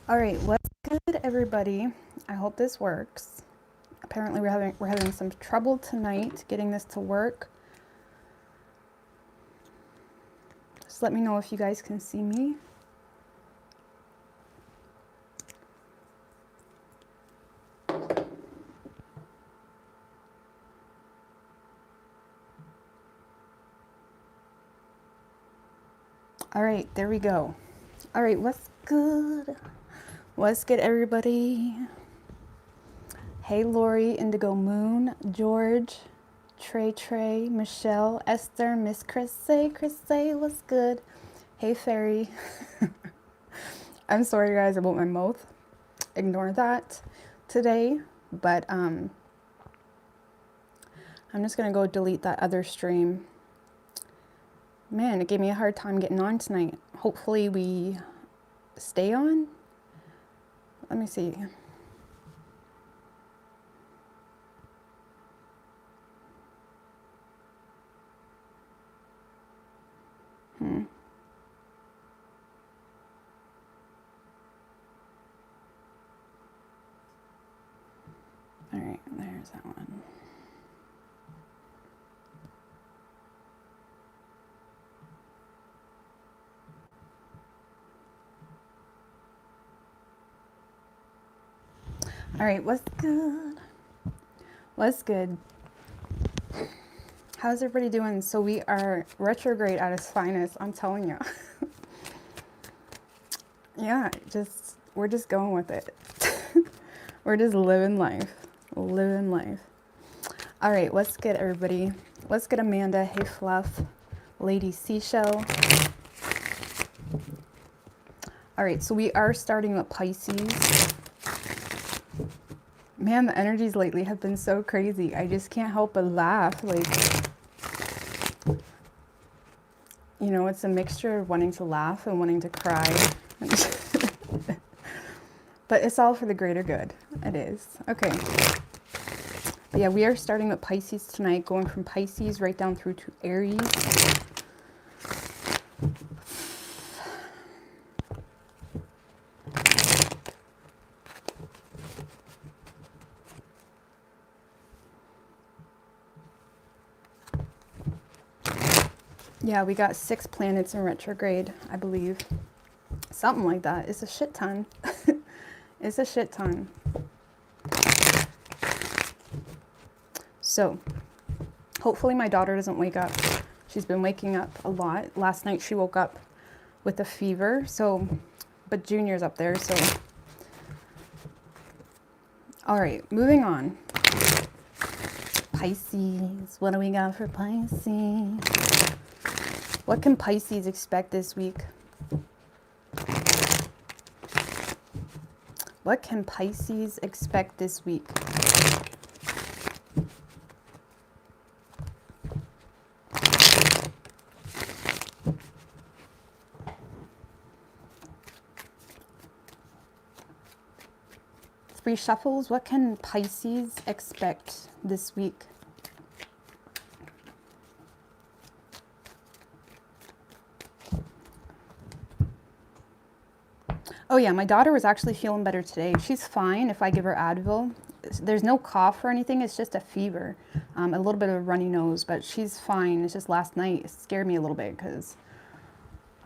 All right, what's good, everybody? I hope this works. Apparently, we're having some trouble tonight getting this to work. Just let me know if you guys can see me. All right, there we go. All right, what's good? What's good, everybody? Hey, Lori, Indigo Moon, George, Trey, Michelle, Esther, Miss Chrissy, what's good? Hey, Fairy. I'm sorry, guys, about my mouth. Ignore that today, but I'm just gonna go delete that other stream. Man, it gave me a hard time getting on tonight. Hopefully we stay on. Let me see. All right, there's that one. All right, what's good? What's good? How's everybody doing? So we are retrograde at its finest, I'm telling you. Yeah, we're just going with it. We're just living life. Living life. All right, what's good, everybody? What's good, Amanda? Hey, Fluff. Lady Seashell. All right, so we are starting with Pisces. Man, the energies lately have been so crazy. I just can't help but laugh. Like, you know, it's a mixture of wanting to laugh and wanting to cry. But it's all for the greater good. It is. Okay. But yeah, we are starting with Pisces tonight, going from Pisces right down through to Aries. Yeah, we got 6 planets in retrograde, I believe. Something like that. It's a shit ton. It's a shit ton. So, hopefully my daughter doesn't wake up. She's been waking up a lot. Last night she woke up with a fever. So, but Junior's up there, so. All right, moving on. Pisces. What do we got for Pisces? What can Pisces expect this week? What can Pisces expect this week? Three shuffles. What can Pisces expect this week? Oh yeah, my daughter was actually feeling better today. She's fine if I give her Advil. There's no cough or anything, it's just a fever. A little bit of a runny nose, but she's fine. It's just last night it scared me a little bit because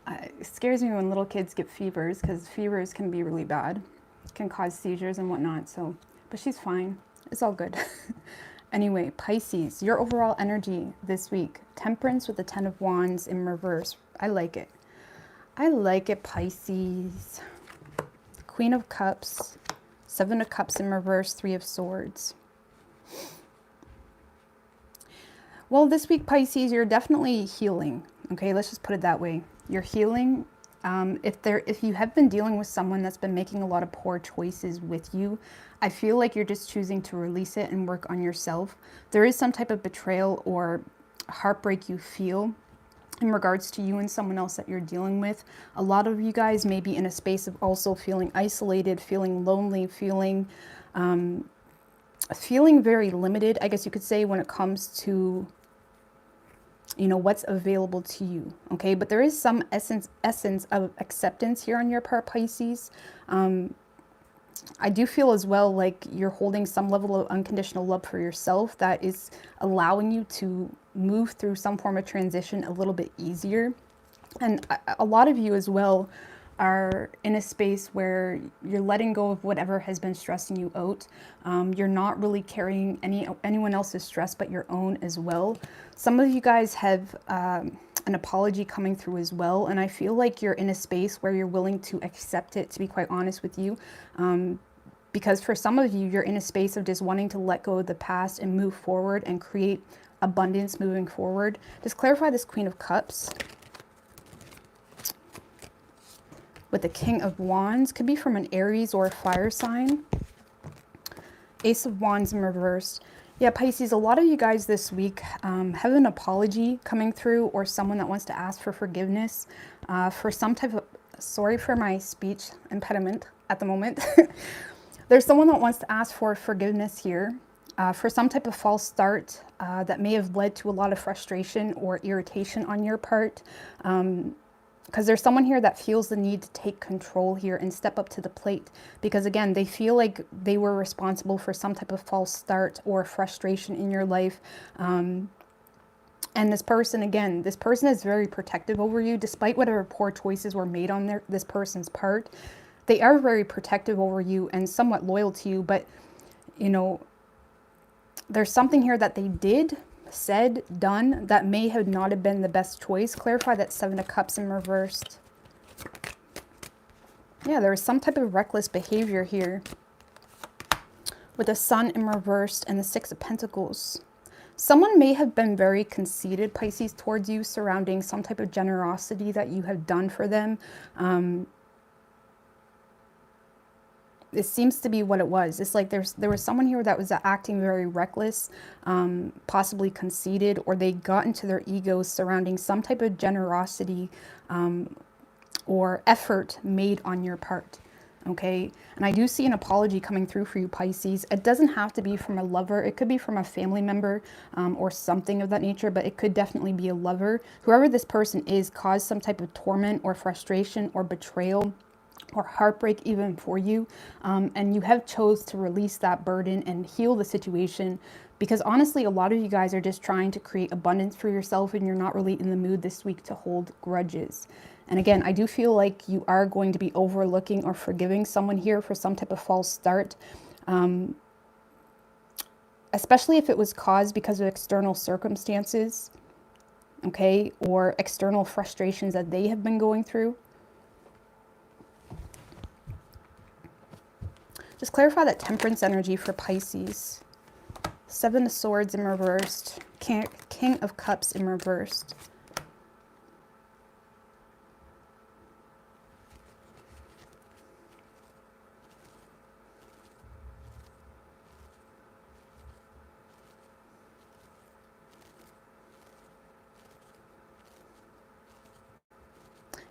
it scares me when little kids get fevers because fevers can be really bad. It can cause seizures and whatnot, so, but she's fine. It's all good. Anyway, Pisces, your overall energy this week. Temperance with the 10 of Wands in reverse. I like it. I like it, Pisces. Queen of Cups, 7 of Cups in reverse, 3 of Swords. Well, this week, Pisces, you're definitely healing. Okay, let's just put it that way. You're healing. If you have been dealing with someone that's been making a lot of poor choices with you, I feel like you're just choosing to release it and work on yourself. There is some type of betrayal or heartbreak you feel in regards to you and someone else that you're dealing with. A lot of you guys may be in a space of also feeling isolated, feeling lonely, feeling very limited, I guess you could say, when it comes to you know, what's available to you. Okay, but there is some essence of acceptance here on your part, Pisces. I do feel as well like you're holding some level of unconditional love for yourself that is allowing you to move through some form of transition a little bit easier. And a lot of you as well are in a space where you're letting go of whatever has been stressing you out. You're not really carrying anyone else's stress but your own as well. Some of you guys have an apology coming through as well, and I feel like you're in a space where you're willing to accept it, to be quite honest with you. Because for some of you, you're in a space of just wanting to let go of the past and move forward and create abundance moving forward. Just clarify this Queen of Cups with the King of Wands. Could be from an Aries or a fire sign. Ace of Wands in reverse. Yeah, Pisces, a lot of you guys this week have an apology coming through, or someone that wants to ask for forgiveness for some type of, sorry for my speech impediment at the moment. There's someone that wants to ask for forgiveness here for some type of false start that may have led to a lot of frustration or irritation on your part. Because there's someone here that feels the need to take control here and step up to the plate. Because again, they feel like they were responsible for some type of false start or frustration in your life. And this person, again, this person is very protective over you, despite whatever poor choices were made on this person's part. They are very protective over you and somewhat loyal to you, but, you know, there's something here that they did, said, done that may have not have been the best choice. Clarify that Seven of Cups in reversed. Yeah, there was some type of reckless behavior here with the Sun in reversed and the Six of Pentacles. Someone may have been very conceited, Pisces, towards you, surrounding some type of generosity that you have done for them. It seems to be what it was. It's like there was someone here that was acting very reckless, possibly conceited, or they got into their egos surrounding some type of generosity or effort made on your part. Okay, and I do see an apology coming through for you, Pisces. It doesn't have to be from a lover. It could be from a family member or something of that nature, but it could definitely be a lover. Whoever this person is caused some type of torment or frustration or betrayal or heartbreak even for you, and you have chose to release that burden and heal the situation, because honestly a lot of you guys are just trying to create abundance for yourself, and you're not really in the mood this week to hold grudges. And again, I do feel like you are going to be overlooking or forgiving someone here for some type of false start, especially if it was caused because of external circumstances, okay, or external frustrations that they have been going through. Just clarify that Temperance energy for Pisces. Seven of Swords in reversed. King of Cups in reversed.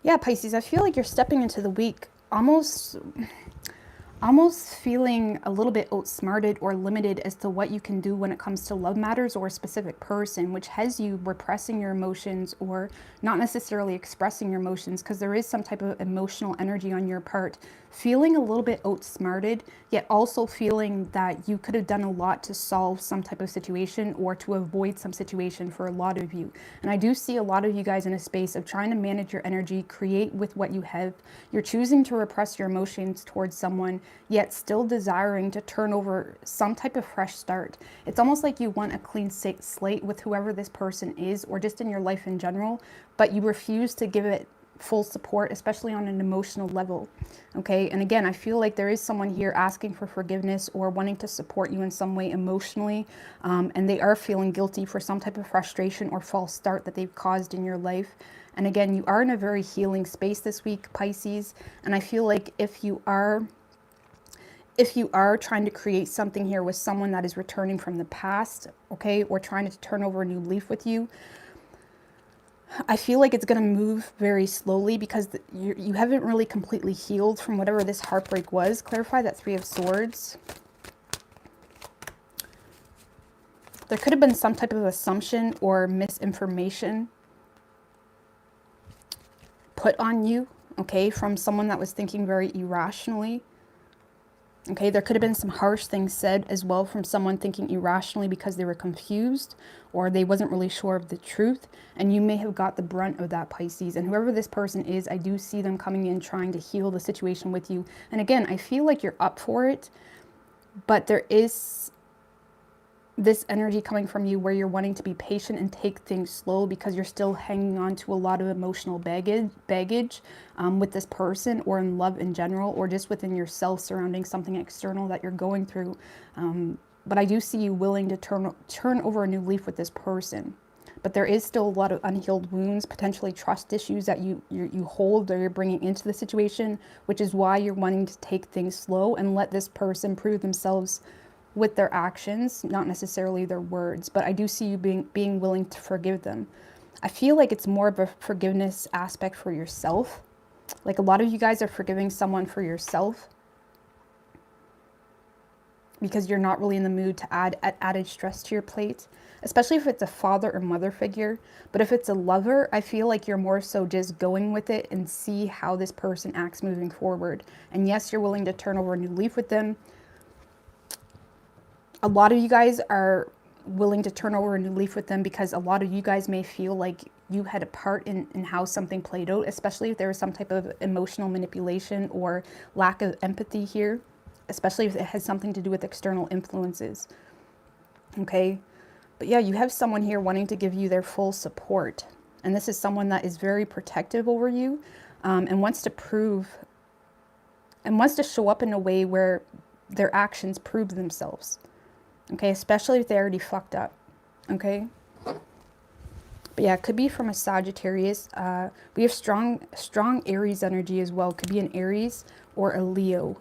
Yeah, Pisces, I feel like you're stepping into the week almost feeling a little bit outsmarted or limited as to what you can do when it comes to love matters or a specific person, which has you repressing your emotions or not necessarily expressing your emotions, because there is some type of emotional energy on your part, feeling a little bit outsmarted, yet also feeling that you could have done a lot to solve some type of situation or to avoid some situation for a lot of you. And I do see a lot of you guys in a space of trying to manage your energy, create with what you have. You're choosing to repress your emotions towards someone, yet still desiring to turn over some type of fresh start. It's almost like you want a clean slate with whoever this person is, or just in your life in general, but you refuse to give it full support, especially on an emotional level. Okay, and again, I feel like there is someone here asking for forgiveness or wanting to support you in some way emotionally, and they are feeling guilty for some type of frustration or false start that they've caused in your life. And again, you are in a very healing space this week, Pisces, and I feel like if you are trying to create something here with someone that is returning from the past, okay, or trying to turn over a new leaf with you, I feel like it's going to move very slowly, because you haven't really completely healed from whatever this heartbreak was. Clarify that Three of Swords. There could have been some type of assumption or misinformation put on you, okay, from someone that was thinking very irrationally. Okay, there could have been some harsh things said as well from someone thinking irrationally because they were confused or they wasn't really sure of the truth. And you may have got the brunt of that, Pisces. And whoever this person is, I do see them coming in trying to heal the situation with you. And again, I feel like you're up for it, but there is this energy coming from you where you're wanting to be patient and take things slow because you're still hanging on to a lot of emotional baggage with this person, or in love in general, or just within yourself surrounding something external that you're going through. But I do see you willing to turn over a new leaf with this person. But there is still a lot of unhealed wounds, potentially trust issues that you hold or you're bringing into the situation, which is why you're wanting to take things slow and let this person prove themselves with their actions, not necessarily their words. But I do see you being willing to forgive them. I feel like it's more of a forgiveness aspect for yourself. Like a lot of you guys are forgiving someone for yourself because you're not really in the mood to add added stress to your plate, especially if it's a father or mother figure. But if it's a lover, I feel like you're more so just going with it and see how this person acts moving forward. And yes, you're willing to turn over a new leaf with them. A lot of you guys are willing to turn over a new leaf with them because a lot of you guys may feel like you had a part in how something played out, especially if there was some type of emotional manipulation or lack of empathy here, especially if it has something to do with external influences. Okay. But yeah, you have someone here wanting to give you their full support. And this is someone that is very protective over you, and wants to prove and wants to show up in a way where their actions prove themselves. Okay, especially if they already fucked up. Okay. But yeah, it could be from a Sagittarius. We have strong Aries energy as well. Could be an Aries or a Leo.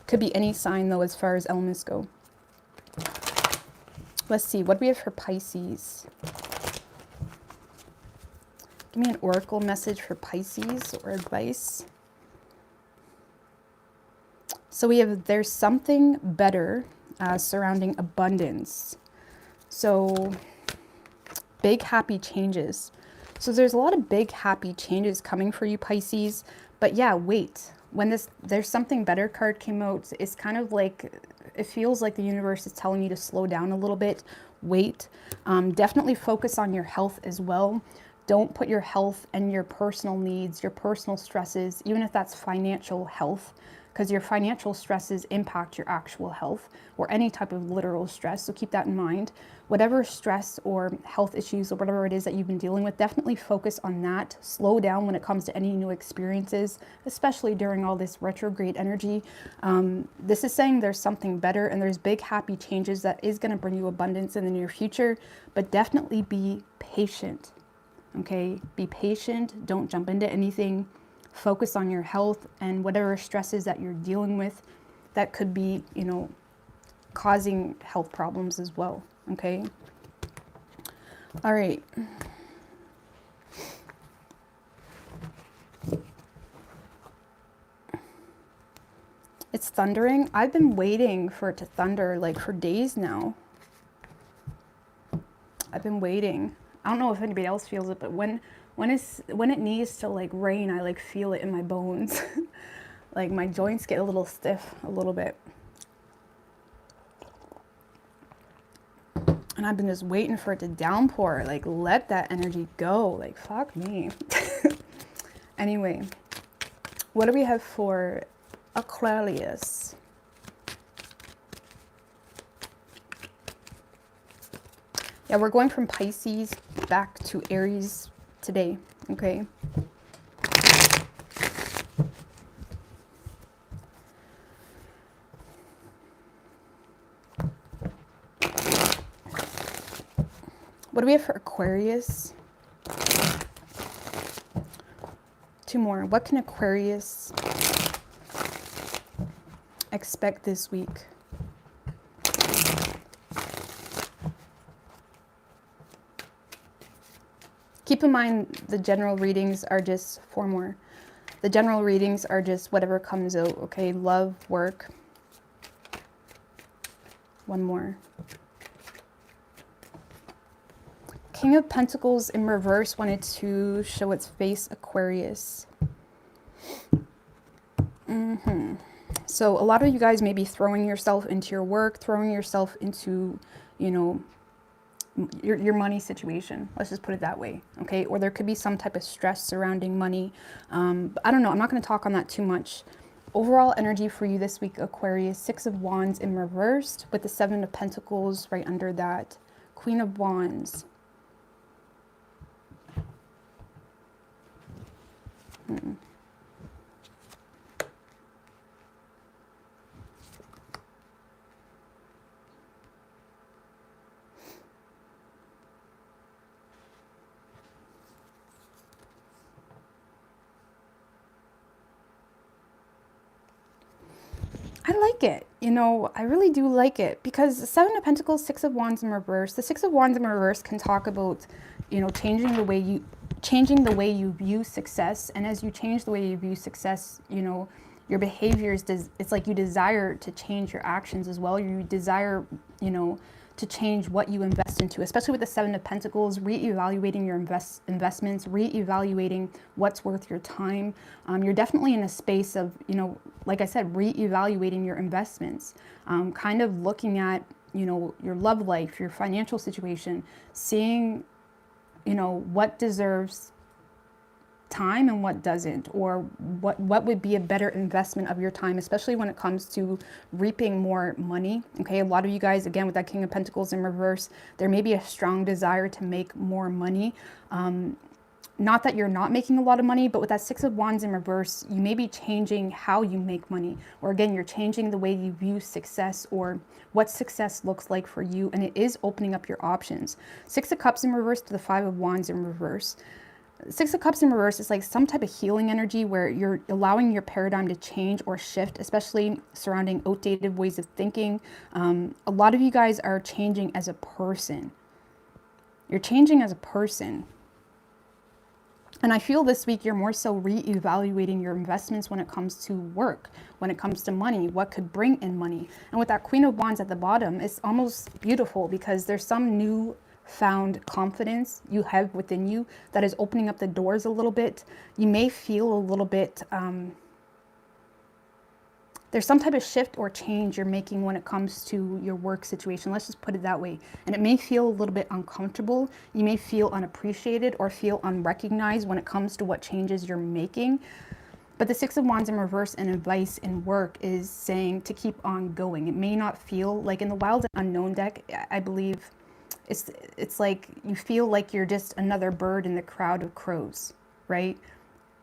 Could be any sign though as far as elements go. Let's see, what do we have for Pisces? Give me an oracle message for Pisces or advice. So we have, there's something better surrounding abundance. So big happy changes. So there's a lot of big happy changes coming for you, Pisces. But yeah, wait. When this there's something better card came out, it's kind of like, it feels like the universe is telling you to slow down a little bit. Wait. Definitely focus on your health as well. Don't put your health and your personal needs, your personal stresses, even if that's financial health, because your financial stresses impact your actual health or any type of literal stress. So keep that in mind. Whatever stress or health issues or whatever it is that you've been dealing with, definitely focus on that. Slow down when it comes to any new experiences, especially during all this retrograde energy. This is saying there's something better and there's big happy changes that is going to bring you abundance in the near future, but definitely be patient. Okay, be patient. Don't jump into anything. Focus on your health and whatever stresses that you're dealing with that could be, you know, causing health problems as well. Okay. All right. It's thundering. I've been waiting for it to thunder like for days now. I've been waiting. I don't know if anybody else feels it, but when it needs to like rain, I like feel it in my bones. Like my joints get a little stiff a little bit. And I've been just waiting for it to downpour. Like, let that energy go. Like, fuck me. Anyway, what do we have for Aquarius? Yeah, we're going from Pisces back to Aries today, okay? What do we have for Aquarius? Two more. What can Aquarius expect this week? Keep in mind, the general readings are just four more. The general readings are just whatever comes out, okay? Love, work, One more. King of Pentacles in reverse wanted to show its face, Aquarius. So a lot of you guys may be throwing yourself into your work, throwing yourself into, you know, your money situation. Let's just put it that way, okay? Or there could be some type of stress surrounding money. But I don't know. I'm not going to talk on that too much. Overall energy for you this week, Aquarius, Six of Wands in reversed with the Seven of Pentacles right under that. Queen of Wands. I like it. You know, I really do like it because Seven of Pentacles, Six of Wands in reverse. The Six of Wands in reverse can talk about, you know, changing the way you view success. And as you change the way you view success, you know, your behaviors, it's like you desire to change your actions as well. You desire, you know, to change what you invest into, especially with the Seven of Pentacles, reevaluating your investments, reevaluating what's worth your time. You're definitely in a space of, you know, like I said, reevaluating your investments, kind of looking at, you know, your love life, your financial situation, seeing, you know, what deserves time and what doesn't, or what would be a better investment of your time, especially when it comes to reaping more money. Okay, a lot of you guys, again, with that King of Pentacles in reverse, there may be a strong desire to make more money. Not that you're not making a lot of money, but with that Six of Wands in reverse, you may be changing how you make money, or again, you're changing the way you view success or what success looks like for you, and it is opening up your options. Six of Cups in reverse to the Five of Wands in reverse. Six of Cups in reverse is like some type of healing energy where you're allowing your paradigm to change or shift, especially surrounding outdated ways of thinking. A lot of you guys are changing as a person. You're changing as a person. And I feel this week you're more so reevaluating your investments when it comes to work, when it comes to money, what could bring in money. And with that Queen of Wands at the bottom, it's almost beautiful because there's some new found confidence you have within you that is opening up the doors a little bit. You may feel a little bit, there's some type of shift or change you're making when it comes to your work situation. Let's just put it that way. And it may feel a little bit uncomfortable. You may feel unappreciated or feel unrecognized when it comes to what changes you're making. But the Six of Wands in reverse and advice in work is saying to keep on going. It may not feel like in the Wild and Unknown deck, I believe, it's like you feel like you're just another bird in the crowd of crows, right?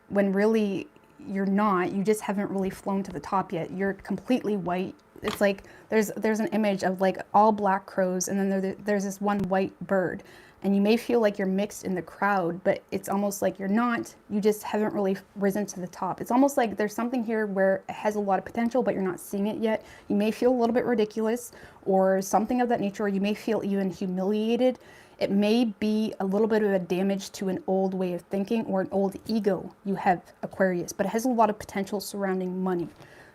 When really you're not. You just haven't really flown to the top yet. You're completely white. It's like there's an image of like all black crows, and then there's this one white bird. And you may feel like you're mixed in the crowd, but it's almost like you're not. You just haven't really risen to the top. It's almost like there's something here where it has a lot of potential, but you're not seeing it yet. You may feel a little bit ridiculous or something of that nature, or you may feel even humiliated. It may be a little bit of a damage to an old way of thinking or an old ego you have, Aquarius, but it has a lot of potential surrounding money.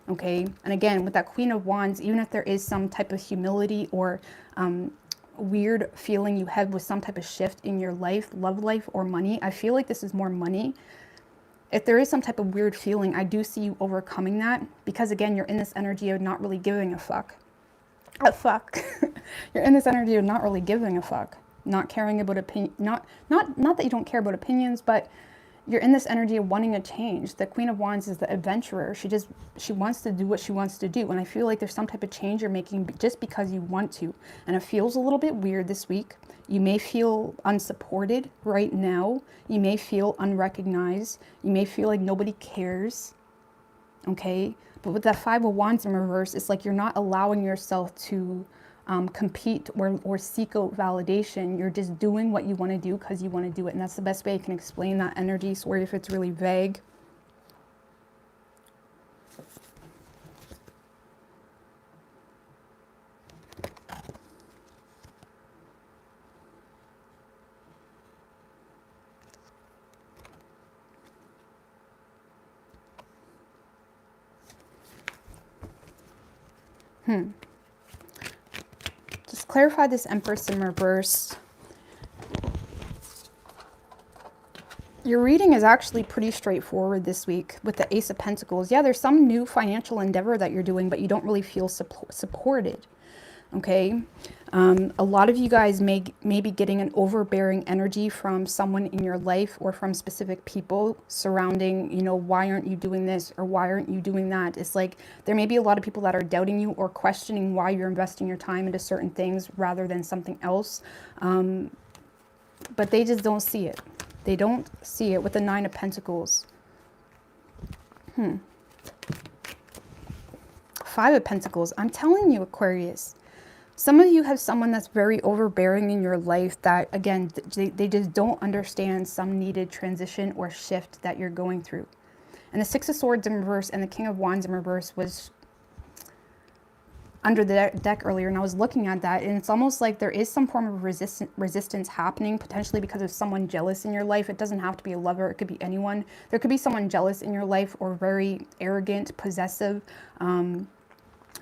Okay, and again, with that Queen of Wands, even if there is some type of humility or weird feeling you have with some type of shift in your life, love life, or money, I feel like this is more money. If there is some type of weird feeling, I do see you overcoming that, because again, you're in this energy of not really giving a fuck. You're in this energy of not really giving a fuck, not caring about opinion, not that you don't care about opinions, but you're in this energy of wanting a change. The Queen of Wands is the adventurer. She wants to do what she wants to do. And I feel like there's some type of change you're making just because you want to. And it feels a little bit weird this week. You may feel unsupported right now. You may feel unrecognized. You may feel like nobody cares. Okay? But with that Five of Wands in reverse, it's like you're not allowing yourself to compete or seek out validation. You're just doing what you want to do because you want to do it. And that's the best way I can explain that energy. Sorry if it's really vague. clarify this Empress in reverse. Your reading is actually pretty straightforward this week with the Ace of Pentacles. Yeah, there's some new financial endeavor that you're doing, but you don't really feel supported. Okay. A lot of you guys may be getting an overbearing energy from someone in your life or from specific people surrounding, you know, why aren't you doing this or why aren't you doing that? It's like there may be a lot of people that are doubting you or questioning why you're investing your time into certain things rather than something else. But they just don't see it. They don't see it with the Nine of Pentacles. Five of Pentacles. I'm telling you, Aquarius, some of you have someone that's very overbearing in your life that, again, they just don't understand some needed transition or shift that you're going through. And the Six of Swords in reverse and the King of Wands in reverse was under the deck earlier, and I was looking at that, and it's almost like there is some form of resistance happening, potentially because of someone jealous in your life. It doesn't have to be a lover. It could be anyone. There could be someone jealous in your life or very arrogant, possessive,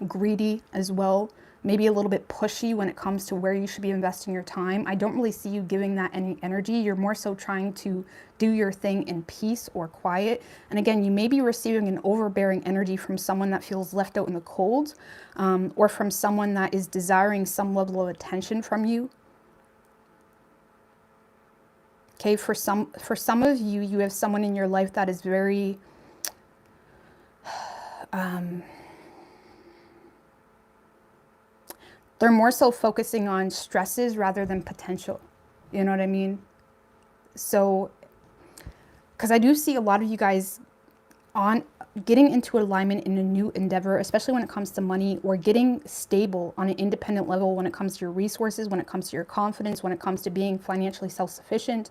greedy as well. Maybe a little bit pushy when it comes to where you should be investing your time. I don't really see you giving that any energy. You're more so trying to do your thing in peace or quiet. And again, you may be receiving an overbearing energy from someone that feels left out in the cold, or from someone that is desiring some level of attention from you. Okay, for some of you, you have someone in your life that is very they're more so focusing on stresses rather than potential. You know what I mean? So, because I do see a lot of you guys on getting into alignment in a new endeavor, especially when it comes to money, or getting stable on an independent level when it comes to your resources, when it comes to your confidence, when it comes to being financially self-sufficient.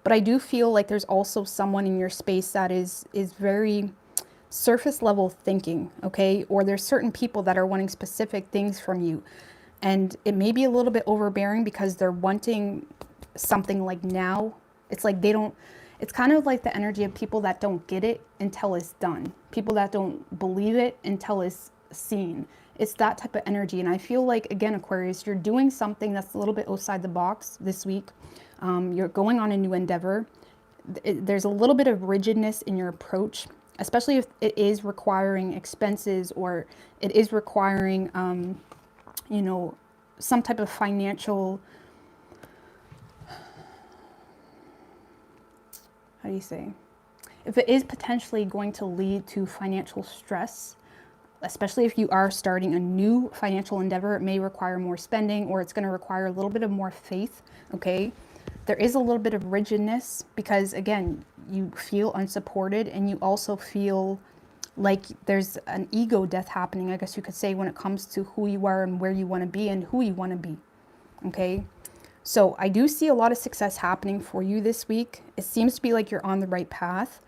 But I do feel like there's also someone in your space that is very surface level thinking, okay? Or there's certain people that are wanting specific things from you. And it may be a little bit overbearing because they're wanting something like now. It's like they don't, it's kind of like the energy of people that don't get it until it's done. People that don't believe it until it's seen. It's that type of energy. And I feel like, again, Aquarius, you're doing something that's a little bit outside the box this week. You're going on a new endeavor. There's a little bit of rigidness in your approach, especially if it is requiring expenses or it is requiring, you know, some type of financial, how do you say? If it is potentially going to lead to financial stress, especially if you are starting a new financial endeavor, it may require more spending, or it's going to require a little bit of more faith, okay? There is a little bit of rigidness because, again, you feel unsupported, and you also feel like there's an ego death happening, I guess you could say, when it comes to who you are and where you want to be and who you want to be, okay? So I do see a lot of success happening for you this week. It seems to be like you're on the right path.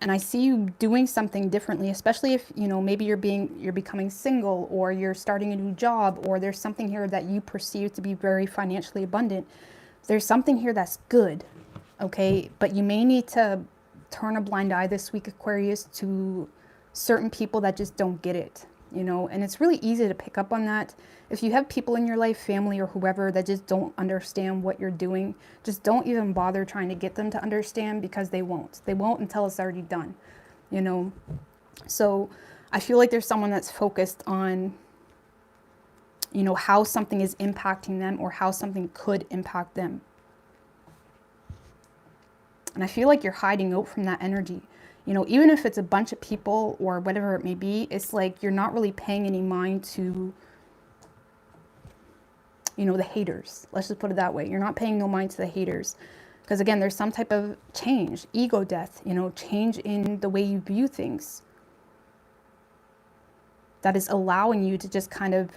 And I see you doing something differently, especially if, you know, maybe you're becoming single, or you're starting a new job, or there's something here that you perceive to be very financially abundant. There's something here that's good, okay? But you may need to turn a blind eye this week, Aquarius, to certain people that just don't get it, you know? And it's really easy to pick up on that. If you have people in your life, family or whoever, that just don't understand what you're doing, just don't even bother trying to get them to understand, because they won't. They won't until it's already done, you know? So I feel like there's someone that's focused on, you know, how something is impacting them or how something could impact them. And I feel like you're hiding out from that energy. You know, even if it's a bunch of people or whatever it may be, it's like you're not really paying any mind to, you know, the haters. Let's just put it that way. You're not paying no mind to the haters. Because again, there's some type of change, ego death, you know, change in the way you view things. That is allowing you to just kind of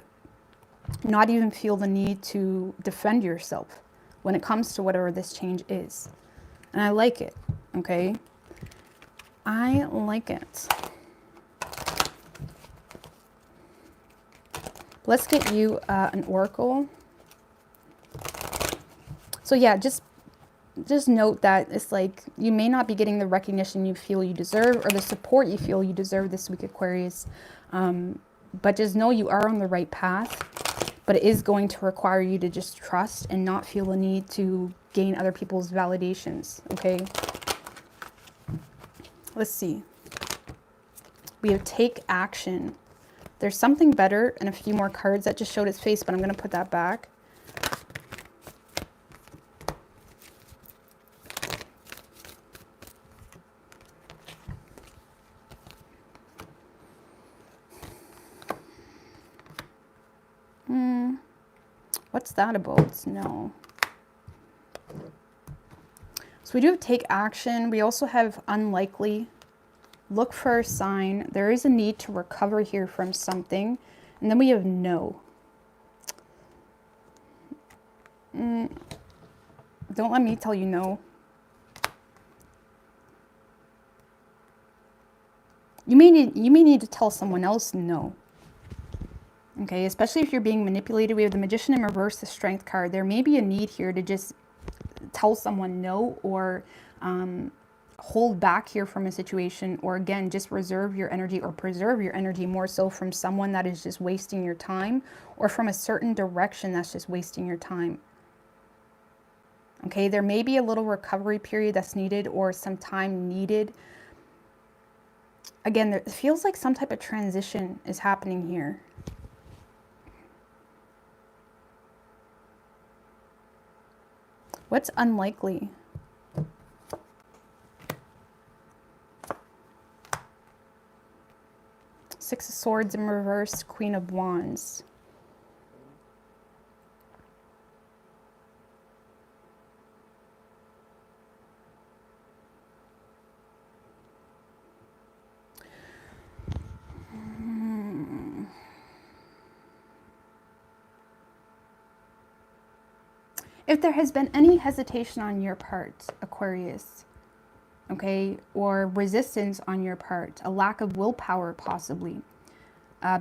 not even feel the need to defend yourself when it comes to whatever this change is. And I like it, okay? I like it. Let's get you an oracle. So yeah, just note that it's like you may not be getting the recognition you feel you deserve or the support you feel you deserve this week, Aquarius. But just know you are on the right path. but it is going to require you to just trust and not feel the need to gain other people's validations, okay? Let's see. We have take action. There's something better and a few more cards that just showed its face, but I'm going to put that back. What's that about? No. So we do have take action. We also have unlikely. Look for a sign. There is a need to recover here from something. And then we have no. Don't let me tell you no. You may need to tell someone else no. Okay, especially if you're being manipulated. We have the Magician in reverse, the Strength card. There may be a need here to just tell someone no, or hold back here from a situation, or again, just reserve your energy or preserve your energy more so from someone that is just wasting your time, or from a certain direction that's just wasting your time. Okay, there may be a little recovery period that's needed, or some time needed. Again, it feels like some type of transition is happening here. What's unlikely? Six of Swords in reverse, Queen of Wands. If there has been any hesitation on your part, Aquarius, okay, or resistance on your part, a lack of willpower possibly,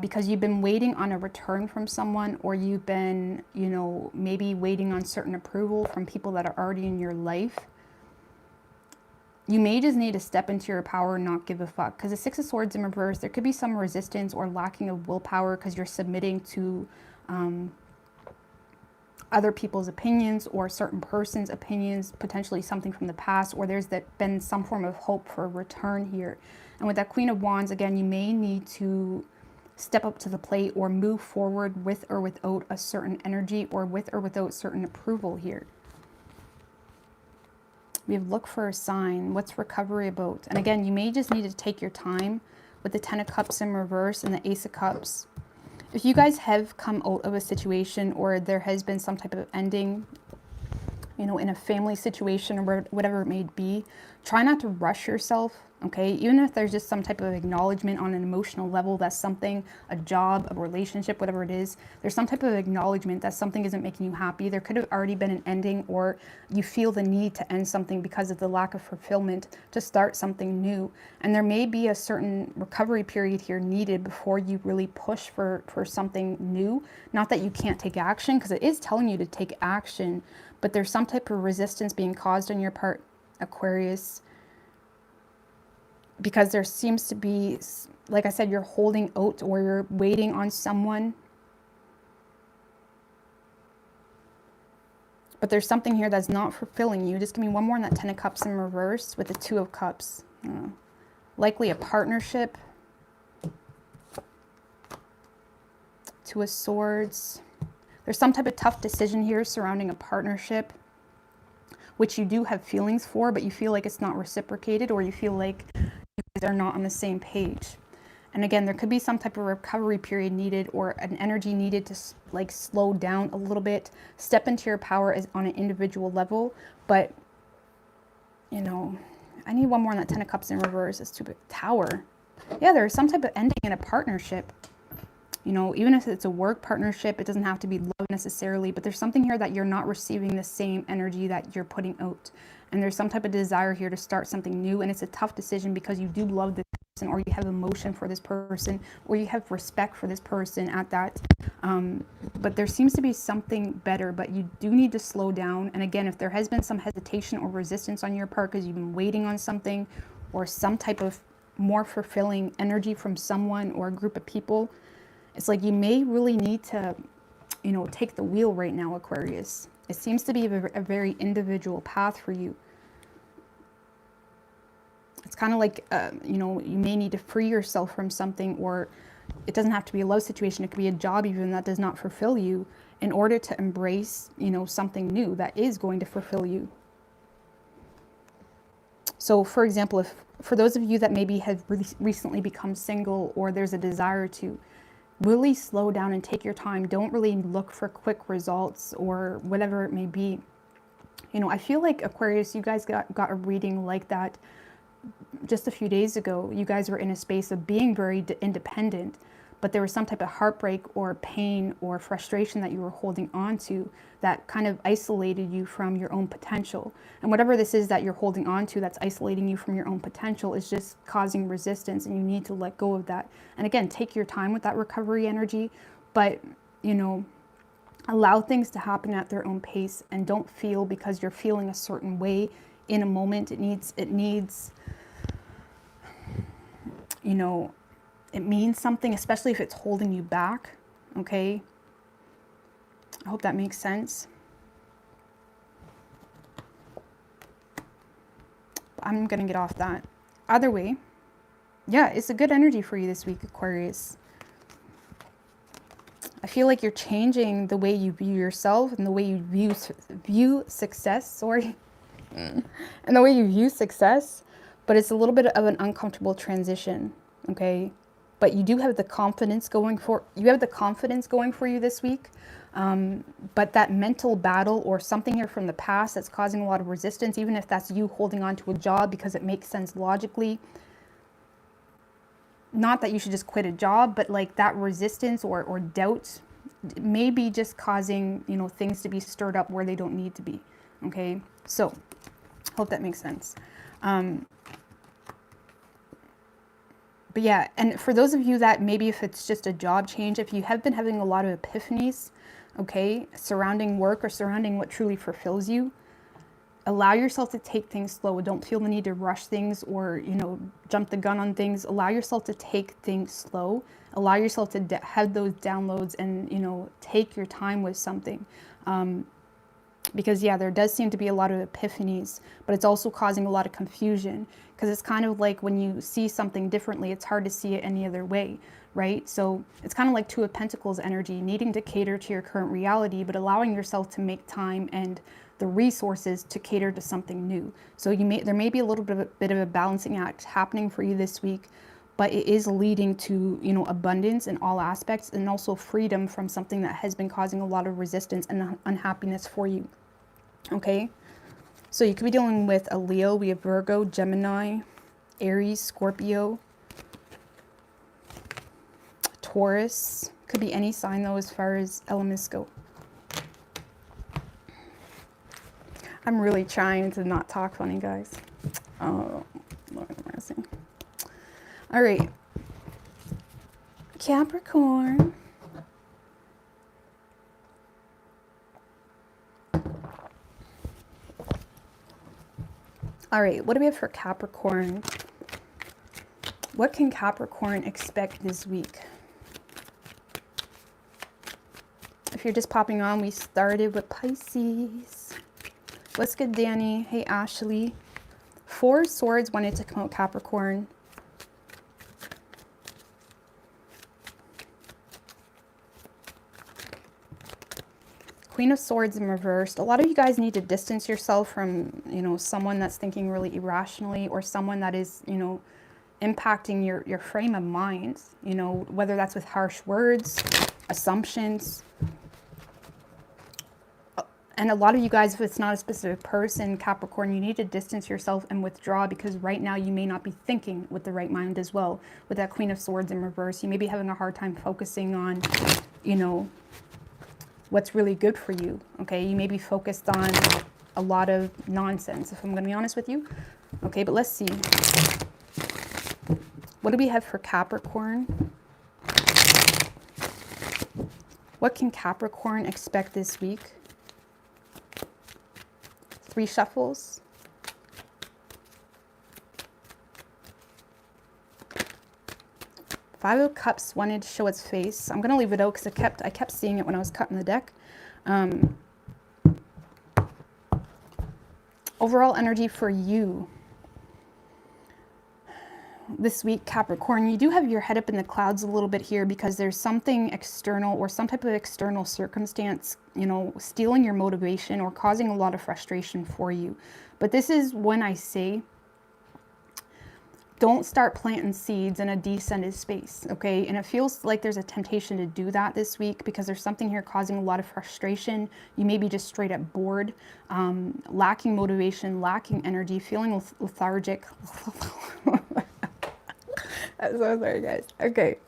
because you've been waiting on a return from someone, or you've been, you know, maybe waiting on certain approval from people that are already in your life, you may just need to step into your power and not give a fuck. Because the Six of Swords in reverse, there could be some resistance or lacking of willpower because you're submitting to other people's opinions, or certain person's opinions, potentially something from the past, or there's been some form of hope for a return here. And with that Queen of Wands, again, you may need to step up to the plate or move forward with or without a certain energy, or with or without certain approval here. We have look for a sign. What's recovery about? And again, you may just need to take your time with the Ten of Cups in reverse and the Ace of Cups. If you guys have come out of a situation, or there has been some type of ending, you know, in a family situation or whatever it may be, try not to rush yourself, okay? Even if there's just some type of acknowledgement on an emotional level that something, a job, a relationship, whatever it is, there's some type of acknowledgement that something isn't making you happy. There could have already been an ending, or you feel the need to end something because of the lack of fulfillment to start something new. And there may be a certain recovery period here needed before you really push for something new. Not that you can't take action, because it is telling you to take action, but there's some type of resistance being caused on your part, Aquarius, because there seems to be, like I said, you're holding out, or you're waiting on someone. But there's something here that's not fulfilling you. Just give me one more on that Ten of Cups in reverse with the Two of Cups. Likely a partnership. Two of Swords. There's some type of tough decision here surrounding a partnership, which you do have feelings for, but you feel like it's not reciprocated, or you feel like you guys are not on the same page. And again, there could be some type of recovery period needed, or an energy needed to like slow down a little bit, step into your power as on an individual level. But, you know, I need one more on that Ten of Cups in reverse. It's stupid. Tower. Yeah, there's some type of ending in a partnership. You know, even if it's a work partnership, it doesn't have to be love necessarily, but there's something here that you're not receiving the same energy that you're putting out. And there's some type of desire here to start something new. And it's a tough decision because you do love this person, or you have emotion for this person, or you have respect for this person at that. But there seems to be something better, but you do need to slow down. And again, if there has been some hesitation or resistance on your part because you've been waiting on something, or some type of more fulfilling energy from someone or a group of people, it's like you may really need to, you know, take the wheel right now, Aquarius. It seems to be a very individual path for you. It's kind of like, you know, you may need to free yourself from something, or it doesn't have to be a love situation. It could be a job even that does not fulfill you, in order to embrace, you know, something new that is going to fulfill you. So, for example, if for those of you that maybe have recently become single, or there's a desire to really slow down and take your time, don't really look for quick results or whatever it may be. You know, I feel like Aquarius, you guys got a reading like that just a few days ago. You guys were in a space of being very independent, but there was some type of heartbreak or pain or frustration that you were holding on to that kind of isolated you from your own potential. And whatever this is that you're holding on to that's isolating you from your own potential is just causing resistance, and you need to let go of that. And again, take your time with that recovery energy, but, you know, allow things to happen at their own pace, and don't feel because you're feeling a certain way in a moment. It needs, you know, it means something, especially if it's holding you back, okay? I hope that makes sense. I'm going to get off that. Either way, yeah, it's a good energy for you this week, Aquarius. I feel like you're changing the way you view yourself and the way you view success, sorry. And the way you view success, but it's a little bit of an uncomfortable transition, okay? But you do have the confidence going for you this week. But that mental battle or something here from the past that's causing a lot of resistance, even if that's you holding on to a job because it makes sense logically. Not that you should just quit a job, but like that resistance or doubt may be just causing, you know, things to be stirred up where they don't need to be. Okay, so hope that makes sense. But yeah, and for those of you that maybe if it's just a job change, if you have been having a lot of epiphanies, okay, surrounding work or surrounding what truly fulfills you, allow yourself to take things slow. Don't feel the need to rush things or, you know, jump the gun on things. Allow yourself to take things slow. Allow yourself to have those downloads and, you know, take your time with something. Because yeah, there does seem to be a lot of epiphanies, but it's also causing a lot of confusion, because it's kind of like when you see something differently, it's hard to see it any other way, right? So it's kind of like Two of Pentacles energy, needing to cater to your current reality, but allowing yourself to make time and the resources to cater to something new. So there may be a little bit of a balancing act happening for you this week, but it is leading to, you know, abundance in all aspects, and also freedom from something that has been causing a lot of resistance and unhappiness for you. Okay, so you could be dealing with a Leo. We have Virgo, Gemini, Aries, Scorpio, Taurus. Could be any sign though as far as elements go. I'm really trying to not talk funny, guys. Oh, Lord have mercy. All right, Capricorn. All right, what do we have for Capricorn? What can Capricorn expect this week? If you're just popping on, we started with Pisces. What's good, Danny? Hey, Ashley. 4 Swords wanted to come out, Capricorn. Queen of Swords in reversed. A lot of you guys need to distance yourself from, you know, someone that's thinking really irrationally, or someone that is, you know, impacting your frame of mind, you know, whether that's with harsh words, assumptions. And a lot of you guys, if it's not a specific person, Capricorn, you need to distance yourself and withdraw, because right now you may not be thinking with the right mind as well. With that Queen of Swords in reverse, you may be having a hard time focusing on, you know, what's really good for you. Okay, you may be focused on a lot of nonsense, if I'm going to be honest with you. Okay, but let's see. What do we have for Capricorn? What can Capricorn expect this week? 3 shuffles. Five of Cups wanted to show its face. I'm going to leave it out because I kept seeing it when I was cutting the deck. Overall energy for you this week, Capricorn, you do have your head up in the clouds a little bit here because there's something external or some type of external circumstance, you know, stealing your motivation or causing a lot of frustration for you. But this is when I say, don't start planting seeds in a descended space, okay? And it feels like there's a temptation to do that this week because there's something here causing a lot of frustration. You may be just straight up bored, lacking motivation, lacking energy, feeling lethargic. I'm so sorry, guys. Okay.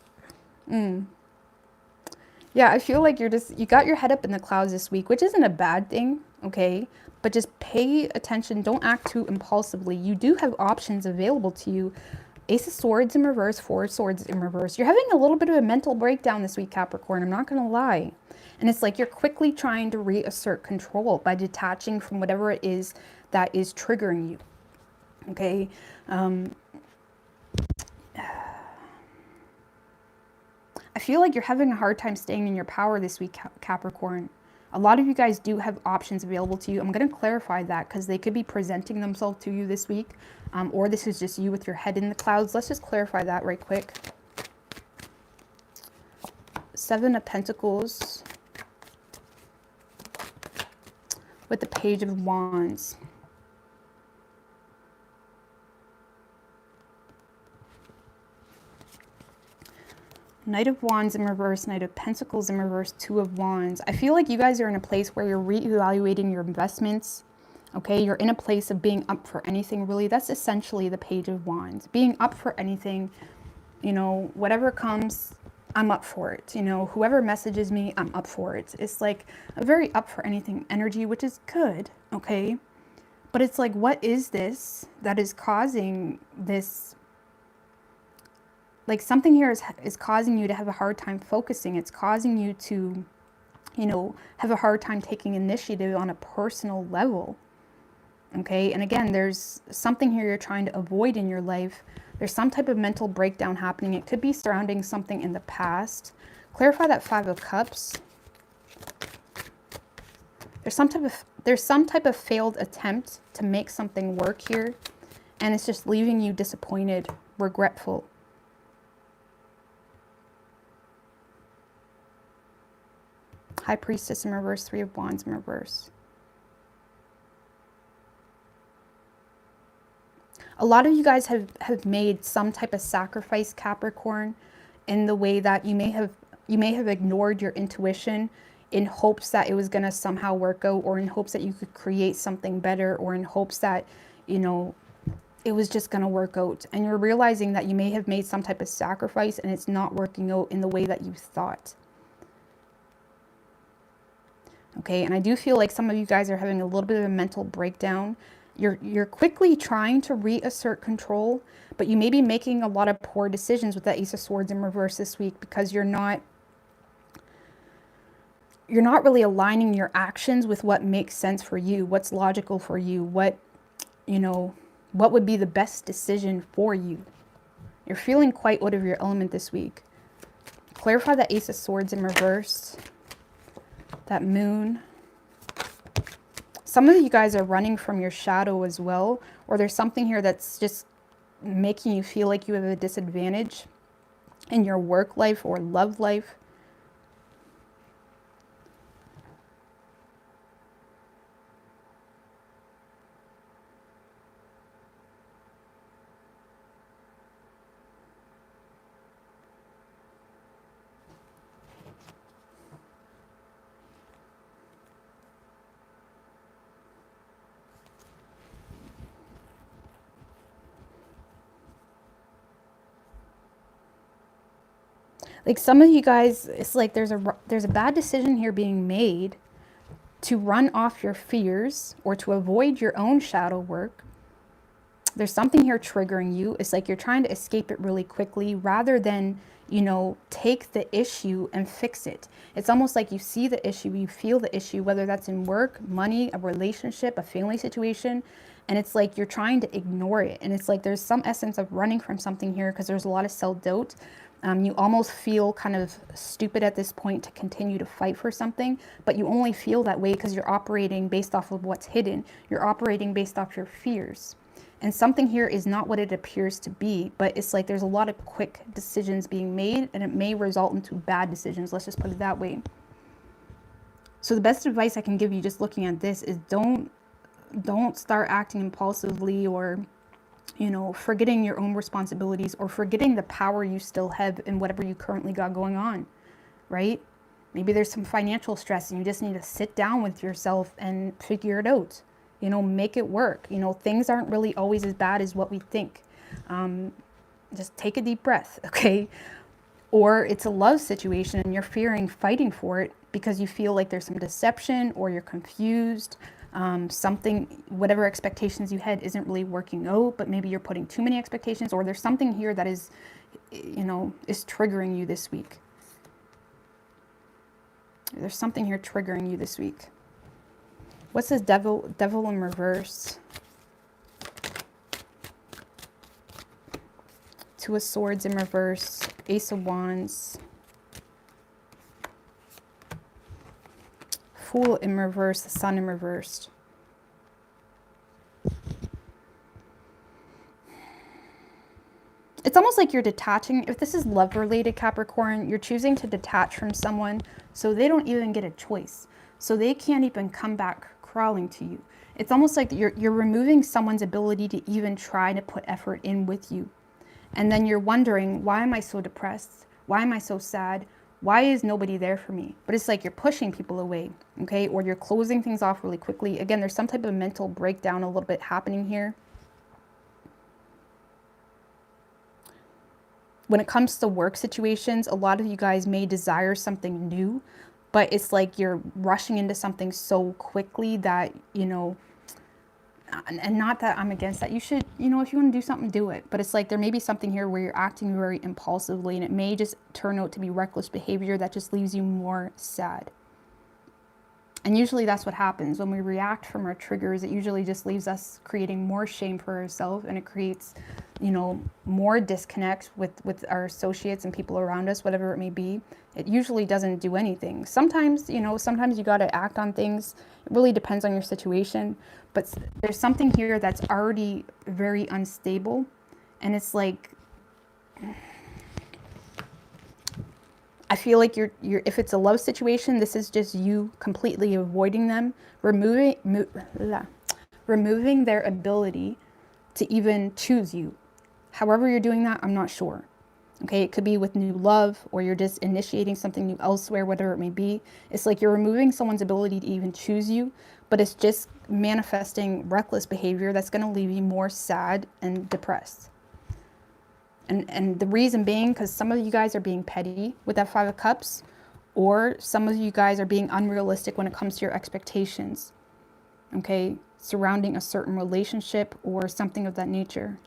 Yeah, I feel like you got your head up in the clouds this week, which isn't a bad thing, okay? But just pay attention. Don't act too impulsively. You do have options available to you. Ace of Swords in reverse, Four of Swords in reverse. You're having a little bit of a mental breakdown this week, Capricorn. I'm not going to lie. And it's like you're quickly trying to reassert control by detaching from whatever it is that is triggering you, okay? I feel like you're having a hard time staying in your power this week, Capricorn. A lot of you guys do have options available to you. I'm going to clarify that because they could be presenting themselves to you this week. Or this is just you with your head in the clouds. Let's just clarify that right quick. Seven of Pentacles with the Page of Wands. Knight of Wands in reverse, Knight of Pentacles in reverse, Two of Wands. I feel like you guys are in a place where you're reevaluating your investments, okay? You're in a place of being up for anything, really. That's essentially the Page of Wands. Being up for anything, you know, whatever comes, I'm up for it. You know, whoever messages me, I'm up for it. It's like a very up for anything energy, which is good, okay? But it's like, what is this that is causing this? Like something here is causing you to have a hard time focusing. It's causing you to, you know, have a hard time taking initiative on a personal level. Okay. And again, there's something here you're trying to avoid in your life. There's some type of mental breakdown happening. It could be surrounding something in the past. Clarify that Five of Cups. There's some type of failed attempt to make something work here. And it's just leaving you disappointed, regretful. High Priestess in reverse, Three of Wands in reverse. A lot of you guys have made some type of sacrifice, Capricorn, in the way that you may have ignored your intuition in hopes that it was going to somehow work out, or in hopes that you could create something better, or in hopes that, you know, it was just going to work out. And you're realizing that you may have made some type of sacrifice and it's not working out in the way that you thought. Okay, and I do feel like some of you guys are having a little bit of a mental breakdown. You're quickly trying to reassert control, but you may be making a lot of poor decisions with that Ace of Swords in reverse this week because you're not really aligning your actions with what makes sense for you, what's logical for you, what would be the best decision for you. You're feeling quite out of your element this week. Clarify that Ace of Swords in reverse. That Moon. Some of you guys are running from your shadow as well, or there's something here that's just making you feel like you have a disadvantage in your work life or love life. Like some of you guys, it's like there's a bad decision here being made to run off your fears or to avoid your own shadow work. There's something here triggering you. It's like you're trying to escape it really quickly rather than, you know, take the issue and fix it. It's almost like you see the issue, you feel the issue, whether that's in work, money, a relationship, a family situation, and it's like you're trying to ignore it. And it's like there's some essence of running from something here because there's a lot of self-doubt. You almost feel kind of stupid at this point to continue to fight for something, but you only feel that way because you're operating based off of what's hidden. You're operating based off your fears. And something here is not what it appears to be, but it's like there's a lot of quick decisions being made, and it may result into bad decisions. Let's just put it that way. So the best advice I can give you just looking at this is don't start acting impulsively, or forgetting your own responsibilities, or forgetting the power you still have in whatever you currently got going on, right? Maybe there's some financial stress and you just need to sit down with yourself and figure it out, make it work. Things aren't really always as bad as what we think. Just take a deep breath, okay? Or it's a love situation and you're fearing fighting for it because you feel like there's some deception, or you're confused. Whatever expectations you had isn't really working out, but maybe you're putting too many expectations, or there's something here that is triggering you this week. There's something here triggering you this week. What's this devil in reverse? Two of Swords in reverse, Ace of Wands, Fool in reverse, the Sun in reverse. It's almost like you're detaching. If this is love related, Capricorn, you're choosing to detach from someone so they don't even get a choice. So they can't even come back crawling to you. It's almost like you're removing someone's ability to even try to put effort in with you. And then you're wondering, why am I so depressed? Why am I so sad? Why is nobody there for me? But it's like you're pushing people away, okay? Or you're closing things off really quickly. Again, there's some type of mental breakdown a little bit happening here. When it comes to work situations, a lot of you guys may desire something new, but it's like you're rushing into something so quickly that, and not that I'm against that. You should, if you want to do something, do it. But it's like there may be something here where you're acting very impulsively, and it may just turn out to be reckless behavior that just leaves you more sad. And usually that's what happens when we react from our triggers. It usually just leaves us creating more shame for ourselves, and it creates, more disconnect with our associates and people around us, whatever it may be. It usually doesn't do anything. Sometimes, sometimes you got to act on things. It really depends on your situation. But there's something here that's already very unstable. And it's like, I feel like if it's a love situation, this is just you completely avoiding them, removing their ability to even choose you. However you're doing that, I'm not sure. Okay, it could be with new love, or you're just initiating something new elsewhere, whatever it may be. It's like you're removing someone's ability to even choose you, but it's just manifesting reckless behavior that's going to leave you more sad and depressed. And the reason being, because some of you guys are being petty with that Five of Cups, or some of you guys are being unrealistic when it comes to your expectations, okay, surrounding a certain relationship or something of that nature.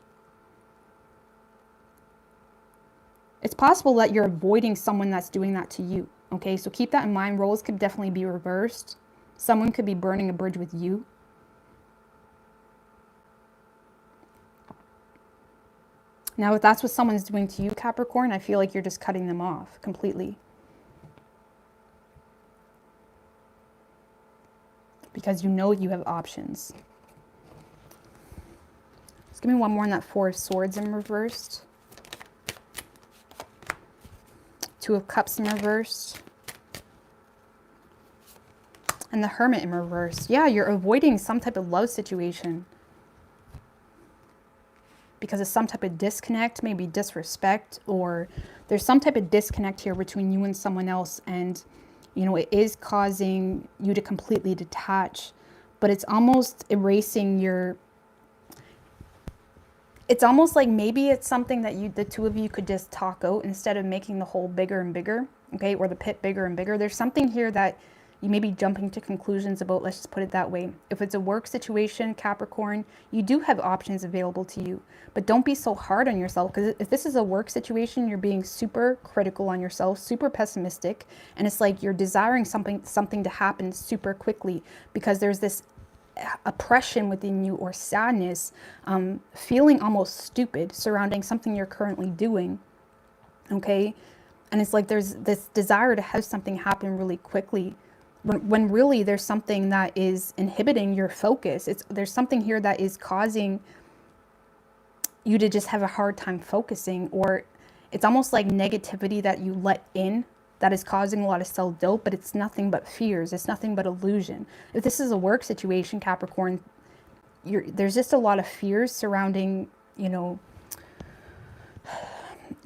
It's possible that you're avoiding someone that's doing that to you, okay? So keep that in mind. Roles could definitely be reversed. Someone could be burning a bridge with you. Now, if that's what someone's doing to you, Capricorn, I feel like you're just cutting them off completely. Because you have options. Just give me one more on that Four of Swords in reversed. Two of Cups in reverse. And the Hermit in reverse. Yeah, you're avoiding some type of love situation. Because of some type of disconnect, maybe disrespect, or there's some type of disconnect here between you and someone else, and it is causing you to completely detach, but it's almost erasing it's almost like maybe it's something that the two of you could just talk out instead of making the hole bigger and bigger, okay, or the pit bigger and bigger. There's something here that you may be jumping to conclusions about, let's just put it that way. If it's a work situation, Capricorn, you do have options available to you, but don't be so hard on yourself, because if this is a work situation, you're being super critical on yourself, super pessimistic, and it's like you're desiring something to happen super quickly because there's this oppression within you, or sadness, feeling almost stupid surrounding something you're currently doing. Okay. And it's like there's this desire to have something happen really quickly, when really there's something that is inhibiting your focus. There's something here that is causing you to just have a hard time focusing, or it's almost like negativity that you let in that is causing a lot of self-doubt, but it's nothing but fears. It's nothing but illusion. If this is a work situation, Capricorn, there's just a lot of fears surrounding, you know,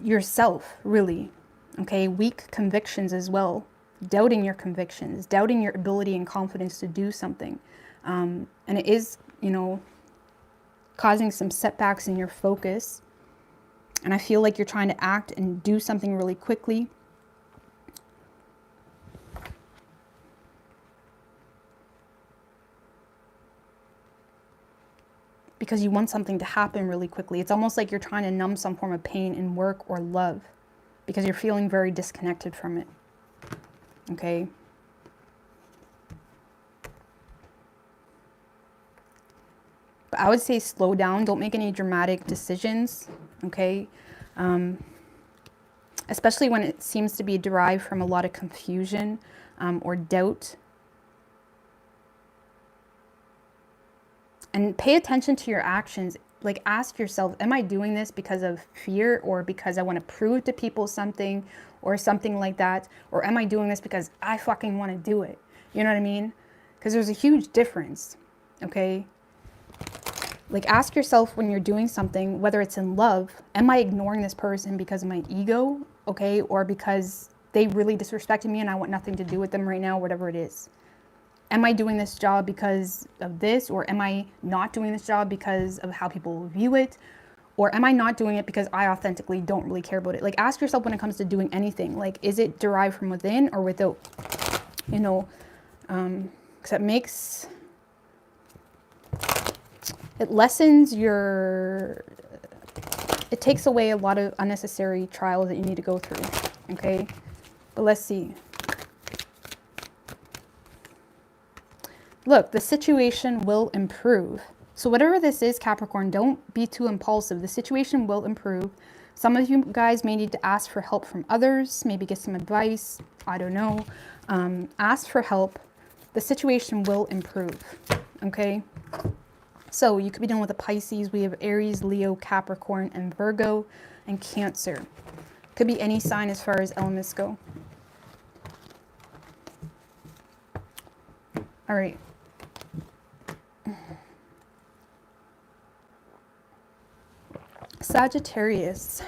yourself, really. Okay, weak convictions as well. Doubting your convictions, doubting your ability and confidence to do something. And it is, you know, causing some setbacks in your focus. And I feel like you're trying to act and do something really quickly. Because you want something to happen really quickly. It's almost like you're trying to numb some form of pain in work or love, because you're feeling very disconnected from it. Okay. But I would say slow down. Don't make any dramatic decisions. Okay. Especially when it seems to be derived from a lot of confusion or doubt. And pay attention to your actions. Like, ask yourself, am I doing this because of fear, or because I want to prove to people something, or something like that? Or am I doing this because I fucking want to do it? You know what I mean? Because there's a huge difference. Okay. Like, ask yourself when you're doing something, whether it's in love, am I ignoring this person because of my ego? Okay. Or because they really disrespected me and I want nothing to do with them right now, whatever it is. Am I doing this job because of this? Or am I not doing this job because of how people view it? Or am I not doing it because I authentically don't really care about it? Like, ask yourself when it comes to doing anything, like, is it derived from within or without? You know, because it lessens it takes away a lot of unnecessary trials that you need to go through. Okay. But let's see. Look, the situation will improve. So whatever this is, Capricorn, don't be too impulsive. The situation will improve. Some of you guys may need to ask for help from others, maybe get some advice. I don't know. Ask for help. The situation will improve. Okay. So you could be dealing with a Pisces. We have Aries, Leo, Capricorn, and Virgo, and Cancer. Could be any sign as far as elements go. All right. Sagittarius.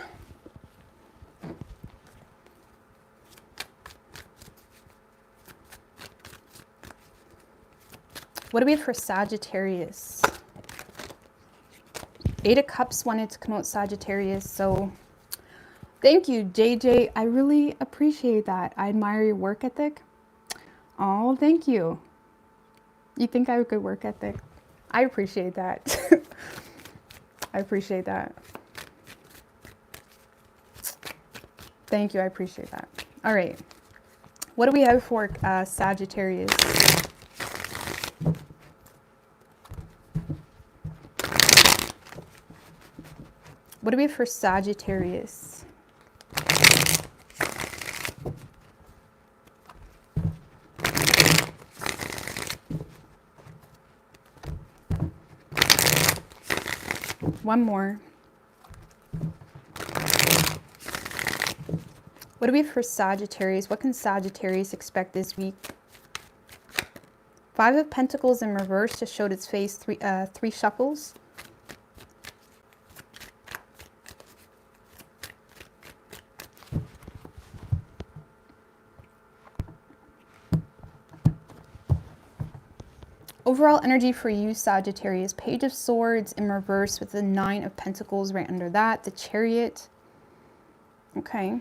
What do we have for Sagittarius? 8 of Cups wanted to come out, Sagittarius. So thank you, JJ. I really appreciate that. I admire your work ethic. Oh, thank you. You think I have a good work ethic? I appreciate that. I appreciate that. Thank you. I appreciate that. All right. What do we have for Sagittarius? What do we have for Sagittarius? One more. What do we have for Sagittarius? What can Sagittarius expect this week? 5 of Pentacles in reverse just showed its face 3 shuffles. Overall energy for you, Sagittarius. Page of Swords in reverse with the 9 of Pentacles right under that. The Chariot. Okay.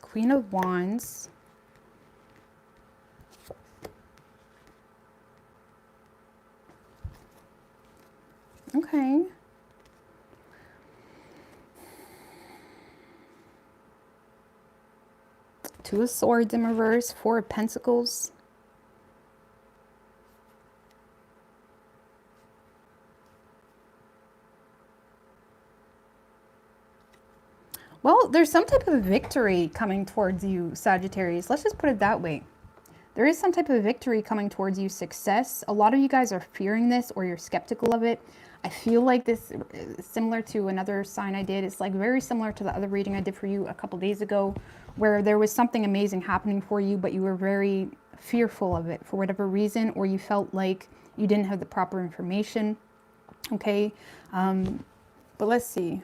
Queen of Wands. Okay. Two of Swords in reverse, 4 of Pentacles. Well, there's some type of victory coming towards you, Sagittarius. Let's just put it that way. There is some type of victory coming towards you, success. A lot of you guys are fearing this or you're skeptical of it. I feel like this is similar to another sign I did. It's like very similar to the other reading I did for you a couple days ago, where there was something amazing happening for you, but you were very fearful of it for whatever reason, or you felt like you didn't have the proper information. Okay. But let's see.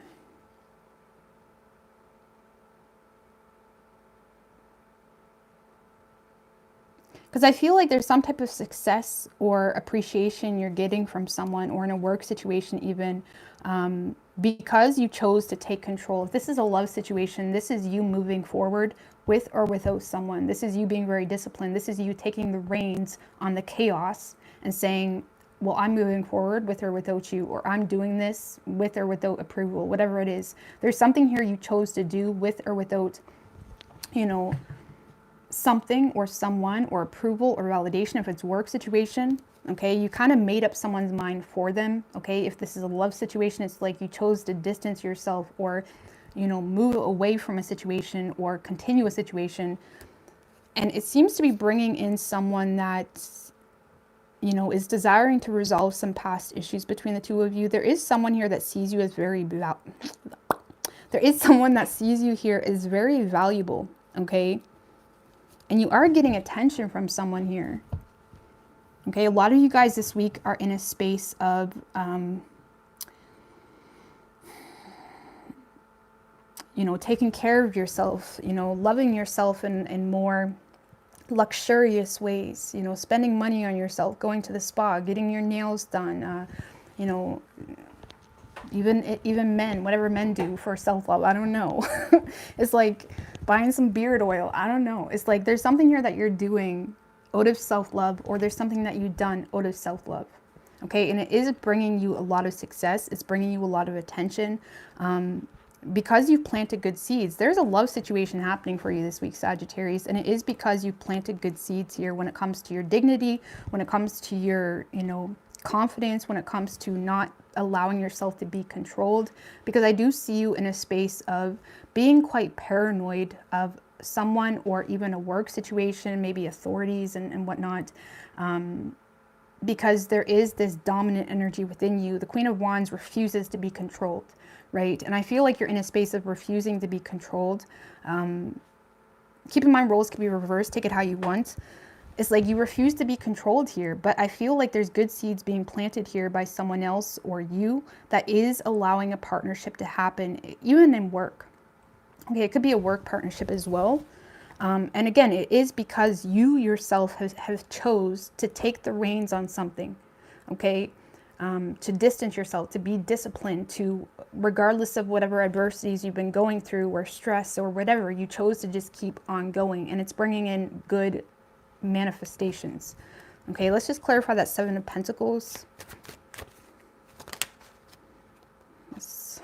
Because I feel like there's some type of success or appreciation you're getting from someone, or in a work situation even, because you chose to take control. If this is a love situation, this is you moving forward with or without someone. This is you being very disciplined. This is you taking the reins on the chaos and saying, well, I'm moving forward with or without you, or I'm doing this with or without approval, whatever it is. There's something here you chose to do with or without, you know, something or someone or approval or validation. If it's work situation, okay, you kind of made up someone's mind for them. Okay, if this is a love situation, it's like you chose to distance yourself, or, you know, move away from a situation or continue a situation. And it seems to be bringing in someone that, you know, is desiring to resolve some past issues between the two of you. There is someone here that sees you as very there is someone that sees you here as very valuable. Okay. And you are getting attention from someone here. Okay, a lot of you guys this week are in a space of, you know, taking care of yourself, you know, loving yourself in more luxurious ways, you know, spending money on yourself, going to the spa, getting your nails done, you know, even men, whatever men do for self-love, I don't know. It's like buying some beard oil, I don't know. It's like there's something here that you're doing out of self-love, or there's something that you've done out of self-love. Okay, and it is bringing you a lot of success. It's bringing you a lot of attention. Because you've planted good seeds. There's a love situation happening for you this week, Sagittarius, and it is because you've planted good seeds here when it comes to your dignity, when it comes to your, you know, confidence, when it comes to not allowing yourself to be controlled. Because I do see you in a space of being quite paranoid of someone, or even a work situation, maybe authorities and whatnot, because there is this dominant energy within you. The Queen of Wands refuses to be controlled, right? And I feel like you're in a space of refusing to be controlled. Keep in mind, roles can be reversed. Take it how you want. It's like you refuse to be controlled here, but I feel like there's good seeds being planted here by someone else or you that is allowing a partnership to happen, even in work. Okay, it could be a work partnership as well. And again, it is because you yourself have chose to take the reins on something, okay? To distance yourself, to be disciplined, to, regardless of whatever adversities you've been going through or stress or whatever, you chose to just keep on going, and it's bringing in good manifestations. Okay, let's just clarify that Seven of Pentacles. It's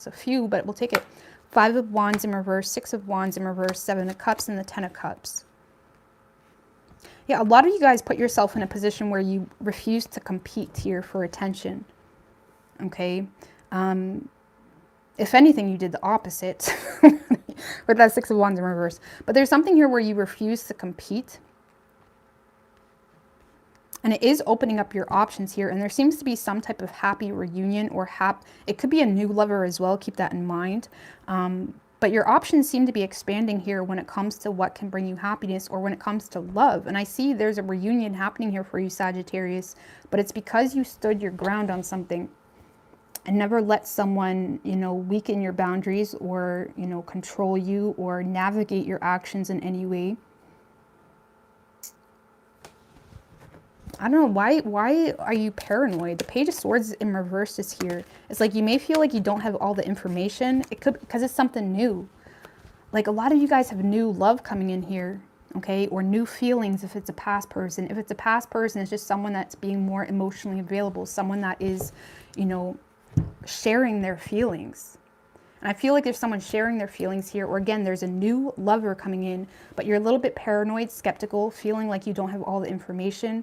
a few, but we'll take it. Five of Wands in reverse, Six of Wands in reverse, Seven of Cups, and the Ten of Cups. Yeah, a lot of you guys put yourself in a position where you refuse to compete here for attention. Okay. If anything, you did the opposite with that Six of Wands in reverse. But there's something here where you refuse to compete. And it is opening up your options here. And there seems to be some type of happy reunion, or it could be a new lover as well. Keep that in mind. But your options seem to be expanding here when it comes to what can bring you happiness, or when it comes to love. And I see there's a reunion happening here for you, Sagittarius. But it's because you stood your ground on something and never let someone, you know, weaken your boundaries, or, you know, control you, or navigate your actions in any way. I don't know, why are you paranoid? The Page of Swords in reverse is here. It's like you may feel like you don't have all the information. It could, because it's something new. Like a lot of you guys have new love coming in here, okay? Or new feelings if it's a past person. If it's a past person, it's just someone that's being more emotionally available. Someone that is, you know, sharing their feelings. And And I feel like there's someone sharing their feelings here, or again, there's a new lover coming in, but you're a little bit paranoid, skeptical, feeling like you don't have all the information,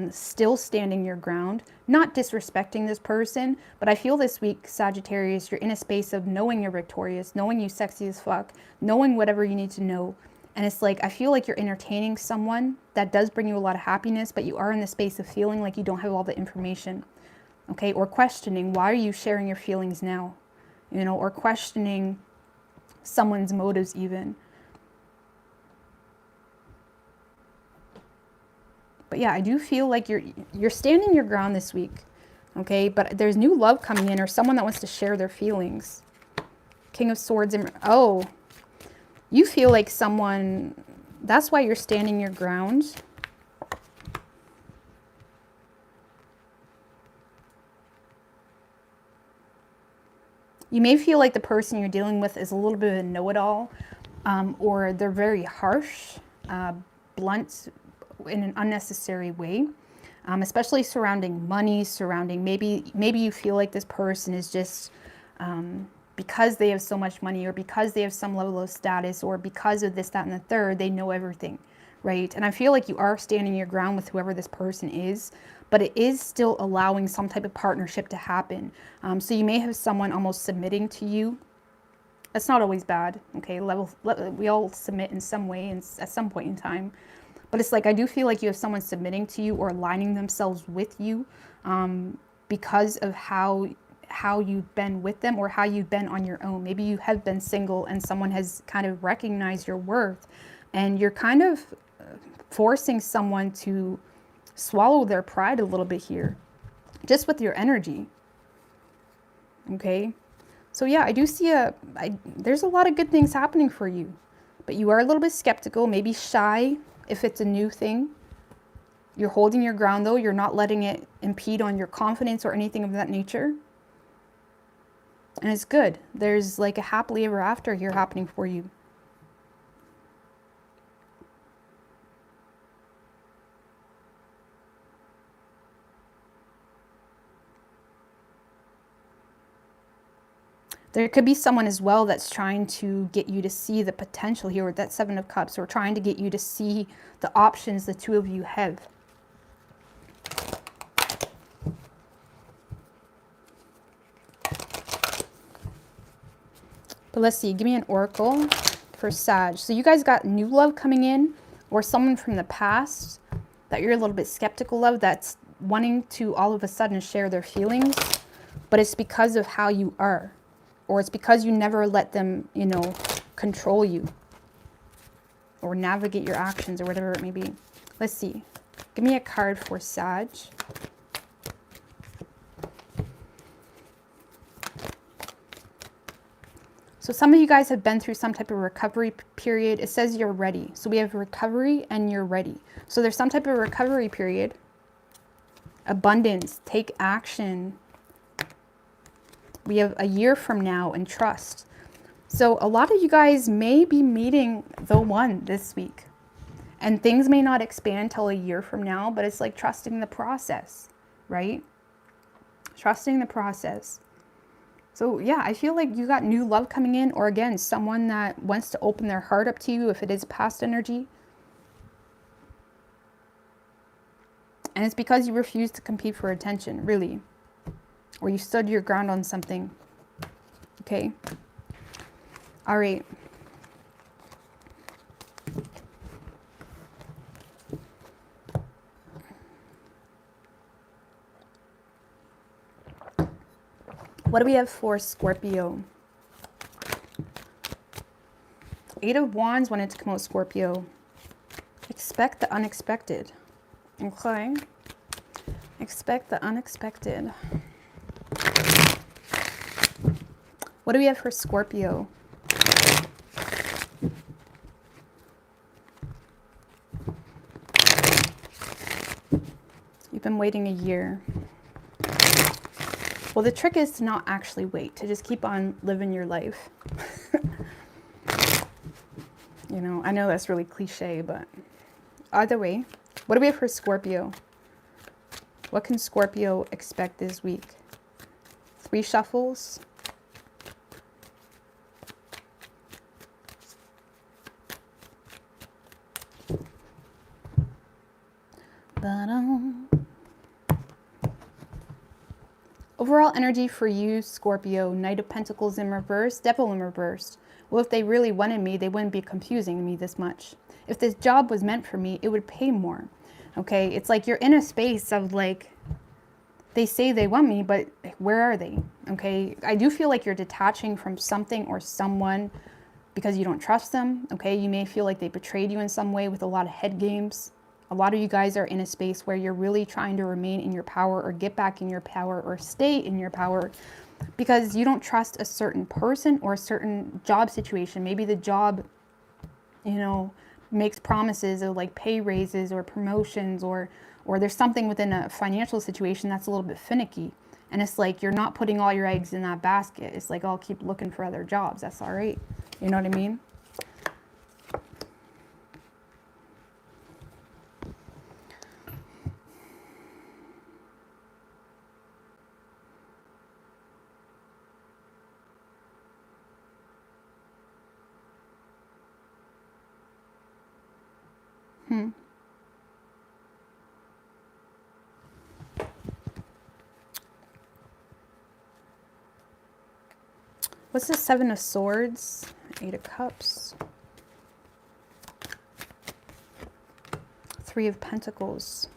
still standing your ground, not disrespecting this person. But I feel this week, Sagittarius, you're in a space of knowing you're victorious, knowing you sexy as fuck, knowing whatever you need to know. And it's like, I feel like you're entertaining someone that does bring you a lot of happiness, but you are in the space of feeling like you don't have all the information, okay? Or questioning, why are you sharing your feelings now? You know, or questioning someone's motives even. But yeah, I do feel like you're standing your ground this week, okay? But there's new love coming in, or someone that wants to share their feelings. King of Swords and oh, you feel like someone, that's why you're standing your ground. You may feel like the person you're dealing with is a little bit of a know-it-all, or they're very harsh, blunt in an unnecessary way, especially surrounding money, surrounding maybe you feel like this person is just, because they have so much money, or because they have some level of status, or because of this, that, and the third, they know everything, right? And I feel like you are standing your ground with whoever this person is, but it is still allowing some type of partnership to happen. So you may have someone almost submitting to you. That's not always bad, okay? We all submit in some way and at some point in time. But it's like, I do feel like you have someone submitting to you or aligning themselves with you because of how you've been with them, or how you've been on your own. Maybe you have been single and someone has kind of recognized your worth, and you're kind of forcing someone to swallow their pride a little bit here, just with your energy. Okay, so yeah, I do see there's a lot of good things happening for you, but you are a little bit skeptical, maybe shy if it's a new thing. You're holding your ground though. You're not letting it impede on your confidence or anything of that nature. And it's good. There's like a happily ever after here happening for you. There could be someone as well that's trying to get you to see the potential here with that Seven of Cups, or trying to get you to see the options the two of you have. But let's see, give me an oracle for Sag. So you guys got new love coming in, or someone from the past that you're a little bit skeptical of, that's wanting to all of a sudden share their feelings, but it's because of how you are. Or it's because you never let them, you know, control you or navigate your actions, or whatever it may be. Let's see. Give me a card for Sag. So some of you guys have been through some type of recovery period. It says you're ready. So we have recovery and you're ready. So there's some type of recovery period. Abundance, take action. We have a year from now and trust. So a lot of you guys may be meeting the one this week. And things may not expand till a year from now, but it's like trusting the process, right? Trusting the process. So yeah, I feel like you got new love coming in, or again, someone that wants to open their heart up to you if it is past energy. And it's because you refuse to compete for attention, really. Or you stood your ground on something. Okay. All right. What do we have for Scorpio? Eight of Wands wanted to come out, Scorpio. Expect the unexpected. Okay. Expect the unexpected. What do we have for Scorpio? You've been waiting a year. Well, the trick is to not actually wait, to just keep on living your life. You know, I know that's really cliche, but either way, what do we have for Scorpio? What can Scorpio expect this week? 3 shuffles. Overall energy for you, Scorpio, Knight of Pentacles in reverse, Devil in reverse. Well, if they really wanted me, they wouldn't be confusing me this much. If this job was meant for me, it would pay more. Okay, it's like you're in a space of like, they say they want me, but where are they? Okay, I do feel like you're detaching from something or someone because you don't trust them. Okay, you may feel like they betrayed you in some way with a lot of head games. A lot of you guys are in a space where you're really trying to remain in your power or get back in your power or stay in your power because you don't trust a certain person or a certain job situation. Maybe the job, you know, makes promises of like pay raises or promotions, or there's something within a financial situation that's a little bit finicky. And it's like you're not putting all your eggs in that basket. It's like, I'll keep looking for other jobs. That's all right. You know what I mean? What's the Seven of Swords? Eight of Cups. Three of Pentacles.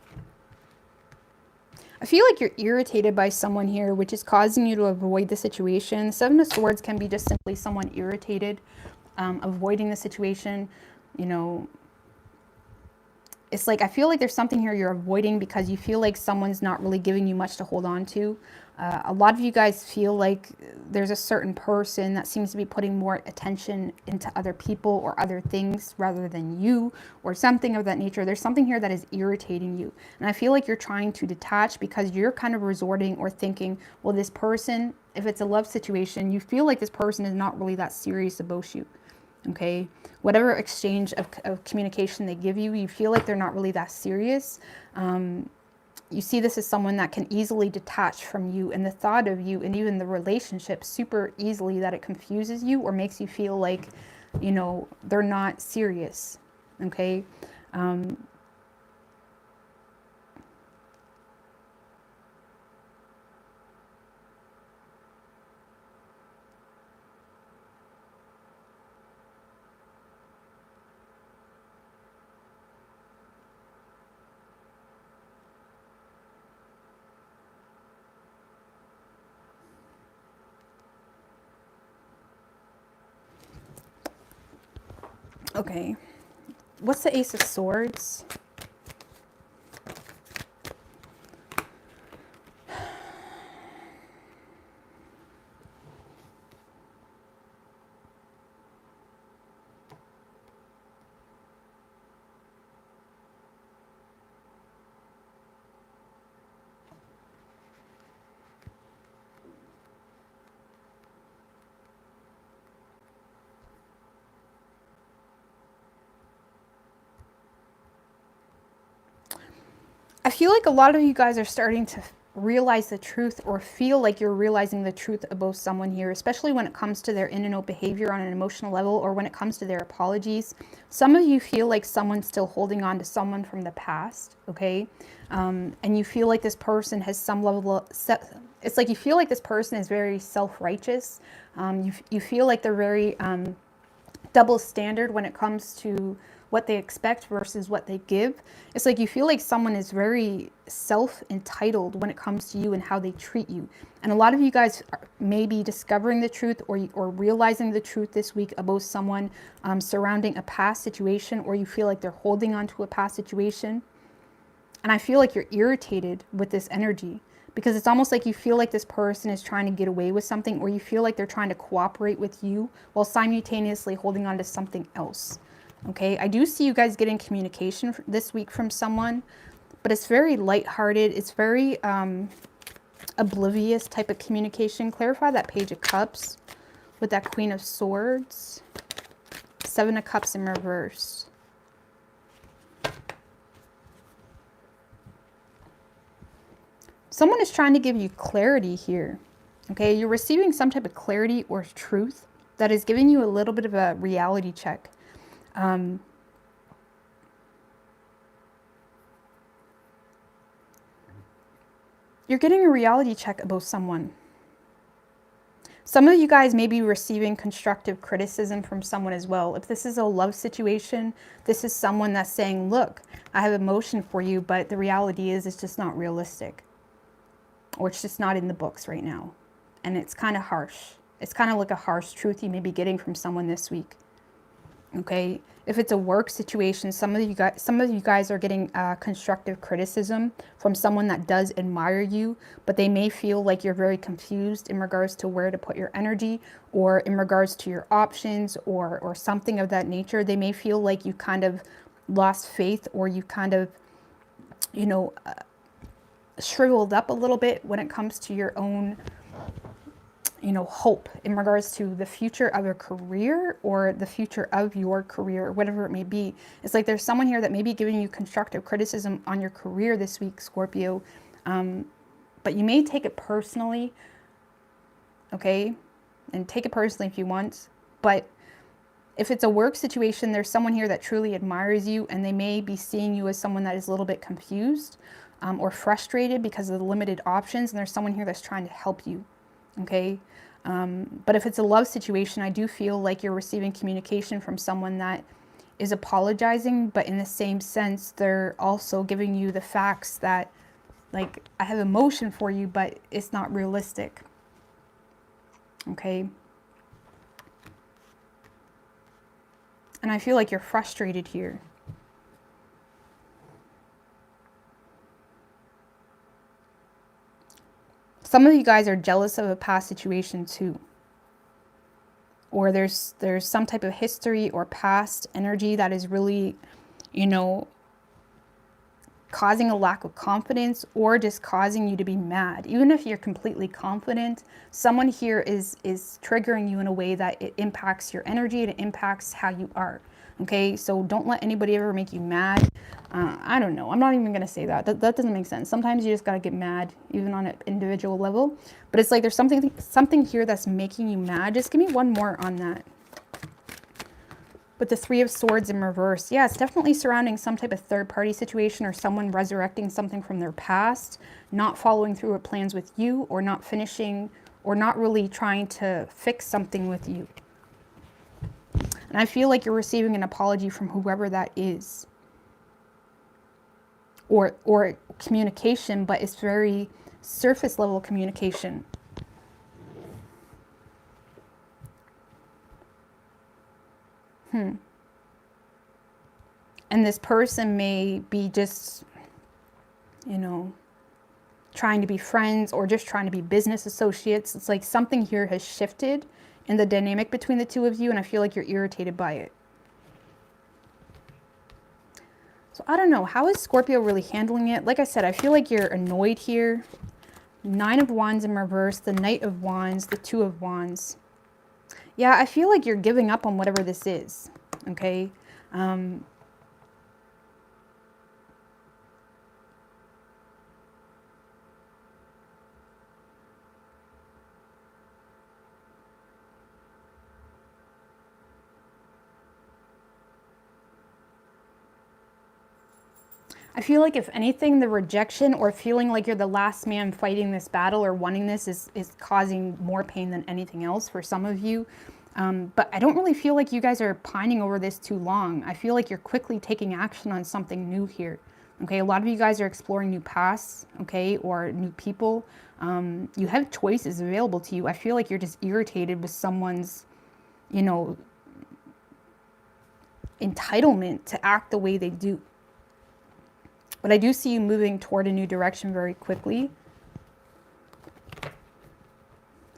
I feel like you're irritated by someone here, which is causing you to avoid the situation. Seven of Swords can be just simply someone irritated, avoiding the situation. You know, it's like, I feel like there's something here you're avoiding because you feel like someone's not really giving you much to hold on to. A lot of you guys feel like there's a certain person that seems to be putting more attention into other people or other things rather than you, or something of that nature. There's something here that is irritating you. And I feel like you're trying to detach because you're kind of resorting or thinking, well, this person, if it's a love situation, you feel like this person is not really that serious about you. Okay, whatever exchange of communication they give you, you feel like they're not really that serious. You see this as someone that can easily detach from you and the thought of you and even the relationship super easily, that it confuses you or makes you feel like, you know, they're not serious. Okay. Okay, what's the Ace of Swords? I feel like a lot of you guys are starting to realize the truth, or feel like you're realizing the truth about someone here, especially when it comes to their in and out behavior on an emotional level, or when it comes to their apologies. Some of you feel like someone's still holding on to someone from the past, okay? And you feel like this person has some level of, it's like you feel like this person is very self-righteous. You feel like they're very double standard when it comes to what they expect versus what they give. It's like you feel like someone is very self-entitled when it comes to you and how they treat you. And a lot of you guys may be discovering the truth or realizing the truth this week about someone surrounding a past situation, or you feel like they're holding on to a past situation. And I feel like you're irritated with this energy because it's almost like you feel like this person is trying to get away with something, or you feel like they're trying to cooperate with you while simultaneously holding on to something else. Okay, I do see you guys getting communication this week from someone, but it's very lighthearted. It's very oblivious type of communication. Clarify that Page of Cups with that Queen of Swords. Seven of Cups in reverse. Someone is trying to give you clarity here. Okay, you're receiving some type of clarity or truth that is giving you a little bit of a reality check. You're getting a reality check about someone. Some of you guys may be receiving constructive criticism from someone as well. If this is a love situation, this is someone that's saying, look, I have emotion for you, but the reality is it's just not realistic. Or it's just not in the books right now. And it's kind of harsh. It's kind of like a harsh truth you may be getting from someone this week. Okay, if it's a work situation, some of you guys are getting constructive criticism from someone that does admire you, but they may feel like you're very confused in regards to where to put your energy, or in regards to your options, or something of that nature. They may feel like you kind of lost faith, or you kind of, you know, shriveled up a little bit when it comes to your own, you know, hope in regards to the future of your career, or the future of your career, or whatever it may be. It's like there's someone here that may be giving you constructive criticism on your career this week, Scorpio. But you may take it personally, okay? And take it personally if you want. But if it's a work situation, there's someone here that truly admires you, and they may be seeing you as someone that is a little bit confused or frustrated because of the limited options. And there's someone here that's trying to help you. Okay. But if it's a love situation, I do feel like you're receiving communication from someone that is apologizing, but in the same sense, they're also giving you the facts that, like, I have emotion for you, but it's not realistic. Okay. And I feel like you're frustrated here. Some of you guys are jealous of a past situation too. Or there's some type of history or past energy that is really, you know, causing a lack of confidence, or just causing you to be mad. Even if you're completely confident, someone here is triggering you in a way that it impacts your energy, and it impacts how you are. Okay, so don't let anybody ever make you mad. I don't know. I'm not even going to say that. That doesn't make sense. Sometimes you just got to get mad, even on an individual level. But it's like there's something here that's making you mad. Just give me one more on that. With the Three of Swords in reverse. Yeah, it's definitely surrounding some type of third-party situation, or someone resurrecting something from their past, not following through with plans with you, or not finishing, or not really trying to fix something with you. And I feel like you're receiving an apology from whoever that is. Or communication, but it's very surface level communication. And this person may be just, you know, trying to be friends, or just trying to be business associates. It's like something here has shifted in the dynamic between the two of you, and I feel like you're irritated by it. So I don't know, how is Scorpio really handling it? Like I said, I feel like you're annoyed here. Nine of Wands in reverse, the Knight of Wands, the Two of Wands. Yeah, I feel like you're giving up on whatever this is, okay? I feel like if anything, the rejection, or feeling like you're the last man fighting this battle or wanting this, is causing more pain than anything else for some of you. But I don't really feel like you guys are pining over this too long. I feel like you're quickly taking action on something new here. Okay, a lot of you guys are exploring new paths, okay, or new people. You have choices available to you. I feel like you're just irritated with someone's, you know, entitlement to act the way they do. But I do see you moving toward a new direction very quickly.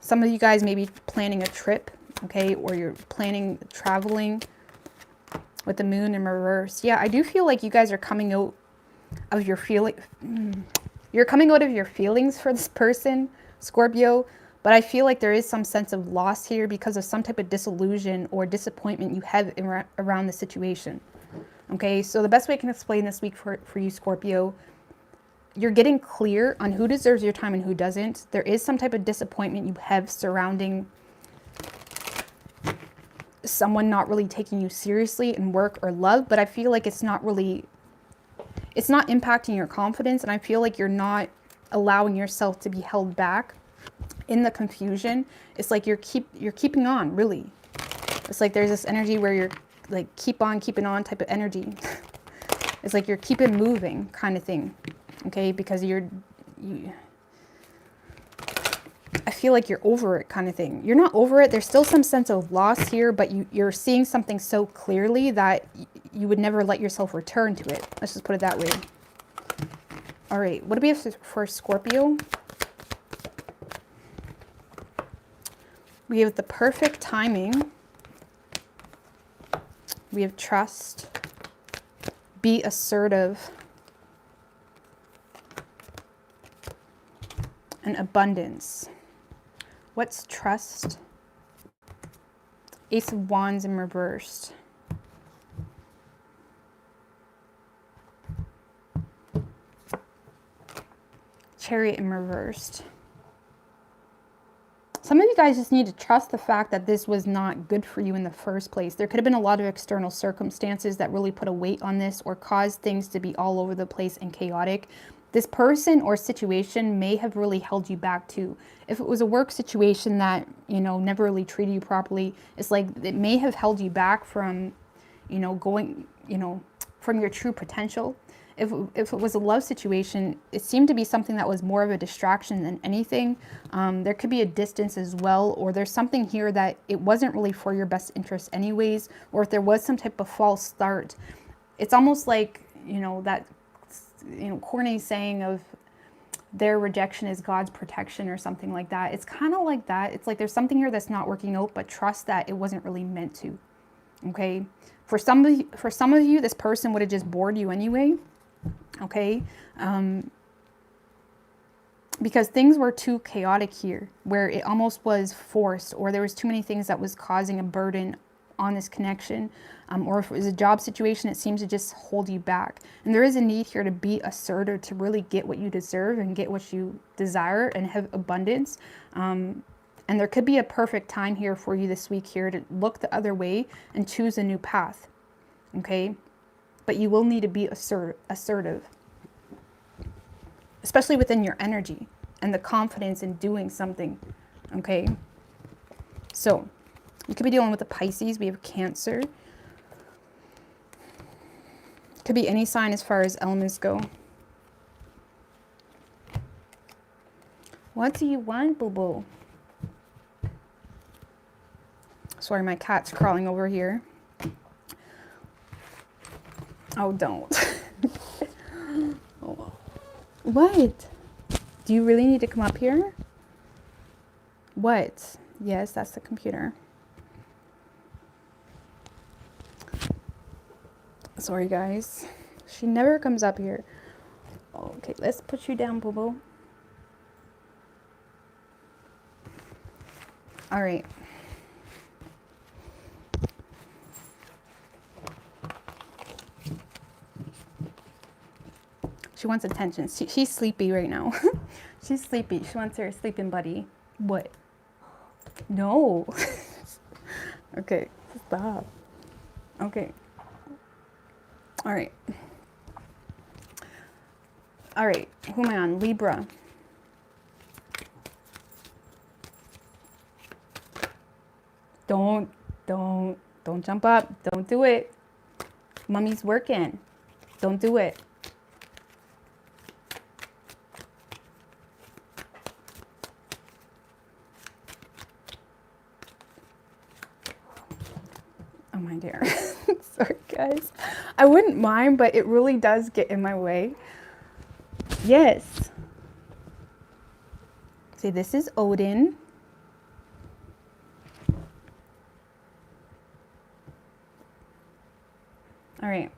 Some of you guys may be planning a trip, okay, or you're planning traveling with the Moon in reverse. Yeah, I do feel like you guys are coming out of your You're coming out of your feelings for this person, Scorpio. But I feel like there is some sense of loss here because of some type of disillusion or disappointment you have around the situation. Okay, so the best way I can explain this week for you, Scorpio, you're getting clear on who deserves your time and who doesn't. There is some type of disappointment you have surrounding someone not really taking you seriously in work or love, but I feel like it's not impacting your confidence, and I feel like you're not allowing yourself to be held back in the confusion. It's like you're keeping on, really. It's like there's this energy where you're like keep on keeping on type of energy. It's like you're keeping moving kind of thing. Okay, because I feel like you're over it kind of thing. You're not over it. There's still some sense of loss here, but you're seeing something so clearly that you would never let yourself return to it. Let's just put it that way. All right, what do we have for Scorpio? We have the perfect timing. We have trust. Be assertive. And abundance. What's trust? Ace of Wands in reversed. Chariot in reversed. Some of you guys just need to trust the fact that this was not good for you in the first place. There could have been a lot of external circumstances that really put a weight on this or caused things to be all over the place and chaotic. This person or situation may have really held you back too. If it was a work situation that, you know, never really treated you properly, it's like it may have held you back from, you know, going, you know, from your true potential. If it was a love situation, it seemed to be something that was more of a distraction than anything. There could be a distance as well, or there's something here that it wasn't really for your best interest anyways, or if there was some type of false start. It's almost like, you know, that, you know, corny saying of their rejection is God's protection or something like that. It's kind of like that. It's like there's something here that's not working out, but trust that it wasn't really meant to. Okay? For some of you, this person would have just bored you anyway. Okay? Because things were too chaotic here, where it almost was forced, or there was too many things that was causing a burden on this connection, or if it was a job situation, it seems to just hold you back. And there is a need here to be assertive, to really get what you deserve and get what you desire and have abundance. And there could be a perfect time here for you this week here to look the other way and choose a new path. Okay? But you will need to be assertive, especially within your energy and the confidence in doing something. Okay? So, you could be dealing with the Pisces. We have Cancer. Could be any sign as far as elements go. What do you want, boo-boo? Sorry, my cat's crawling over here. Oh, don't. Oh. What? Do you really need to come up here? What? Yes, that's the computer. Sorry, guys. She never comes up here. Okay, let's put you down, boo-boo. All right. She wants attention. She's sleepy right now. She's sleepy. She wants her sleeping buddy. What? No. Okay, stop. Okay. All right. All right. Who am I on? Libra. Don't jump up. Don't do it. Mommy's working. Don't do it. Oh my dear. Sorry, guys. I wouldn't mind, but it really does get in my way. Yes. See, this is Odin. All right.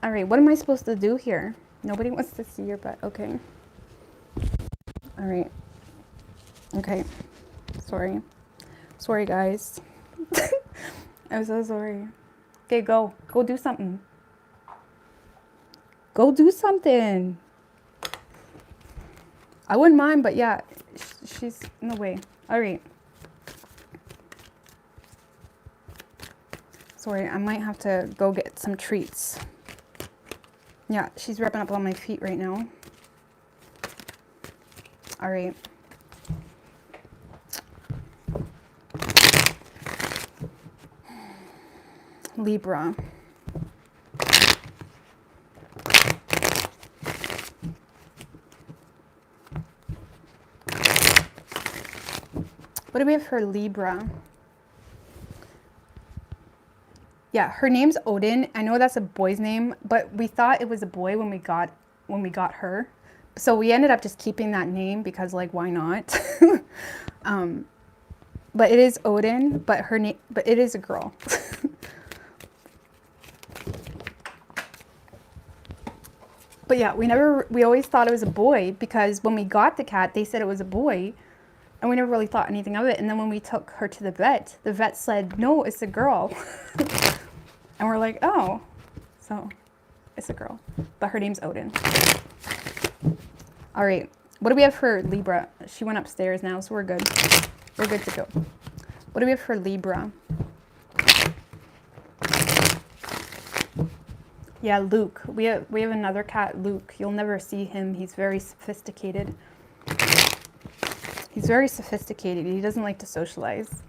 All right, what am I supposed to do here? Nobody wants to see your butt. Okay. All right. Okay. Sorry. Sorry, guys. I'm so sorry. Okay, go. Go do something. Go do something. I wouldn't mind, but yeah, she's in the way. All right. Sorry, I might have to go get some treats. Yeah, she's wrapping up on my feet right now. All right. Libra. What do we have for Libra? Yeah, her name's Odin. I know that's a boy's name, but we thought it was a boy when we got her. So we ended up just keeping that name because, like, why not? But it is Odin, but it is a girl. But yeah, we always thought it was a boy because when we got the cat, they said it was a boy, and we never really thought anything of it. And then when we took her to the vet said, no, it's a girl. And we're like, oh, so it's a girl, but her name's Odin. All right, what do we have for Libra? She went upstairs now, so we're good. We're good to go. What do we have for Libra? Yeah, Luke. We have another cat, Luke. You'll never see him. He's very sophisticated. He's very sophisticated. He doesn't like to socialize.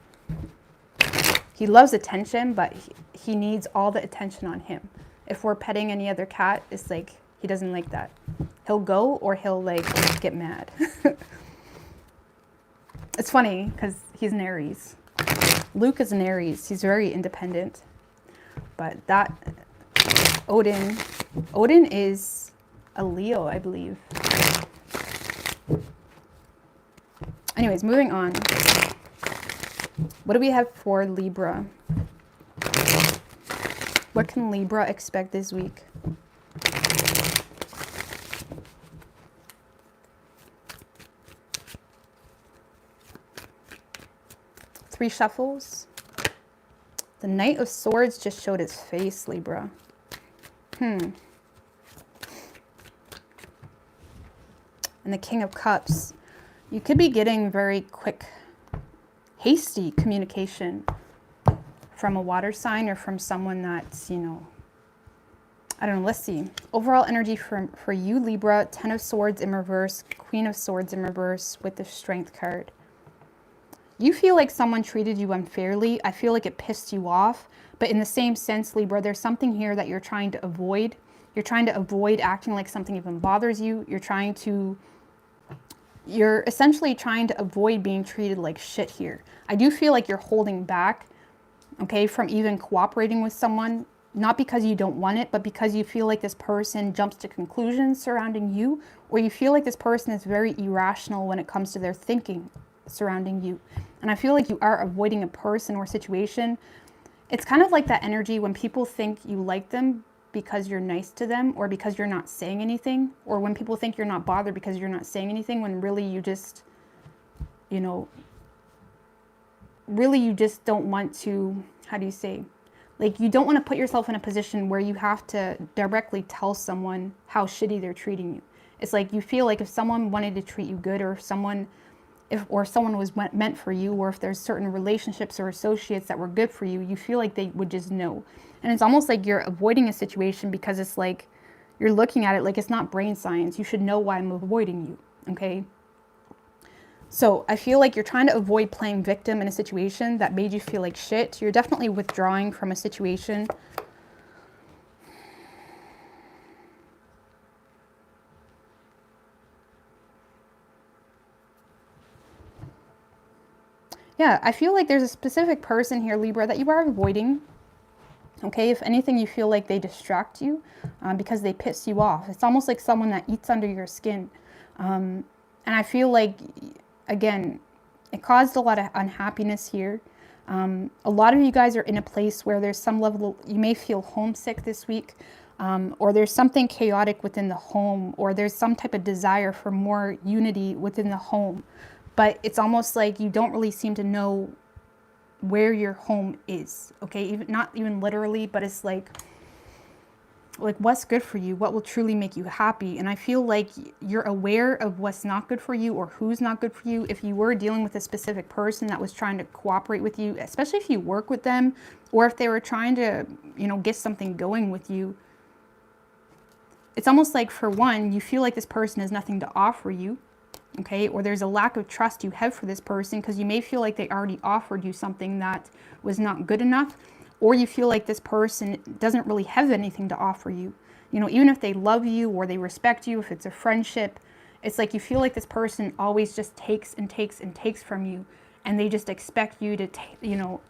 He loves attention, but he needs all the attention on him. If we're petting any other cat, it's like he doesn't like that. He'll go or he'll like get mad. It's funny because he's an Aries. Luke is an Aries. He's very independent. But that Odin is a Leo, I believe. Anyways, moving on. What do we have for Libra? What can Libra expect this week? Three shuffles. The Knight of Swords just showed its face, Libra. And the King of Cups. You could be getting very quick, hasty communication from a water sign or from someone that's, you know, I don't know. Let's see. Overall energy for you, Libra. 10 of Swords in reverse, Queen of Swords in reverse with the Strength card. You feel like someone treated you unfairly. I feel like it pissed you off. But in the same sense, Libra, there's something here that you're trying to avoid. You're trying to avoid acting like something even bothers you. You're essentially trying to avoid being treated like shit here. I do feel like you're holding back, okay, from even cooperating with someone, not because you don't want it, but because you feel like this person jumps to conclusions surrounding you, or you feel like this person is very irrational when it comes to their thinking surrounding you. And I feel like you are avoiding a person or situation. It's kind of like that energy when people think you like them because you're nice to them or because you're not saying anything, or when people think you're not bothered because you're not saying anything, when really you just, you know, really you just don't want to, how do you say, like you don't want to put yourself in a position where you have to directly tell someone how shitty they're treating you. It's like you feel like if someone wanted to treat you good, or if someone was meant for you, or if there's certain relationships or associates that were good for you, you feel like they would just know. And it's almost like you're avoiding a situation because it's like you're looking at it like it's not brain science. You should know why I'm avoiding you, okay? So I feel like you're trying to avoid playing victim in a situation that made you feel like shit. You're definitely withdrawing from a situation. Yeah, I feel like there's a specific person here, Libra, that you are avoiding. Okay, if anything, you feel like they distract you because they piss you off. It's almost like someone that eats under your skin. And I feel like, again, it caused a lot of unhappiness here. A lot of you guys are in a place where there's some level, you may feel homesick this week, or there's something chaotic within the home, or there's some type of desire for more unity within the home. But it's almost like you don't really seem to know where your home is, okay? Even not even literally, but it's like what's good for you, what will truly make you happy. And I feel like you're aware of what's not good for you or who's not good for you. If you were dealing with a specific person that was trying to cooperate with you, especially if you work with them, or if they were trying to, you know, get something going with you, it's almost like, for one, you feel like this person has nothing to offer you. Okay, or there's a lack of trust you have for this person because you may feel like they already offered you something that was not good enough, or you feel like this person doesn't really have anything to offer you. You know, even if they love you or they respect you, if it's a friendship, it's like you feel like this person always just takes and takes and takes from you, and they just expect you to, you know,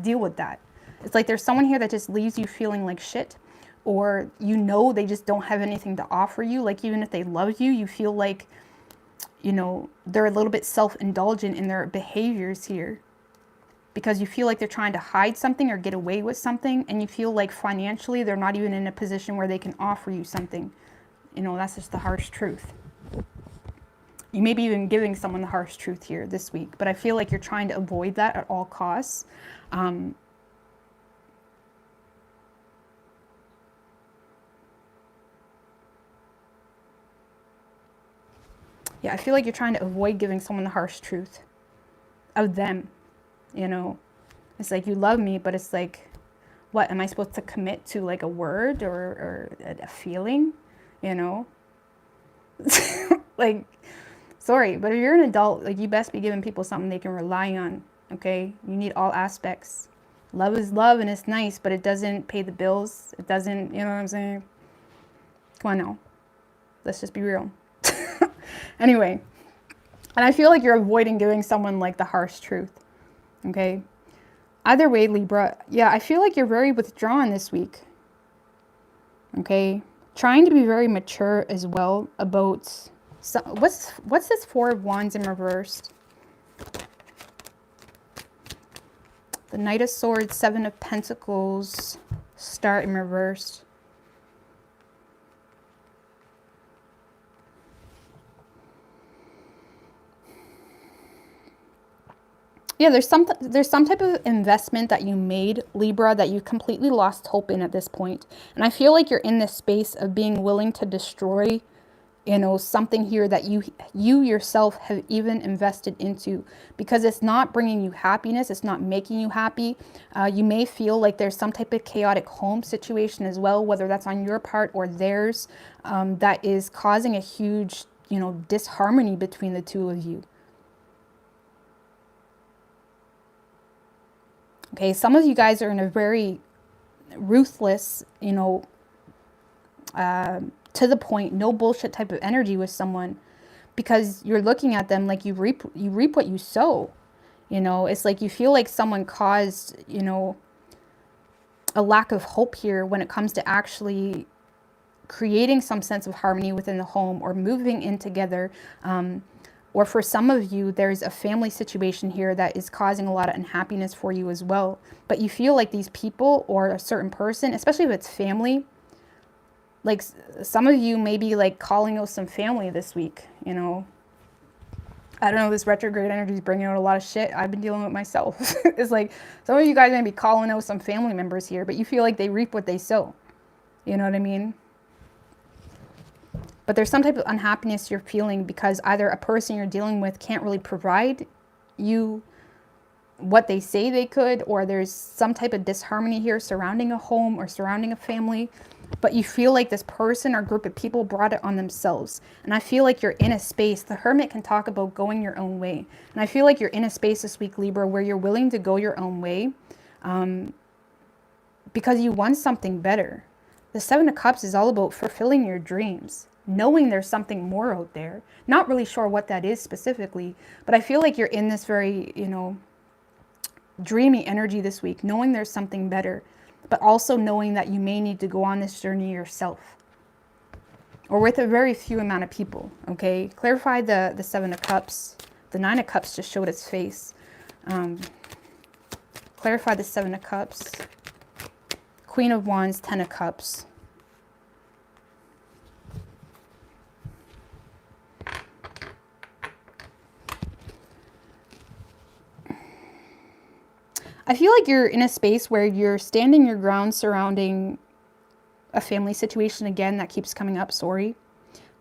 deal with that. It's like there's someone here that just leaves you feeling like shit, or you know they just don't have anything to offer you. Like even if they love you, you feel like, you know, they're a little bit self-indulgent in their behaviors here because you feel like they're trying to hide something or get away with something, and you feel like financially they're not even in a position where they can offer you something. You know, that's just the harsh truth. You may be even giving someone the harsh truth here this week, but I feel like you're trying to avoid that at all costs. Yeah, I feel like you're trying to avoid giving someone the harsh truth of them, you know. It's like, you love me, but it's like, what, am I supposed to commit to like a word or a feeling, you know? Like, sorry, but if you're an adult, like you best be giving people something they can rely on, okay? You need all aspects. Love is love and it's nice, but it doesn't pay the bills. It doesn't, you know what I'm saying? Come on now. Let's just be real. Anyway, and I feel like you're avoiding giving someone like the harsh truth, okay? Either way, Libra, yeah, I feel like you're very withdrawn this week, okay? Trying to be very mature as well about, what's this Four of Wands in reversed? The Knight of Swords, Seven of Pentacles, Star in reversed. Yeah, there's some type of investment that you made, Libra, that you completely lost hope in at this point. And I feel like you're in this space of being willing to destroy, you know, something here that you yourself have even invested into, because it's not bringing you happiness. It's not making you happy. You may feel like there's some type of chaotic home situation as well, whether that's on your part or theirs, that is causing a huge, you know, disharmony between the two of you. Okay, some of you guys are in a very ruthless, you know, to the point, no bullshit type of energy with someone, because you're looking at them like you reap what you sow. You know, it's like you feel like someone caused, you know, a lack of hope here when it comes to actually creating some sense of harmony within the home or moving in together. Or for some of you, there's a family situation here that is causing a lot of unhappiness for you as well. But you feel like these people or a certain person, especially if it's family, like some of you may be like calling out some family this week, you know. I don't know, this retrograde energy is bringing out a lot of shit I've been dealing with myself. It's like some of you guys may be calling out some family members here, but you feel like they reap what they sow. You know what I mean? But there's some type of unhappiness you're feeling because either a person you're dealing with can't really provide you what they say they could, or there's some type of disharmony here surrounding a home or surrounding a family. But you feel like this person or group of people brought it on themselves. And I feel like you're in a space, the Hermit can talk about going your own way. And I feel like you're in a space this week, Libra, where you're willing to go your own way because you want something better. The Seven of Cups is all about fulfilling your dreams, knowing there's something more out there. Not really sure what that is specifically, but I feel like you're in this very, you know, dreamy energy this week, knowing there's something better, but also knowing that you may need to go on this journey yourself or with a very few amount of people, okay? Clarify the Seven of Cups. The Nine of Cups just showed its face. Clarify the Seven of Cups. Queen of Wands, Ten of Cups. I feel like you're in a space where you're standing your ground surrounding a family situation, again, that keeps coming up, sorry.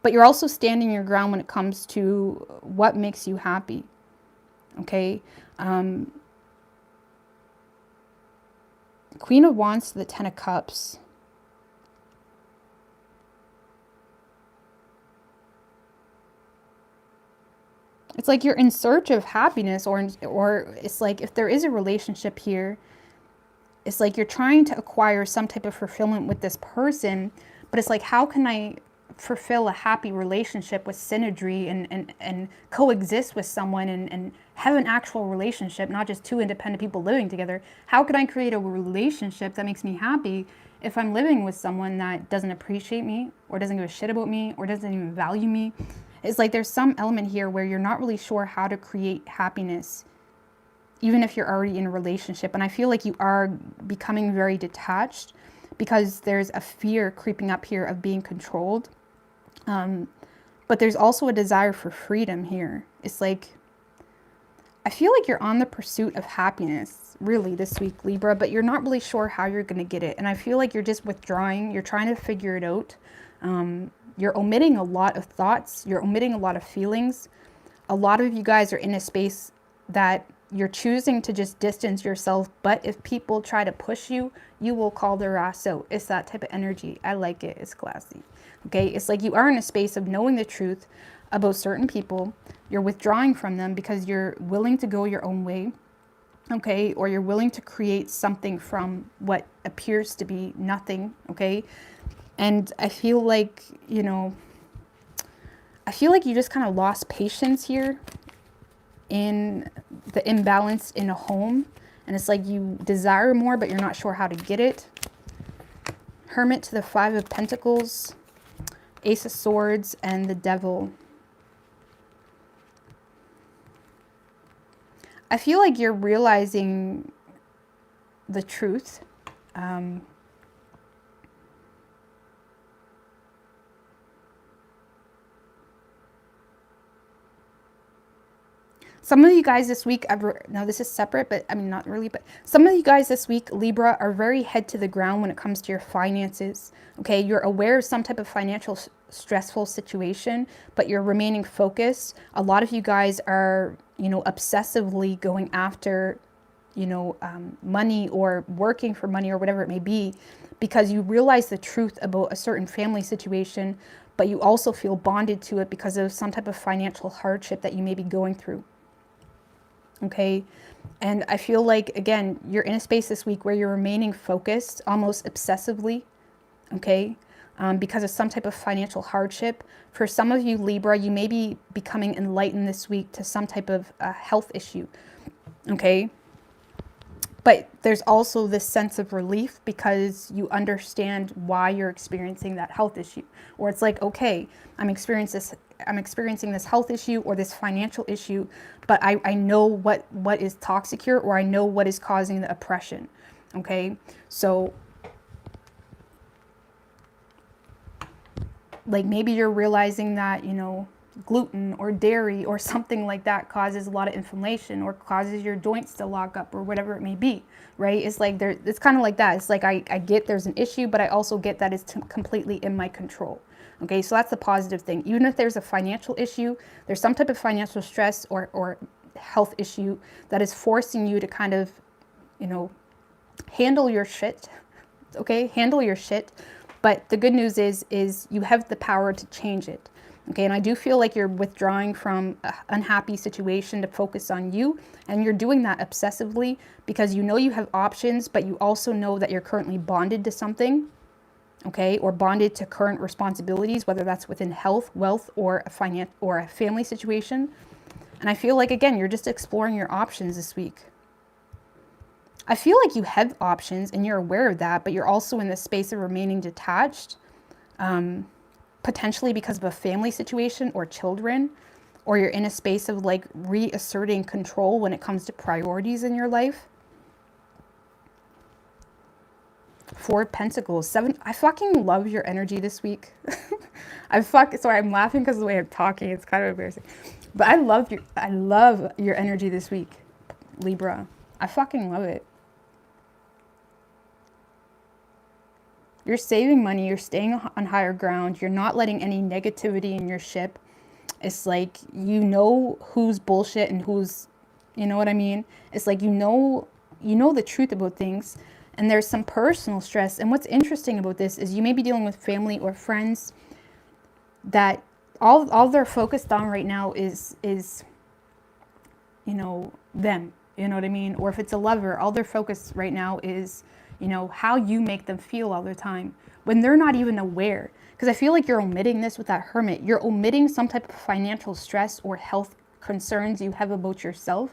But you're also standing your ground when it comes to what makes you happy, okay? Queen of Wands to the Ten of Cups. It's like you're in search of happiness, or it's like if there is a relationship here, it's like you're trying to acquire some type of fulfillment with this person, but it's like, how can I fulfill a happy relationship with synergy and coexist with someone and have an actual relationship, not just two independent people living together? How can I create a relationship that makes me happy if I'm living with someone that doesn't appreciate me or doesn't give a shit about me or doesn't even value me? It's like there's some element here where you're not really sure how to create happiness even if you're already in a relationship. And I feel like you are becoming very detached because there's a fear creeping up here of being controlled. But there's also a desire for freedom here. It's like, I feel like you're on the pursuit of happiness, really, this week, Libra, but you're not really sure how you're going to get it. And I feel like you're just withdrawing. You're trying to figure it out. You're omitting a lot of thoughts. You're omitting a lot of feelings. A lot of you guys are in a space that you're choosing to just distance yourself, but if people try to push you, you will call their ass out. It's that type of energy. I like it. It's classy. Okay, it's like you are in a space of knowing the truth about certain people. You're withdrawing from them because you're willing to go your own way, okay, or you're willing to create something from what appears to be nothing, okay? And I feel like, you know, I feel like you just kind of lost patience here in the imbalance in a home, and it's like you desire more but you're not sure how to get it. Hermit to the 5 of Pentacles, Ace of Swords, and the Devil. I feel like you're realizing the truth. Some of you guys this week, now this is separate, but I mean, not really, but some of you guys this week, Libra, are very head to the ground when it comes to your finances. Okay, you're aware of some type of financial stressful situation, but you're remaining focused. A lot of you guys are, you know, obsessively going after, you know, money or working for money or whatever it may be, because you realize the truth about a certain family situation, but you also feel bonded to it because of some type of financial hardship that you may be going through. Okay, and I feel like, again, you're in a space this week where you're remaining focused almost obsessively, okay, because of some type of financial hardship. For some of you, Libra, you may be becoming enlightened this week to some type of health issue, okay? But there's also this sense of relief because you understand why you're experiencing that health issue. Or it's like, okay, I'm experiencing this health issue or this financial issue, but I know what is toxic here, or I know what is causing the oppression. Okay, so like maybe you're realizing that, you know, gluten or dairy or something like that causes a lot of inflammation or causes your joints to lock up or whatever it may be, right? It's like it's kind of like that. It's like I get there's an issue, but I also get that it's completely in my control. Okay, so that's the positive thing. Even if there's a financial issue, there's some type of financial stress or health issue that is forcing you to kind of, you know, handle your shit. Okay, handle your shit. But the good news is you have the power to change it. Okay, and I do feel like you're withdrawing from an unhappy situation to focus on you, and you're doing that obsessively because you know you have options, but you also know that you're currently bonded to something, okay, or bonded to current responsibilities, whether that's within health, wealth, or a family situation. And I feel like, again, you're just exploring your options this week. I feel like you have options and you're aware of that, but you're also in this space of remaining detached. Potentially because of a family situation or children, or you're in a space of like reasserting control when it comes to priorities in your life. 4 of Pentacles, 7. I fucking love your energy this week. Sorry, I'm laughing because of the way I'm talking. It's kind of embarrassing, but I love your energy this week, Libra. I fucking love it. You're saving money, you're staying on higher ground, you're not letting any negativity in your ship. It's like, you know who's bullshit and who's, you know what I mean? It's like, you know the truth about things, and there's some personal stress. And what's interesting about this is you may be dealing with family or friends that all they're focused on right now is you know, them, you know what I mean? Or if it's a lover, all their focus right now is, you know, how you make them feel all the time when they're not even aware. Because I feel like you're omitting this with that Hermit. You're omitting some type of financial stress or health concerns you have about yourself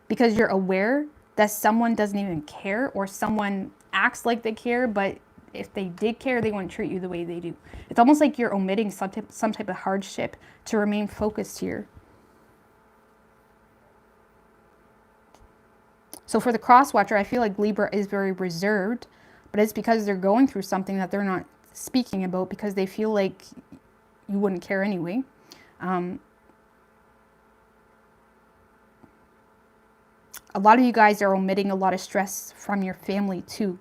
because you're aware that someone doesn't even care, or someone acts like they care, but if they did care, they wouldn't treat you the way they do. It's almost like you're omitting some type of hardship to remain focused here. So for the cross watcher, I feel like Libra is very reserved, but it's because they're going through something that they're not speaking about because they feel like you wouldn't care anyway. A lot of you guys are omitting a lot of stress from your family too.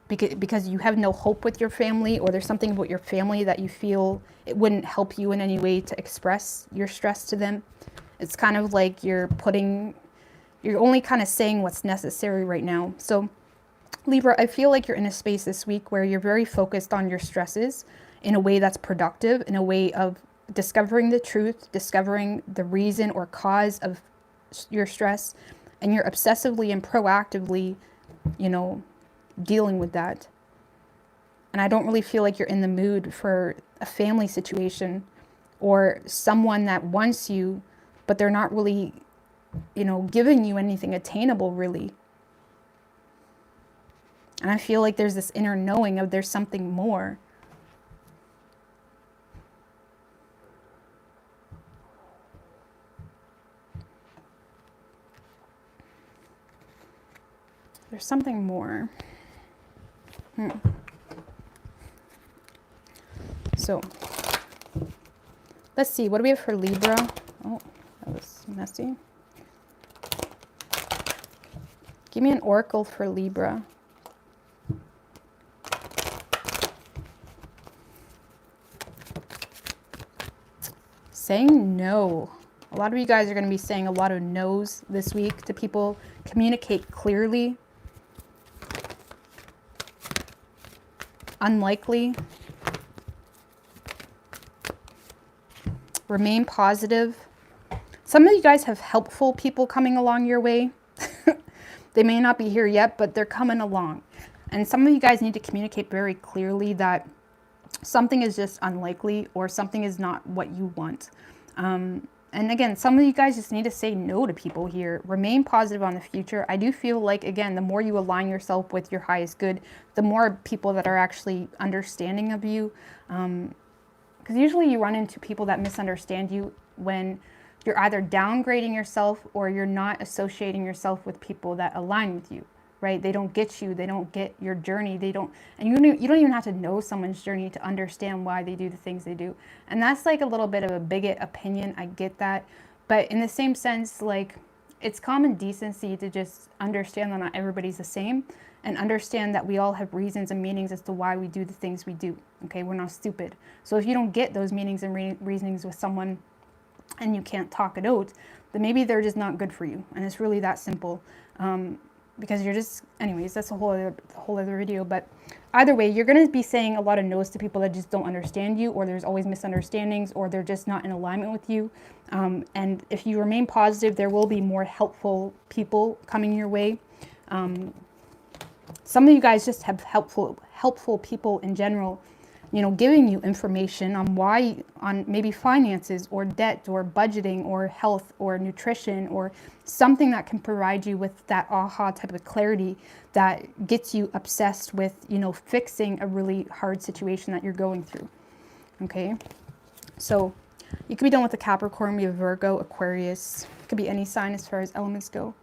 Because you have no hope with your family, or there's something about your family that you feel it wouldn't help you in any way to express your stress to them. It's kind of like you're only kind of saying what's necessary right now. So Libra, I feel like you're in a space this week where you're very focused on your stresses in a way that's productive, in a way of discovering the truth, discovering the reason or cause of your stress, and you're obsessively and proactively, you know, dealing with that. And I don't really feel like you're in the mood for a family situation or someone that wants you, but they're not really, you know, giving you anything attainable really. And I feel like there's this inner knowing of there's something more. There's something more. So, let's see. What do we have for Libra? Oh, that was messy. Give me an oracle for Libra. Saying no. A lot of you guys are going to be saying a lot of no's this week to people. Communicate clearly. Unlikely. Remain positive. Some of you guys have helpful people coming along your way. They may not be here yet, but they're coming along. And some of you guys need to communicate very clearly that something is just unlikely or something is not what you want. And again, some of you guys just need to say no to people here. Remain positive on the future. I do feel like, again, the more you align yourself with your highest good, the more people that are actually understanding of you. Because usually you run into people that misunderstand you when you're either downgrading yourself or you're not associating yourself with people that align with you, right? They don't get you. They don't get your journey. They don't, and you don't even have to know someone's journey to understand why they do the things they do. And that's like a little bit of a bigot opinion. I get that. But in the same sense, like, it's common decency to just understand that not everybody's the same, and understand that we all have reasons and meanings as to why we do the things we do. Okay, we're not stupid. So if you don't get those meanings and reasonings with someone and you can't talk it out, then maybe they're just not good for you. And it's really that simple. Because you're just, anyways, that's a whole other video. But either way, you're going to be saying a lot of no's to people that just don't understand you, or there's always misunderstandings, or they're just not in alignment with you. And if you remain positive, there will be more helpful people coming your way. Some of you guys just have helpful people in general, you know, giving you information on why, on maybe finances or debt or budgeting or health or nutrition, or something that can provide you with that aha type of clarity that gets you obsessed with, you know, fixing a really hard situation that you're going through. Okay, so you could be done with the Capricorn. We have Virgo, Aquarius. It could be any sign as far as elements go.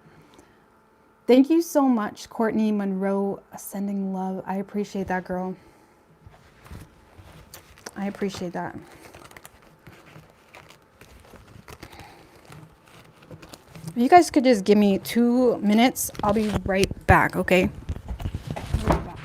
Thank you so much, Courtney Monroe, sending love. I appreciate that, girl. I appreciate that. If you guys could just give me 2 minutes, I'll be right back, okay? Right back.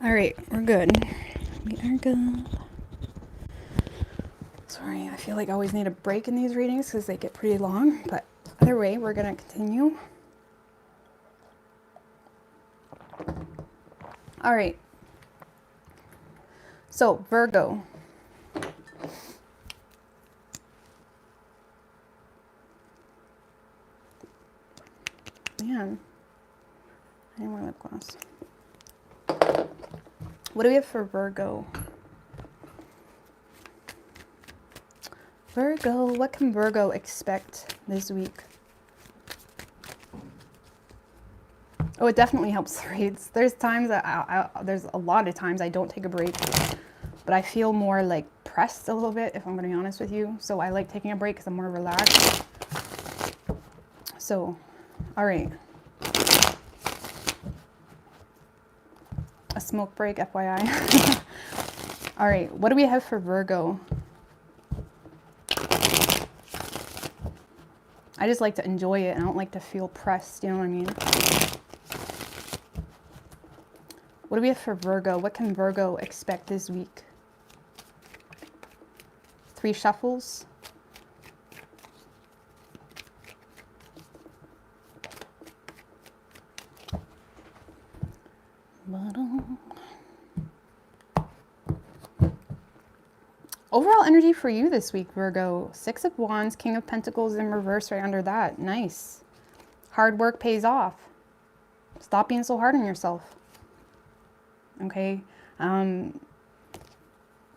All right, we're good. We are good. Sorry, I feel like I always need a break in these readings because they get pretty long, but either way, we're going to continue. All right. So, Virgo. Man, I need more lip gloss. What do we have for Virgo? Virgo, what can Virgo expect this week? Oh, it definitely helps the reads. There's times that there's a lot of times I don't take a break, but I feel more like pressed a little bit, if I'm going to be honest with you. So I like taking a break because I'm more relaxed. So, all right. A smoke break, FYI. All right, what do we have for Virgo? I just like to enjoy it. I don't like to feel pressed, you know what I mean? What do we have for Virgo? What can Virgo expect this week? 3 shuffles. Overall energy for you this week, Virgo. 6 of Wands, King of Pentacles in reverse right under that. Nice. Hard work pays off. Stop being so hard on yourself. Okay.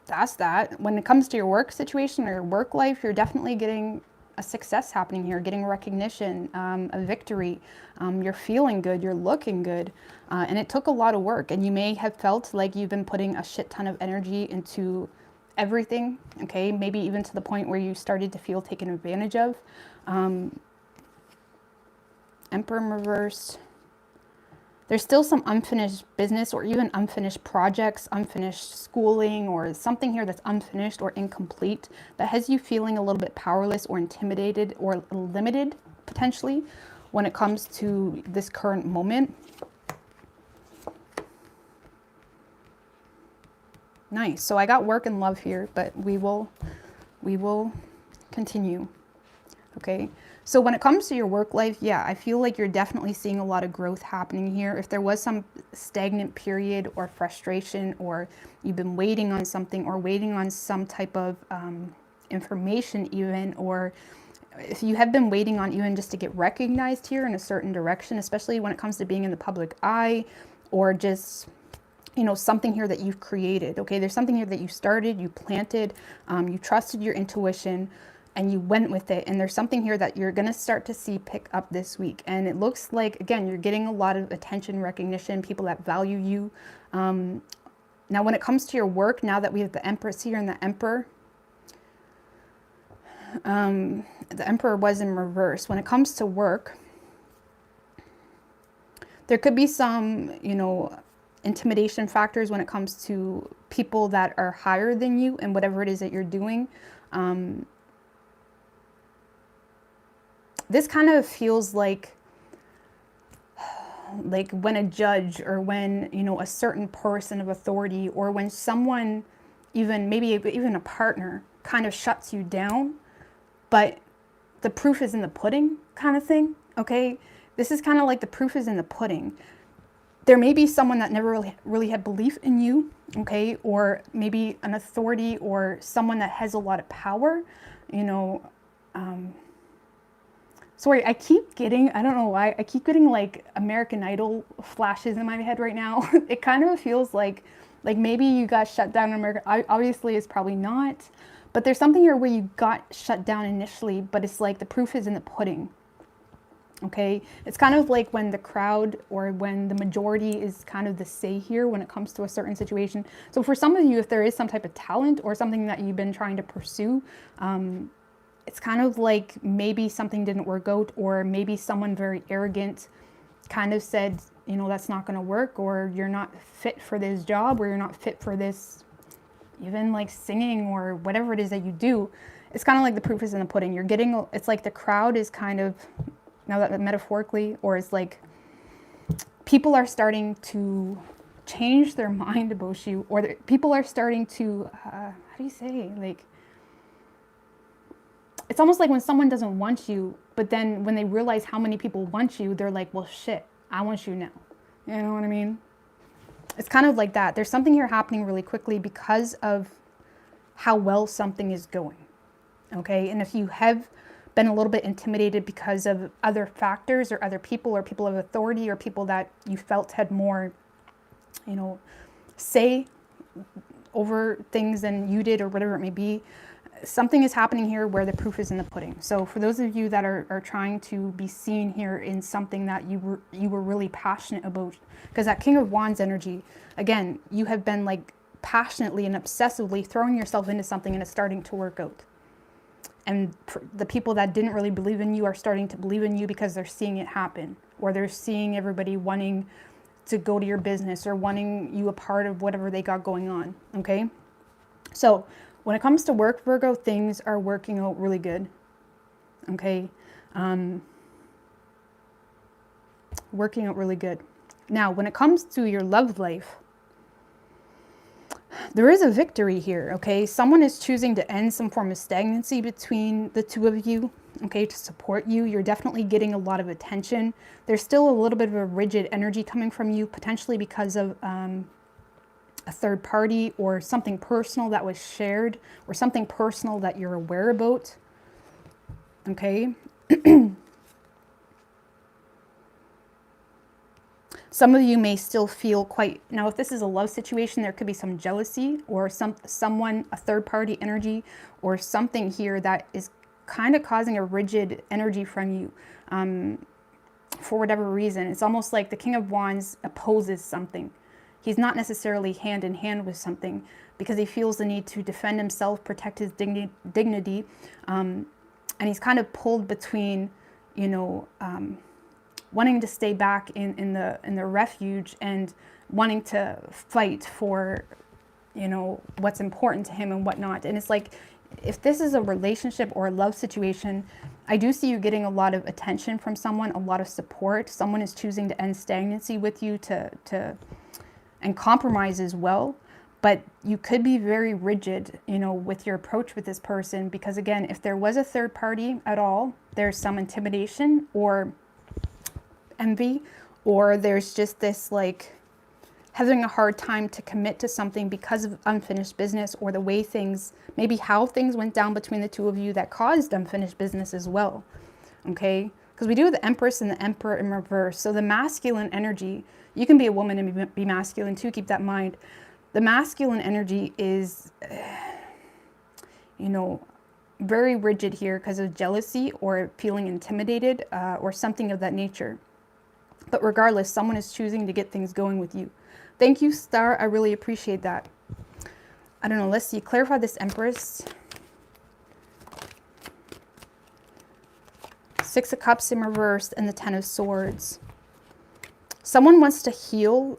That's that. When it comes to your work situation or your work life, you're definitely getting a success happening here, getting recognition, a victory. You're feeling good, you're looking good. And it took a lot of work. And you may have felt like you've been putting a shit ton of energy into everything, okay? Maybe even to the point where you started to feel taken advantage of. Emperor in reverse. There's still some unfinished business or even unfinished projects, unfinished schooling, or something here that's unfinished or incomplete that has you feeling a little bit powerless or intimidated or limited potentially when it comes to this current moment. Nice. So I got work and love here, but we will continue. Okay. So when it comes to your work life, yeah, I feel like you're definitely seeing a lot of growth happening here. If there was some stagnant period or frustration, or you've been waiting on something or waiting on some type of information even, or if you have been waiting on even just to get recognized here in a certain direction, especially when it comes to being in the public eye, or just, you know, something here that you've created, okay? There's something here that you started, you planted, you trusted your intuition, and you went with it. And there's something here that you're going to start to see pick up this week. And it looks like, again, you're getting a lot of attention, recognition, people that value you. Now, when it comes to your work, now that we have the Empress here and the Emperor was in reverse. When it comes to work, there could be some, you know, intimidation factors when it comes to people that are higher than you and whatever it is that you're doing. This kind of feels like when a judge, or when, you know, a certain person of authority, or when someone, even maybe even a partner, kind of shuts you down, but the proof is in the pudding kind of thing, okay? This is kind of like the proof is in the pudding. There may be someone that never really had belief in you, okay? Or maybe an authority or someone that has a lot of power, you know. Sorry, I keep getting, I don't know why, I keep getting like American Idol flashes in my head right now. It kind of feels like maybe you got shut down in America. Obviously, it's probably not. But there's something here where you got shut down initially, but it's like the proof is in the pudding. Okay, it's kind of like when the crowd, or when the majority is kind of the say here when it comes to a certain situation. So for some of you, if there is some type of talent or something that you've been trying to pursue, it's kind of like maybe something didn't work out, or maybe someone very arrogant kind of said, you know, that's not going to work, or you're not fit for this job, or you're not fit for this, even like singing or whatever it is that you do. It's kind of like the proof is in the pudding. You're getting, it's like the crowd is kind of, now that metaphorically, or it's like people are starting to changed their mind about you, or people are starting to, how do you say, like, it's almost like when someone doesn't want you, but then when they realize how many people want you, they're like, well, shit, I want you now. You know what I mean? It's kind of like that. There's something here happening really quickly because of how well something is going. Okay? And if you have been a little bit intimidated because of other factors or other people or people of authority or people that you felt had more, you know, say over things than you did or whatever it may be, something is happening here where the proof is in the pudding. So for those of you that are trying to be seen here in something that you were really passionate about, because that King of Wands energy, again, you have been like passionately and obsessively throwing yourself into something and it's starting to work out. And the people that didn't really believe in you are starting to believe in you because they're seeing it happen, or they're seeing everybody wanting to go to your business or wanting you a part of whatever they got going on. Okay? So when it comes to work, Virgo, things are working out really good. Okay? Working out really good. Now, when it comes to your love life, there is a victory here, okay? Someone is choosing to end some form of stagnancy between the two of you, okay, to support you. You're definitely getting a lot of attention. There's still a little bit of a rigid energy coming from you, potentially because of a third party or something personal that was shared or something personal that you're aware about, okay? Some of you may still feel quite, now if this is a love situation, there could be some jealousy or someone, a third party energy or something here that is kind of causing a rigid energy from you for whatever reason. It's almost like the King of Wands opposes something. He's not necessarily hand in hand with something because he feels the need to defend himself, protect his dignity, and he's kind of pulled between, you know, wanting to stay back in the refuge and wanting to fight for, you know, what's important to him and whatnot. And it's like, if this is a relationship or a love situation, I do see you getting a lot of attention from someone, a lot of support. Someone is choosing to end stagnancy with you and compromise as well. But you could be very rigid, you know, with your approach with this person, because again, if there was a third party at all, there's some intimidation or envy, or there's just this like having a hard time to commit to something because of unfinished business or the way things, maybe how things went down between the two of you that caused unfinished business as well. Okay? Because we do have the Empress and the Emperor in reverse. So the masculine energy, you can be a woman and be masculine too, keep that in mind. The masculine energy is, you know, very rigid here because of jealousy or feeling intimidated or something of that nature. But regardless, someone is choosing to get things going with you. Thank you, Star. I really appreciate that. I don't know. Let's see. Clarify this Empress. Six of Cups in reverse and the Ten of Swords. Someone wants to heal.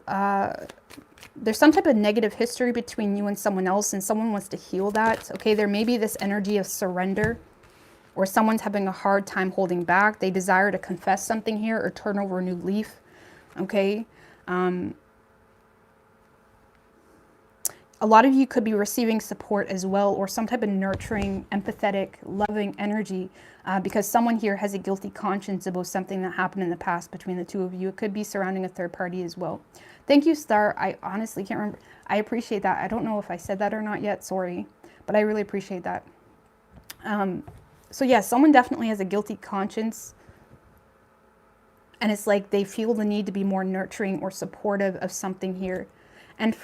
There's some type of negative history between you and someone else, and someone wants to heal that. Okay, there may be this energy of surrender, or someone's having a hard time holding back. They desire to confess something here or turn over a new leaf. Okay. A lot of you could be receiving support as well, or some type of nurturing, empathetic, loving energy, because someone here has a guilty conscience about something that happened in the past between the two of you. It could be surrounding a third party as well. Thank you, Star. I honestly can't remember. I appreciate that. I don't know if I said that or not yet. Sorry. But I really appreciate that. So yeah, someone definitely has a guilty conscience. And it's like they feel the need to be more nurturing or supportive of something here. And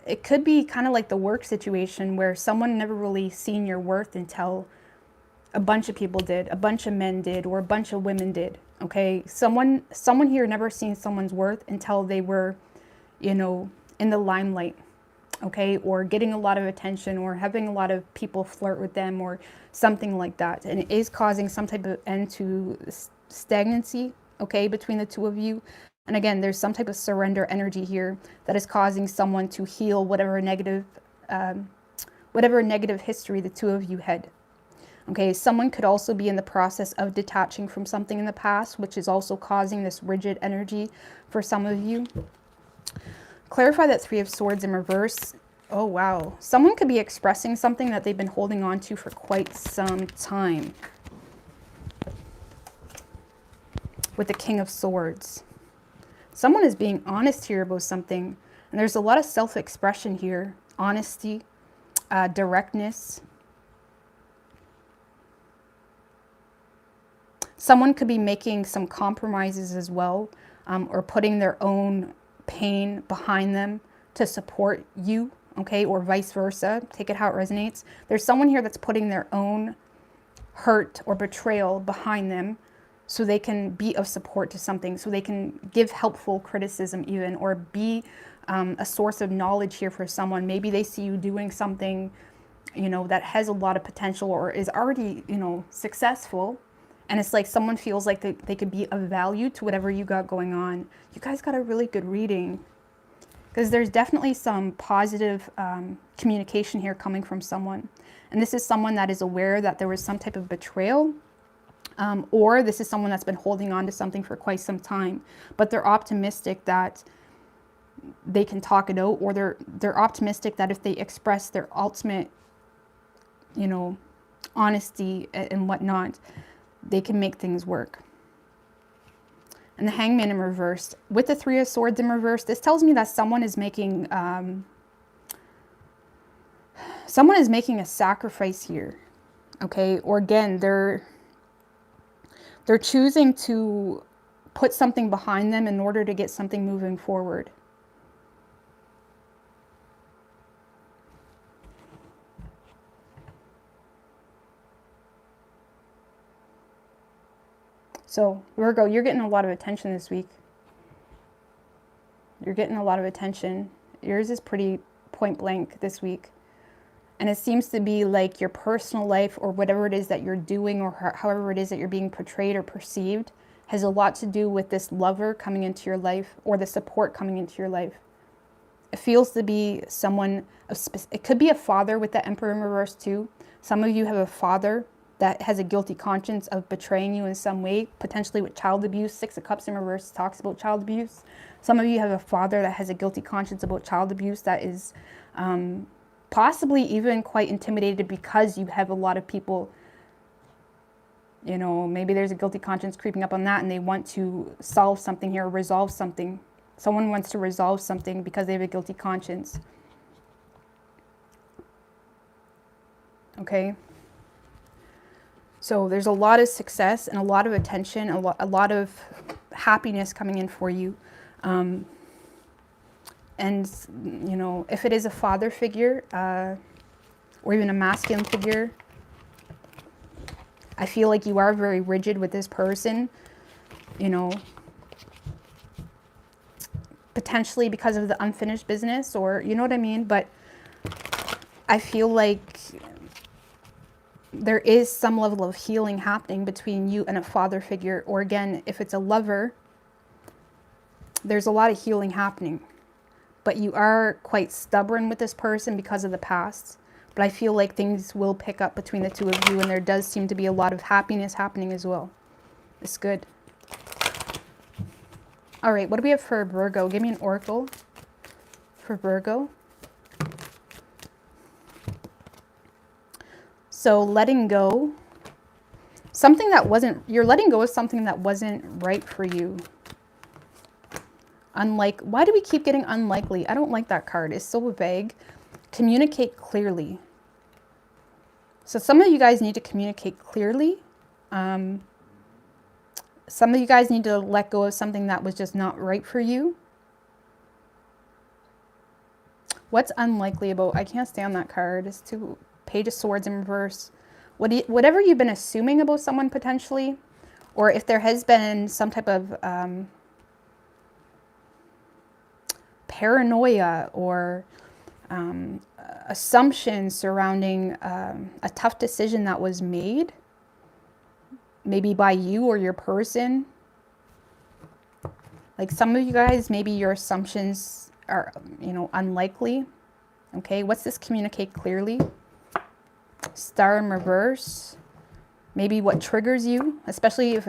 it could be kind of like the work situation where someone never really seen your worth until a bunch of people did, a bunch of men did, or a bunch of women did. Okay, someone here never seen someone's worth until they were, you know, in the limelight. Okay, or getting a lot of attention, or having a lot of people flirt with them, or something like that. And it is causing some type of end to stagnancy, okay, between the two of you. And again, there's some type of surrender energy here that is causing someone to heal whatever negative history the two of you had. Okay, someone could also be in the process of detaching from something in the past, which is also causing this rigid energy for some of you. Clarify that Three of Swords in reverse. Oh, wow. Someone could be expressing something that they've been holding on to for quite some time. With the King of Swords. Someone is being honest here about something. And there's a lot of self-expression here. Honesty, directness. Someone could be making some compromises as well, or putting their own pain behind them to support you, okay, or vice versa. Take it how it resonates. There's someone here that's putting their own hurt or betrayal behind them so they can be of support to something, so they can give helpful criticism even, or be a source of knowledge here for someone. Maybe they see you doing something, you know, that has a lot of potential or is already, you know, successful. And it's like someone feels like they could be of value to whatever you got going on. You guys got a really good reading. Because there's definitely some positive communication here coming from someone. And this is someone that is aware that there was some type of betrayal. Or this is someone that's been holding on to something for quite some time. But they're optimistic that they can talk it out. Or they're optimistic that if they express their ultimate, you know, honesty and whatnot, they can make things work. And the Hangman in reverse. With the Three of Swords in reverse, this tells me that someone is making a sacrifice here. Okay, or again, they're choosing to put something behind them in order to get something moving forward. So, Virgo, you're getting a lot of attention this week. You're getting a lot of attention. Yours is pretty point blank this week. And it seems to be like your personal life or whatever it is that you're doing or however it is that you're being portrayed or perceived has a lot to do with this lover coming into your life or the support coming into your life. It feels to be someone, it could be a father with the Emperor in reverse too. Some of you have a father that has a guilty conscience of betraying you in some way, potentially with child abuse. Six of Cups in reverse talks about child abuse. Some of you have a father that has a guilty conscience about child abuse that is possibly even quite intimidated because you have a lot of people, you know, maybe there's a guilty conscience creeping up on that and they want to solve something here, resolve something. Someone wants to resolve something because they have a guilty conscience. Okay? So there's a lot of success and a lot of attention, a lot of happiness coming in for you. And, you know, if it is a father figure or even a masculine figure, I feel like you are very rigid with this person, you know, potentially because of the unfinished business or, you know what I mean? But I feel like there is some level of healing happening between you and a father figure. Or again, if it's a lover, there's a lot of healing happening. But you are quite stubborn with this person because of the past. But I feel like things will pick up between the two of you. And there does seem to be a lot of happiness happening as well. It's good. All right, what do we have for Virgo? Give me an oracle for Virgo. So letting go, something that wasn't, you're letting go of something that wasn't right for you. Why do we keep getting unlikely? I don't like that card. It's so vague. Communicate clearly. So some of you guys need to communicate clearly. Some of you guys need to let go of something that was just not right for you. What's unlikely about, I can't stand that card. It's too, Page of Swords in reverse. Whatever you've been assuming about someone potentially, or if there has been some type of paranoia or assumption surrounding a tough decision that was made, maybe by you or your person. Like some of you guys, maybe your assumptions are, you know, unlikely. Okay, what's this communicate clearly? Star in reverse. Maybe what triggers you, especially if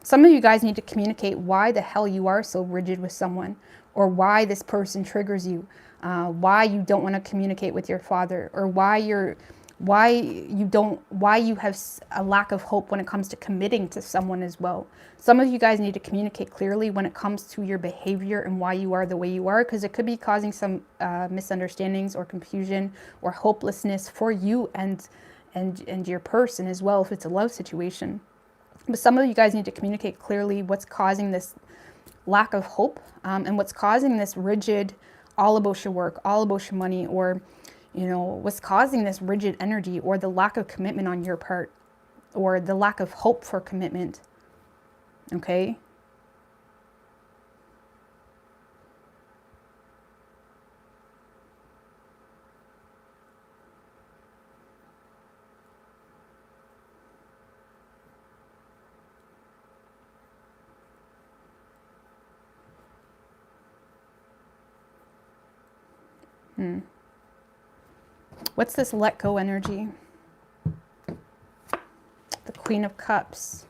some of you guys need to communicate why the hell you are so rigid with someone. or why this person triggers you, why you don't want to communicate with your father, or why you have a lack of hope when it comes to committing to someone as well. Some of you guys need to communicate clearly when it comes to your behavior and why you are the way you are, because it could be causing some misunderstandings or confusion or hopelessness for you and your person as well if it's a love situation. But some of you guys need to communicate clearly what's causing this lack of hope, and what's causing this rigid, all about your work, all about your money, or what's causing this rigid energy, or the lack of commitment on your part, or the lack of hope for commitment. Okay? What's this let go energy? The Queen of Cups.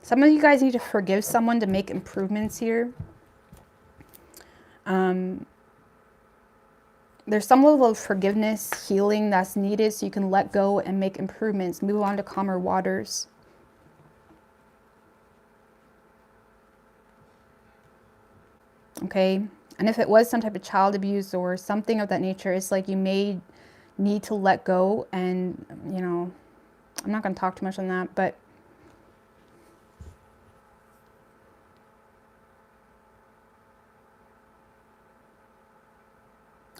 Some of you guys need to forgive someone to make improvements here. There's some level of forgiveness, healing that's needed so you can let go and make improvements, move on to calmer waters. Okay? And if it was some type of child abuse or something of that nature, it's like you may need to let go. And, I'm not going to talk too much on that, but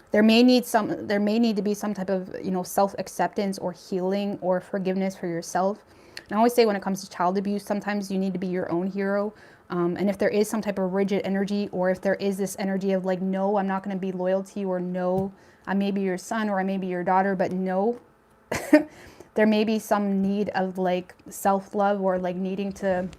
there may need to be some type of, self-acceptance or healing or forgiveness for yourself. And I always say when it comes to child abuse, sometimes you need to be your own hero. And if there is some type of rigid energy, or if there is this energy of like, no, I'm not going to be loyal to you, or no, I may be your son or I may be your daughter, but no, there may be some need of like self-love, or like needing to,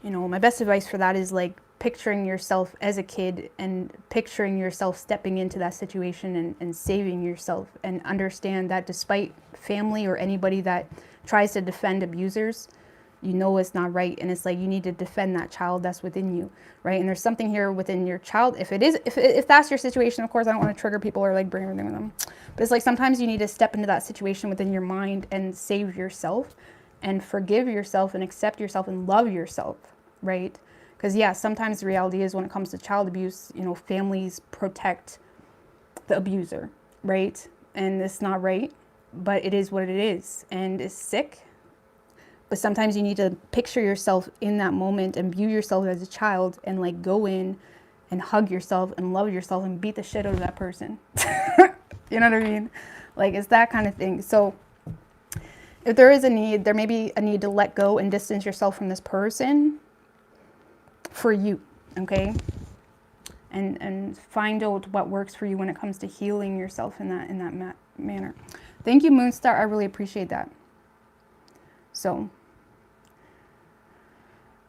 my best advice for that is like picturing yourself as a kid and picturing yourself stepping into that situation and saving yourself, and understand that despite family or anybody that tries to defend abusers, it's not right. And it's like you need to defend that child that's within you, right? And there's something here within your child. If that's your situation, of course, I don't want to trigger people or like bring everything with them. But it's like sometimes you need to step into that situation within your mind and save yourself and forgive yourself and accept yourself and love yourself, right? Because sometimes the reality is when it comes to child abuse, families protect the abuser, right? And it's not right, but it is what it is, and it's sick. But sometimes you need to picture yourself in that moment and view yourself as a child and like go in and hug yourself and love yourself and beat the shit out of that person. You know what I mean? Like, it's that kind of thing. So if there is a need, there may be a need to let go and distance yourself from this person for you, okay? And find out what works for you when it comes to healing yourself in that manner. Thank you, Moonstar. I really appreciate that. So,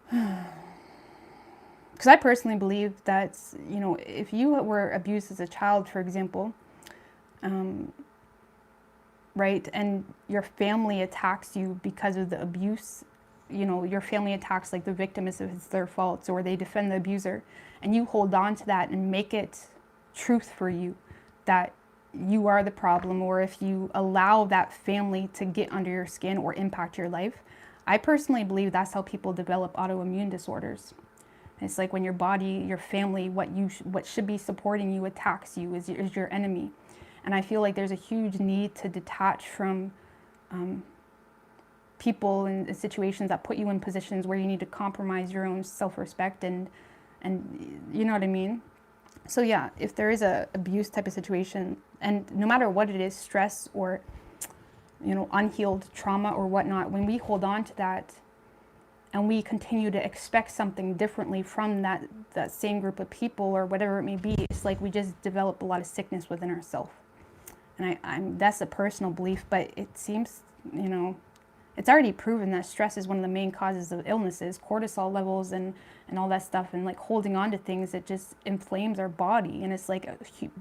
because I personally believe that, if you were abused as a child, for example, right, and your family attacks you because of the abuse, your family attacks like the victim as if it's their fault, or they defend the abuser, and you hold on to that and make it truth for you that you are the problem, or if you allow that family to get under your skin or impact your life, I personally believe that's how people develop autoimmune disorders. It's like when your body, your family, what should be supporting you attacks you, is your enemy. And I feel like there's a huge need to detach from people and situations that put you in positions where you need to compromise your own self-respect and you know what I mean? So yeah, if there is a abuse type of situation, and no matter what it is, stress or unhealed trauma or whatnot, when we hold on to that and we continue to expect something differently from that same group of people or whatever it may be, it's like we just develop a lot of sickness within ourselves. And that's a personal belief, but it seems, it's already proven that stress is one of the main causes of illnesses, cortisol levels and all that stuff, and like holding on to things, it just inflames our body. And it's like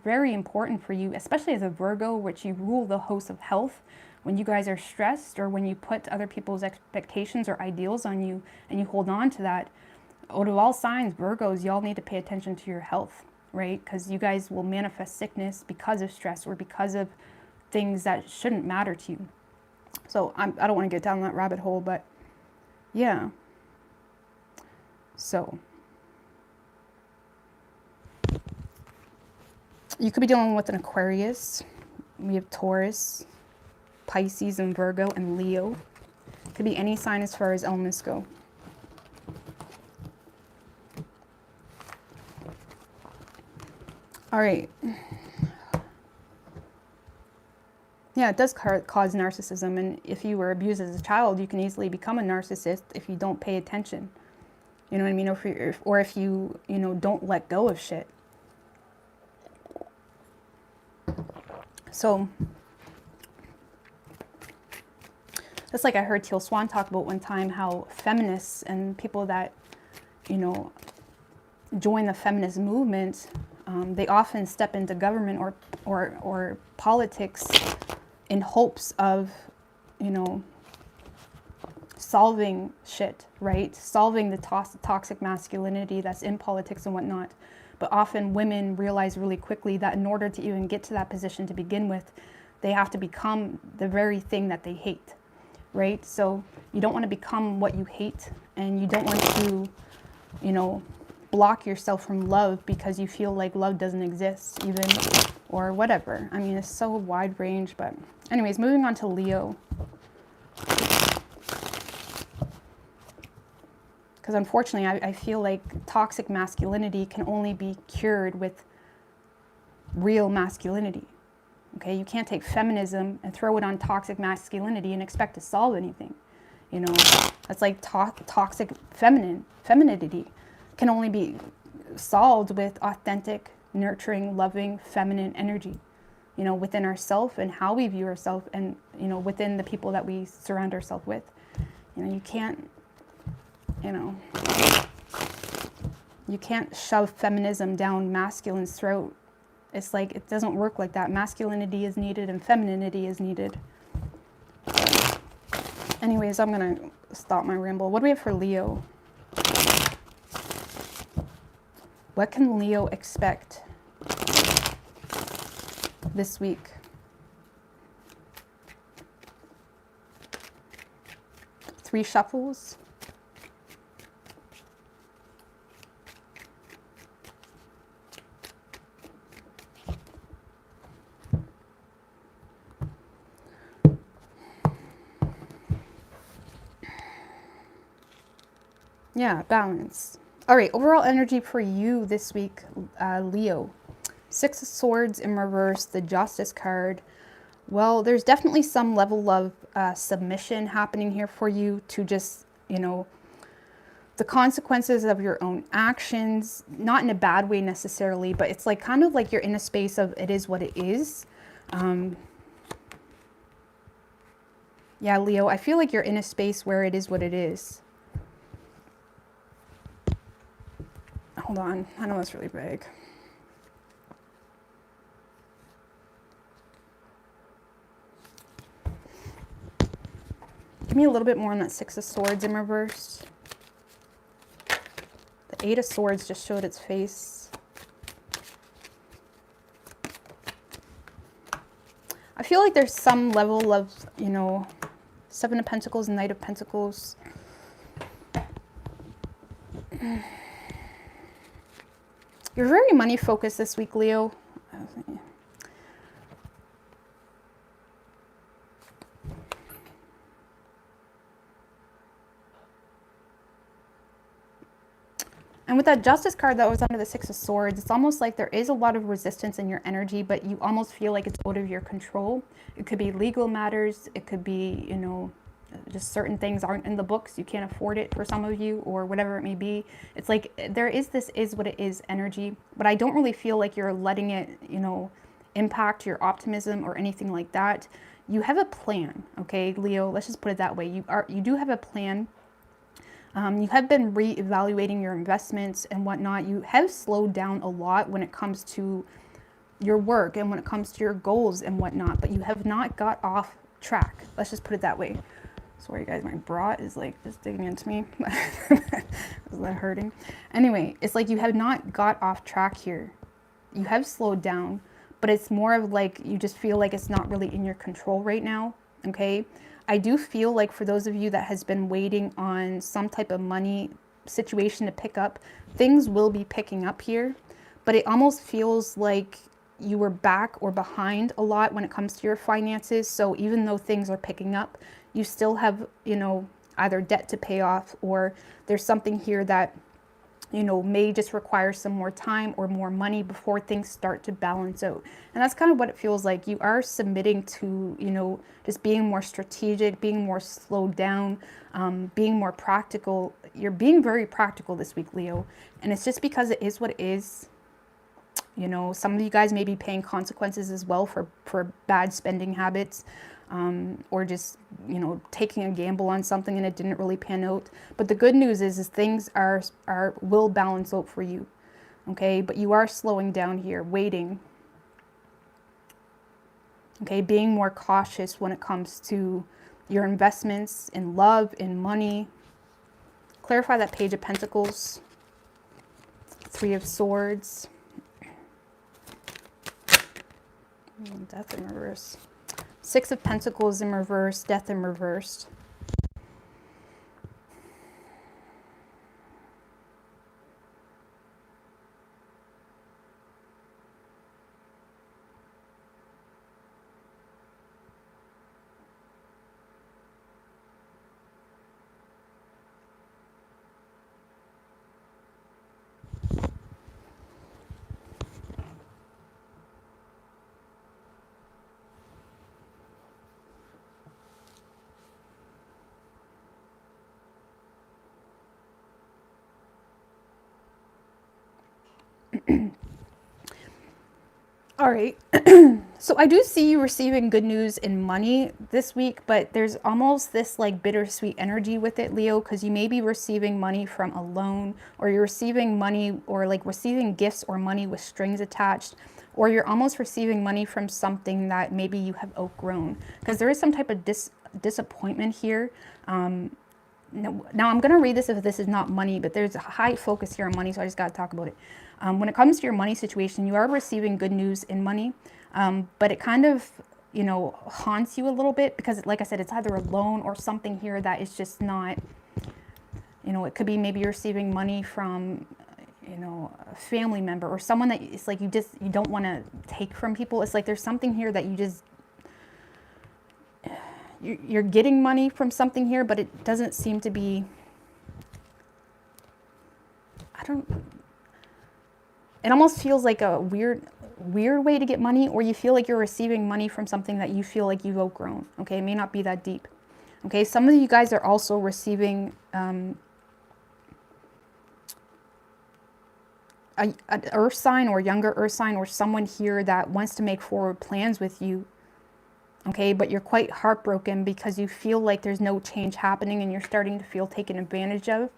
very important for you, especially as a Virgo, which you rule the host of health. When you guys are stressed, or when you put other people's expectations or ideals on you and you hold on to that, out of all signs, Virgos, y'all need to pay attention to your health, right? Because you guys will manifest sickness because of stress or because of things that shouldn't matter to you. So I don't want to get down that rabbit hole, but yeah. So you could be dealing with an Aquarius. We have Taurus, Pisces, and Virgo, and Leo. Could be any sign as far as elements go. All right. Yeah, it does cause narcissism, and if you were abused as a child, you can easily become a narcissist if you don't pay attention. You know what I mean? Or if you, you know, don't let go of shit. So, just like I heard Teal Swan talk about one time, how feminists and people that, you know, join the feminist movement, they often step into government or politics in hopes of, you know, solving shit, right? Solving the toxic masculinity that's in politics and whatnot. But often women realize really quickly that in order to even get to that position to begin with, they have to become the very thing that they hate, right? So you don't want to become what you hate, and you don't want to, you know, block yourself from love because you feel like love doesn't exist even, or whatever. I mean, it's so wide range, but anyways, moving on to Leo. Because unfortunately, I feel like toxic masculinity can only be cured with real masculinity. Okay, you can't take feminism and throw it on toxic masculinity and expect to solve anything. You know, that's like toxic femininity can only be solved with authentic, nurturing, loving, feminine energy, you know, within ourselves and how we view ourselves, and, you know, within the people that we surround ourselves with. You know, you can't, you know, you can't shove feminism down masculine's throat. It's like, it doesn't work like that. Masculinity is needed and femininity is needed. Anyways, I'm gonna stop my ramble. What do we have for Leo? What can Leo expect this week? Three shuffles. Yeah, balance. All right, overall energy for you this week, Leo. Six of Swords in reverse, the Justice card. Well, there's definitely some level of submission happening here for you to just, you know, the consequences of your own actions, not in a bad way necessarily, but it's like kind of like you're in a space of it is what it is. Yeah, Leo, I feel like you're in a space where it is what it is. Hold on, I know that's really big. Give me a little bit more on that Six of Swords in reverse. The Eight of Swords just showed its face. I feel like there's some level of, you know, Seven of Pentacles, Knight of Pentacles. You're very money focused this week, Leo. And with that Justice card that was under the Six of Swords, it's almost like there is a lot of resistance in your energy, but you almost feel like it's out of your control. It could be legal matters. It could be, you know, just certain things aren't in the books. You can't afford it for some of you, or whatever it may be. It's like there is this is what it is energy, but I don't really feel like you're letting it, you know, impact your optimism or anything like that. You have a plan, okay, Leo? Let's just put it that way. You do have a plan. You have been reevaluating your investments and whatnot. You have slowed down a lot when it comes to your work and when it comes to your goals and whatnot, but you have not got off track. Let's just put it that way. Sorry guys, my bra is like just digging into me. Is that hurting? Anyway, it's like you have not got off track here. You have slowed down, but it's more of like you just feel like it's not really in your control right now. Okay, I do feel like for those of you that has been waiting on some type of money situation to pick up, things will be picking up here, but it almost feels like you were back or behind a lot when it comes to your finances. So even though things are picking up, you still have, you know, either debt to pay off, or there's something here that, you know, may just require some more time or more money before things start to balance out. And that's kind of what it feels like. You are submitting to, you know, just being more strategic, being more slowed down, being more practical. You're being very practical this week, Leo. And it's just because it is what it is. You know, some of you guys may be paying consequences as well for bad spending habits. Or just, you know, taking a gamble on something and it didn't really pan out. But the good news is things will balance out for you. Okay, but you are slowing down here, waiting. Okay, being more cautious when it comes to your investments in love, in money. Clarify that Page of Pentacles, Three of Swords, Death in reverse. Six of Pentacles in reverse, Death in reverse. All right. So I do see you receiving good news in money this week, but there's almost this like bittersweet energy with it, Leo, because you may be receiving money from a loan, or you're receiving money or like receiving gifts or money with strings attached, or you're almost receiving money from something that maybe you have outgrown, because there is some type of disappointment here. Now I'm going to read this if this is not money, but there's a high focus here on money, so I just got to talk about it. When it comes to your money situation, you are receiving good news in money, but it kind of, you know, haunts you a little bit because, like I said, it's either a loan or something here that is just not, you know, it could be maybe you're receiving money from, you know, a family member or someone that it's like you don't want to take from people. It's like there's something here that you just, you're getting money from something here, but it doesn't seem to be, it almost feels like a weird way to get money, or you feel like you're receiving money from something that you feel like you've outgrown. Okay, it may not be that deep. Okay, some of you guys are also receiving an earth sign or younger earth sign, or someone here that wants to make forward plans with you. Okay, but you're quite heartbroken because you feel like there's no change happening and you're starting to feel taken advantage of.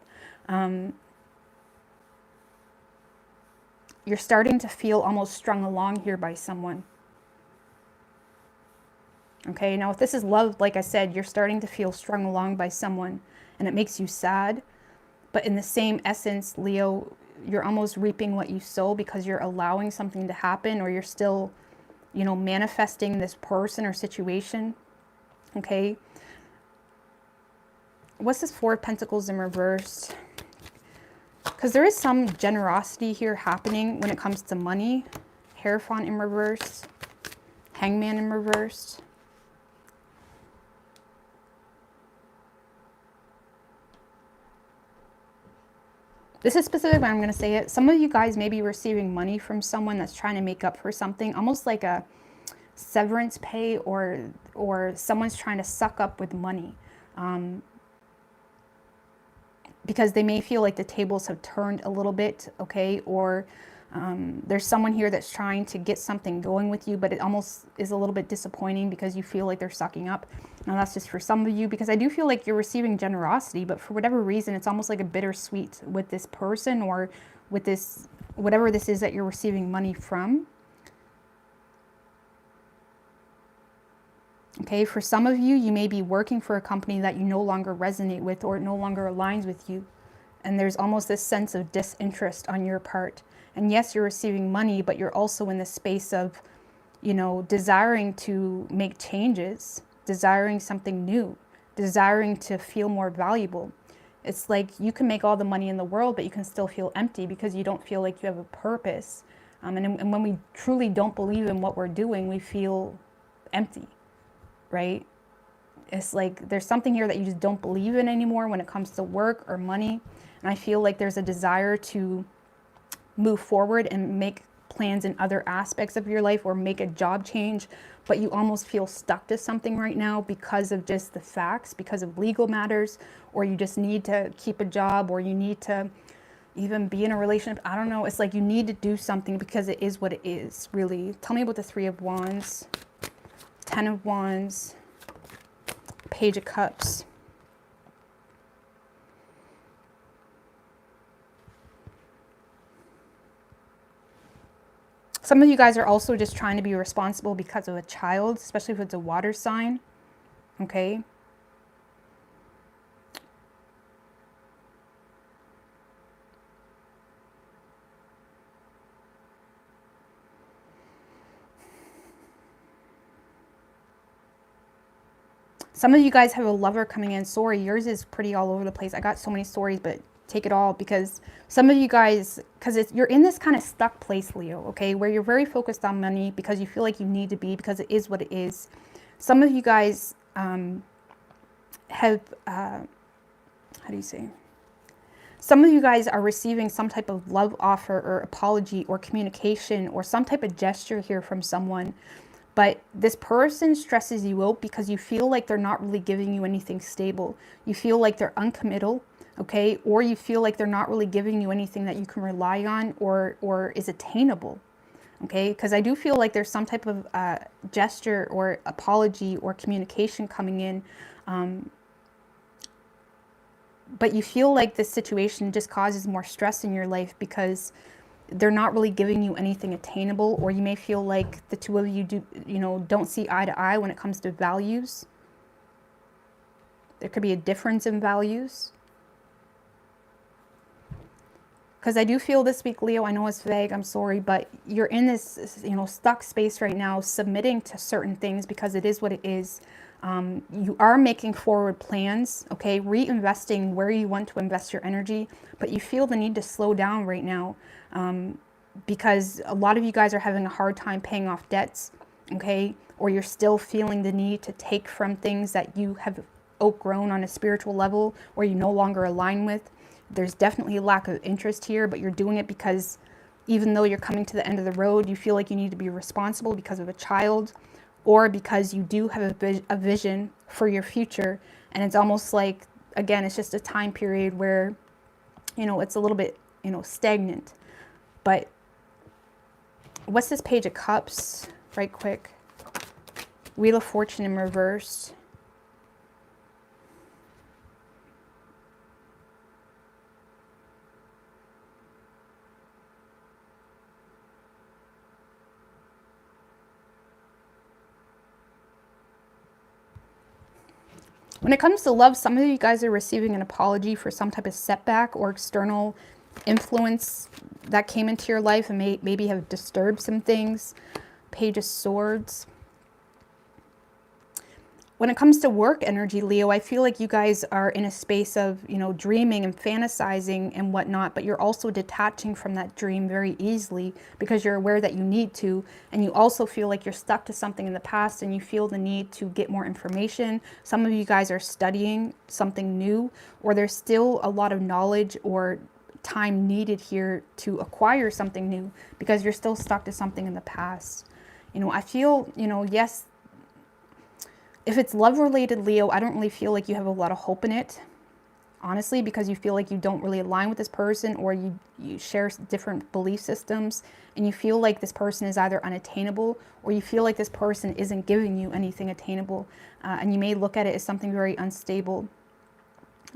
You're starting to feel almost strung along here by someone. Okay, now if this is love, like I said, you're starting to feel strung along by someone and it makes you sad. But in the same essence, Leo, you're almost reaping what you sow because you're allowing something to happen, or you're still, you know, manifesting this person or situation. Okay. What's this Four of Pentacles in reverse? Because there is some generosity here happening when it comes to money. Hierophant in reverse. Hangman in reverse. This is specific, but I'm going to say it. Some of you guys may be receiving money from someone that's trying to make up for something, almost like a severance pay, or someone's trying to suck up with money. Because they may feel like the tables have turned a little bit, okay? Or there's someone here that's trying to get something going with you, but it almost is a little bit disappointing because you feel like they're sucking up. Now that's just for some of you, because I do feel like you're receiving generosity, but for whatever reason, it's almost like a bittersweet with this person, or with this, whatever this is that you're receiving money from. Okay, for some of you, you may be working for a company that you no longer resonate with or no longer aligns with you. And there's almost this sense of disinterest on your part. And yes, you're receiving money, but you're also in the space of, you know, desiring to make changes, desiring something new, desiring to feel more valuable. It's like you can make all the money in the world, but you can still feel empty because you don't feel like you have a purpose. And when we truly don't believe in what we're doing, we feel empty. Right? It's like there's something here that you just don't believe in anymore when it comes to work or money. And I feel like there's a desire to move forward and make plans in other aspects of your life or make a job change, but you almost feel stuck to something right now because of just the facts, because of legal matters, or you just need to keep a job, or you need to even be in a relationship. I don't know. It's like you need to do something because it is what it is, really. Tell me about the Three of Wands. 10 of Wands, Page of Cups. Some of you guys are also just trying to be responsible because of a child, especially if it's a water sign, okay? Some of you guys have a lover coming in. Sorry, yours is pretty all over the place. I got so many stories, but take it all, because some of you guys, because you're in this kind of stuck place, Leo, okay, where you're very focused on money because you feel like you need to be, because it is what it is. Some of you guys have, how do you say? Some of you guys are receiving some type of love offer or apology or communication or some type of gesture here from someone. But this person stresses you out because you feel like they're not really giving you anything stable. You feel like they're uncommittal, okay? Or you feel like they're not really giving you anything that you can rely on or is attainable, okay? Because I do feel like there's some type of gesture or apology or communication coming in. But you feel like this situation just causes more stress in your life because they're not really giving you anything attainable, or you may feel like the two of you don't see eye to eye when it comes to values. There could be a difference in values. Because I do feel this week, Leo, I know it's vague, I'm sorry, but you're in this, stuck space right now, submitting to certain things because it is what it is. You are making forward plans, okay, reinvesting where you want to invest your energy, but you feel the need to slow down right now because a lot of you guys are having a hard time paying off debts, okay, or you're still feeling the need to take from things that you have outgrown on a spiritual level or you no longer align with. There's definitely a lack of interest here, but you're doing it because even though you're coming to the end of the road, you feel like you need to be responsible because of a child, or because you do have a vision for your future. And it's almost like, again, it's just a time period where, it's a little bit, stagnant. But what's this Page of Cups, right quick? Wheel of Fortune in reverse. When it comes to love, some of you guys are receiving an apology for some type of setback or external influence that came into your life and maybe have disturbed some things. Page of Swords. When it comes to work energy, Leo, I feel like you guys are in a space of, dreaming and fantasizing and whatnot, but you're also detaching from that dream very easily because you're aware that you need to, and you also feel like you're stuck to something in the past and you feel the need to get more information. Some of you guys are studying something new, or there's still a lot of knowledge or time needed here to acquire something new because you're still stuck to something in the past. I feel, yes, if it's love related, Leo, I don't really feel like you have a lot of hope in it, honestly, because you feel like you don't really align with this person, or you share different belief systems, and you feel like this person is either unattainable, or you feel like this person isn't giving you anything attainable, and you may look at it as something very unstable,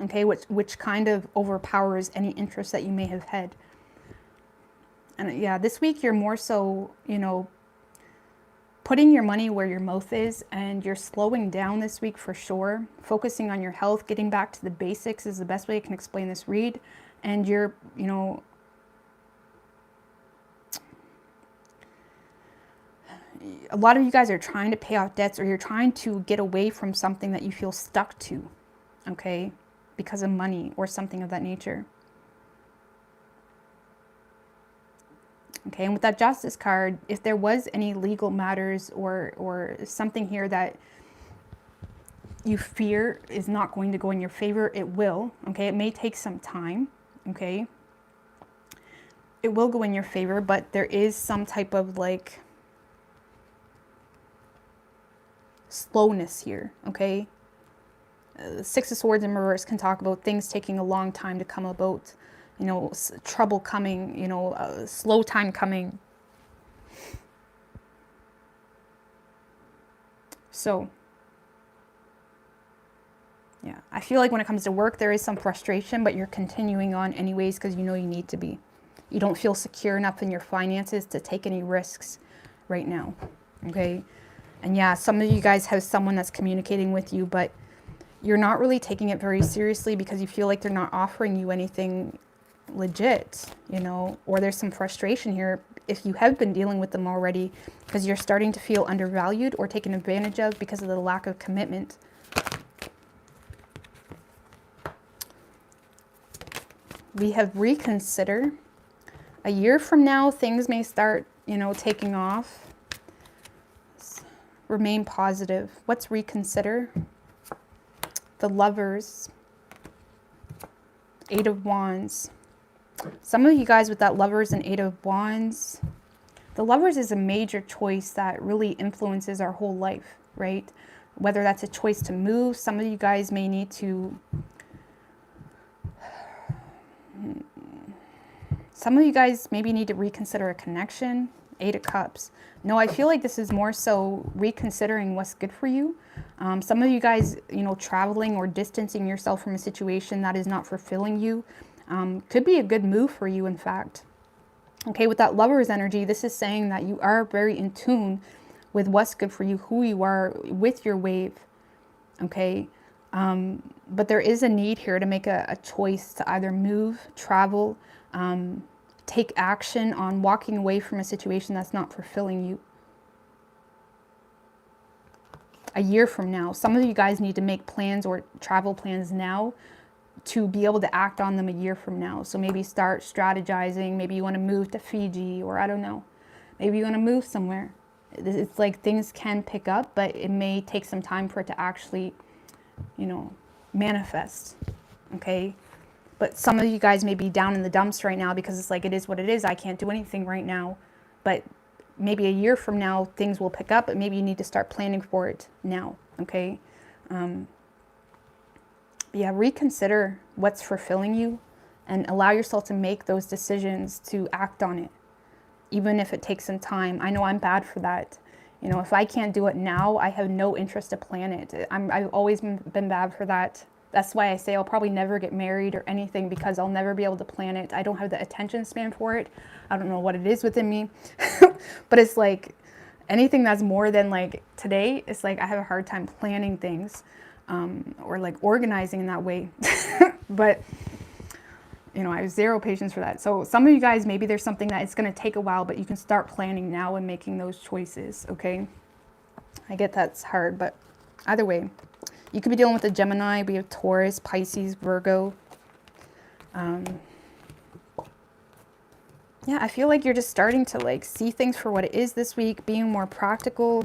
okay, which kind of overpowers any interest that you may have had. And yeah, this week you're more so, putting your money where your mouth is, and you're slowing down this week for sure. Focusing on your health, getting back to the basics is the best way I can explain this read. And you're, you know, a lot of you guys are trying to pay off debts, or you're trying to get away from something that you feel stuck to, okay, because of money or something of that nature. Okay, and with that Justice card, if there was any legal matters or something here that you fear is not going to go in your favor, it will. Okay, it may take some time. Okay, it will go in your favor, but there is some type of like slowness here. Okay, the Six of Swords in reverse can talk about things taking a long time to come about. You know, trouble coming, you know, slow time coming. So, yeah, I feel like when it comes to work, there is some frustration, but you're continuing on anyways because you know you need to be. You don't feel secure enough in your finances to take any risks right now, okay? And yeah, some of you guys have someone that's communicating with you, but you're not really taking it very seriously because you feel like they're not offering you anything legit, you know, or there's some frustration here if you have been dealing with them already because you're starting to feel undervalued or taken advantage of because of the lack of commitment. We have reconsider. A year from now, things may start, you know, taking off. Remain positive. What's reconsider? The Lovers. Eight of Wands. Some of you guys with that Lovers and Eight of Wands, the Lovers is a major choice that really influences our whole life, right? Whether that's a choice to move, some of you guys may need to, some of you guys maybe need to reconsider a connection. Eight of Cups. No, I feel like this is more so reconsidering what's good for you. Some of you guys, you know, traveling or distancing yourself from a situation that is not fulfilling you. Could be a good move for you, in fact. Okay, with that Lover's energy, this is saying that you are very in tune with what's good for you, who you are, with your wave. Okay, but there is a need here to make a choice to either move, travel, take action on walking away from a situation that's not fulfilling you. A year from now, some of you guys need to make plans or travel plans now to be able to act on them a year from now. So maybe start strategizing. Maybe you want to move to Fiji, or I don't know. Maybe you want to move somewhere. It's like things can pick up, but it may take some time for it to actually, you know, manifest. Okay. But some of you guys may be down in the dumps right now because it's like, it is what it is. I can't do anything right now. But maybe a year from now, things will pick up, but maybe you need to start planning for it now. Okay. Yeah, reconsider what's fulfilling you and allow yourself to make those decisions to act on it, even if it takes some time. I know I'm bad for that. You know, if I can't do it now, I have no interest to plan it. I've always been bad for that. That's why I say I'll probably never get married or anything, because I'll never be able to plan it. I don't have the attention span for it. I don't know what it is within me. But it's like anything that's more than like today, it's like I have a hard time planning things. Or like organizing in that way. But, you know, I have zero patience for that. So some of you guys, maybe there's something that it's going to take a while, but you can start planning now and making those choices, okay? I get that's hard, but either way, you could be dealing with a Gemini. We have Taurus, Pisces, Virgo. Yeah, I feel like you're just starting to like see things for what it is this week, being more practical.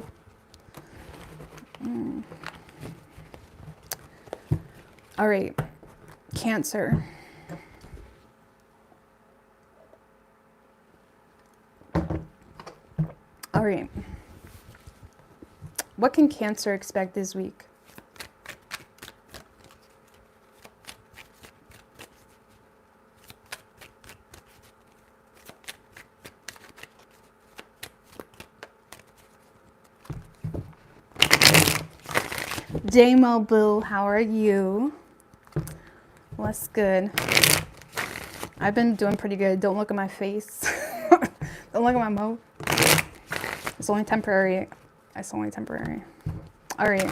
All right, Cancer. All right. What can Cancer expect this week? J-Mo Boo, how are you? What's good? I've been doing pretty good. Don't look at my face. Don't look at my mouth. It's only temporary. It's only temporary. All right.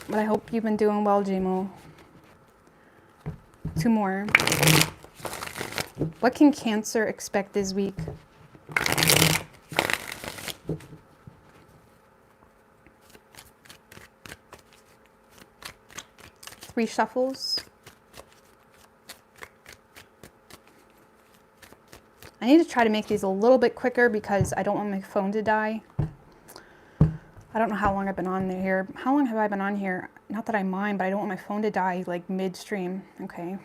But I hope you've been doing well, JMO. 2 more. What can Cancer expect this week? Three shuffles. I need to try to make these a little bit quicker because I don't want my phone to die. I don't know how long I've been on here. How long have I been on here? Not that I mind, but I don't want my phone to die like midstream. Okay.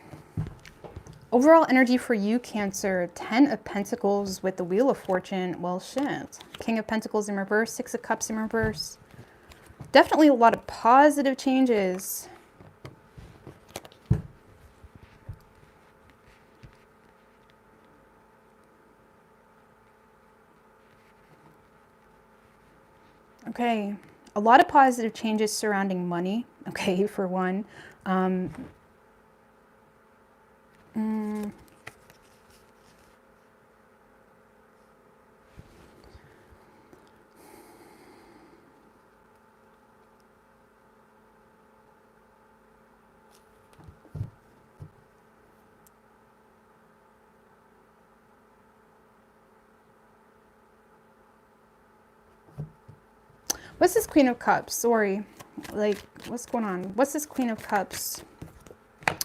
Overall energy for you, Cancer. 10 of Pentacles with the Wheel of Fortune. Well, shit. King of Pentacles in reverse. 6 of Cups in reverse. Definitely a lot of positive changes. Okay, a lot of positive changes surrounding money, okay, for one. What's this Queen of Cups? Sorry. Like, what's going on? What's this Queen of Cups?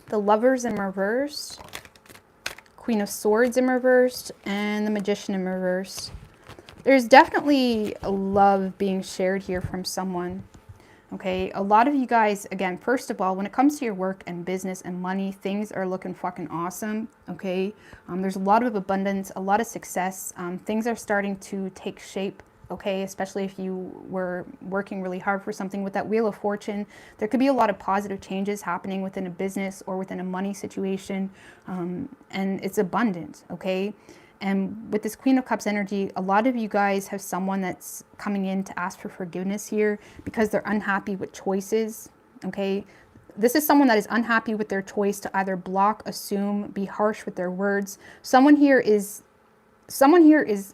The Lovers in reverse. Queen of Swords in reverse. And the Magician in reverse. There's definitely a love being shared here from someone. Okay, a lot of you guys, again, first of all, when it comes to your work and business and money, things are looking fucking awesome. Okay, there's a lot of abundance, a lot of success. Things are starting to take shape. Okay, especially if you were working really hard for something with that Wheel of Fortune, there could be a lot of positive changes happening within a business or within a money situation, and it's abundant, okay? And with this Queen of Cups energy, a lot of you guys have someone that's coming in to ask for forgiveness here because they're unhappy with choices, okay? This is someone that is unhappy with their choice to either block, assume, be harsh with their words. Someone here is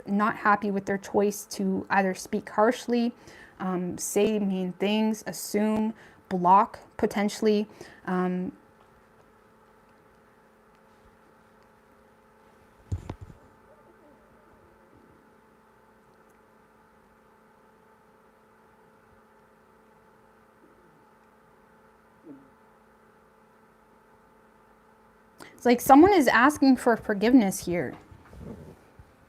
not happy with their choice to either speak harshly, say mean things, assume, block, potentially. It's like someone is asking for forgiveness here.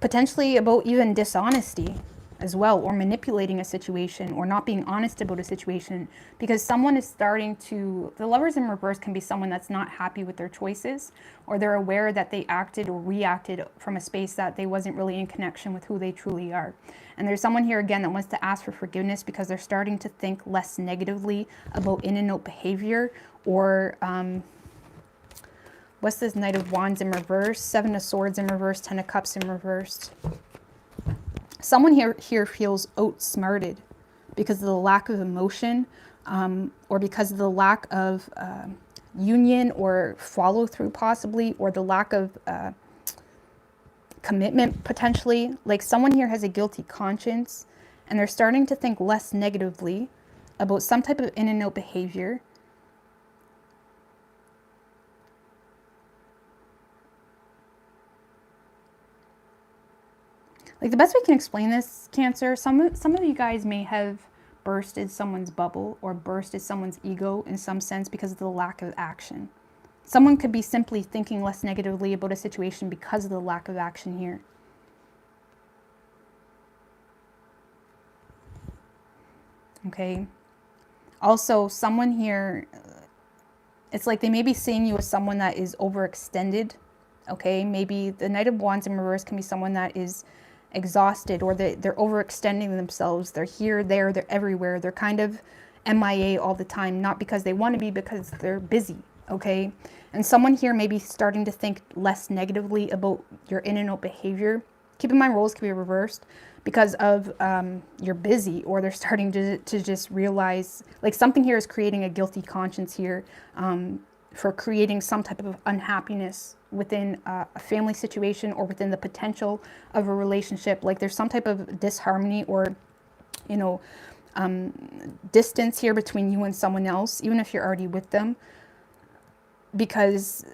Potentially about even dishonesty as well, or manipulating a situation, or not being honest about a situation, because someone is starting to, the Lovers in reverse can be someone that's not happy with their choices, or they're aware that they acted or reacted from a space that they wasn't really in connection with who they truly are. And there's someone here again that wants to ask for forgiveness because they're starting to think less negatively about in and out behavior, or what's this Knight of Wands in reverse? 7 of Swords in reverse, 10 of Cups in reverse. Someone here feels outsmarted because of the lack of emotion, or because of the lack of union or follow through possibly, or the lack of commitment potentially. Like someone here has a guilty conscience and they're starting to think less negatively about some type of in and out behavior. Like the best way we can explain this, Cancer, some of you guys may have bursted someone's bubble or bursted someone's ego in some sense because of the lack of action. Someone could be simply thinking less negatively about a situation because of the lack of action here. Okay. Also, someone here, it's like they may be seeing you as someone that is overextended. Okay. Maybe the Knight of Wands in reverse can be someone that is exhausted, or they're overextending themselves. They're here, there, they're everywhere. They're kind of MIA all the time, not because they want to be, because they're busy, okay? And someone here may be starting to think less negatively about your in and out behavior. Keep in mind, roles can be reversed because of you're busy, or they're starting to just realize, like something here is creating a guilty conscience here for creating some type of unhappiness within a family situation or within the potential of a relationship. Like there's some type of disharmony or, you know, distance here between you and someone else, even if you're already with them, because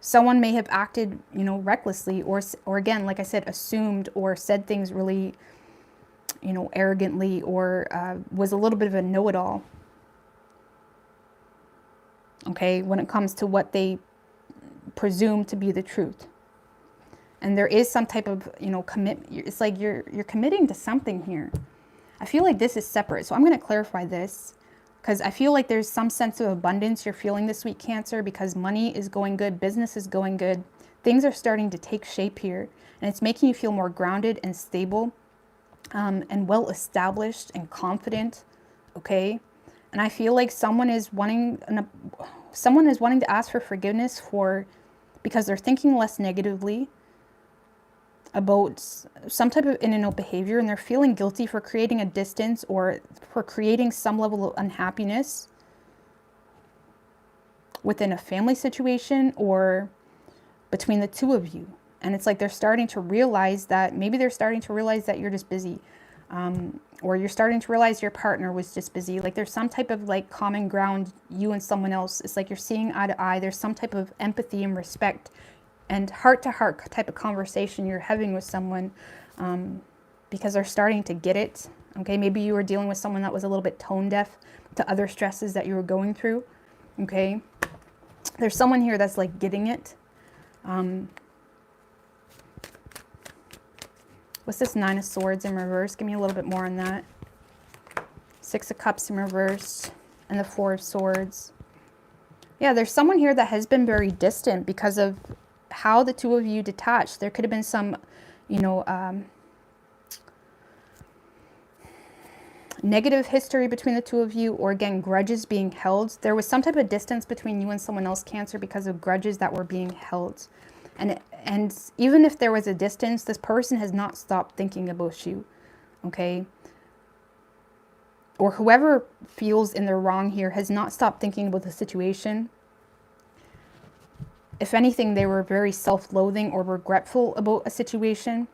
someone may have acted, you know, recklessly, or again, like I said, assumed or said things really, you know, arrogantly, or was a little bit of a know-it-all. Okay, when it comes to what they presume to be the truth. And there is some type of, you know, it's like you're committing to something here. I feel like this is separate. So I'm going to clarify this, because I feel like there's some sense of abundance you're feeling this week, Cancer, because money is going good, business is going good. Things are starting to take shape here, and it's making you feel more grounded and stable, and well established and confident. Okay. And I feel like someone is wanting to ask for forgiveness because they're thinking less negatively about some type of in and out behavior, and they're feeling guilty for creating a distance or for creating some level of unhappiness within a family situation or between the two of you. And it's like they're starting to realize that, maybe they're starting to realize that you're just busy, or you're starting to realize your partner was just busy. Like there's some type of like common ground, you and someone else. It's like you're seeing eye to eye. There's some type of empathy and respect and heart-to-heart type of conversation you're having with someone, because they're starting to get it. Okay, maybe you were dealing with someone that was a little bit tone deaf to other stresses that you were going through. Okay, there's someone here that's like getting it. What's this 9 of Swords in reverse? Give me a little bit more on that. 6 of Cups in reverse and the 4 of Swords. Yeah, there's someone here that has been very distant because of how the two of you detached. There could have been some, you know, negative history between the two of you, or again, grudges being held. There was some type of distance between you and someone else, Cancer, because of grudges that were being held. And even if there was a distance, this person has not stopped thinking about you. Okay? Or whoever feels in the wrong here has not stopped thinking about the situation. If anything, they were very self-loathing or regretful about a situation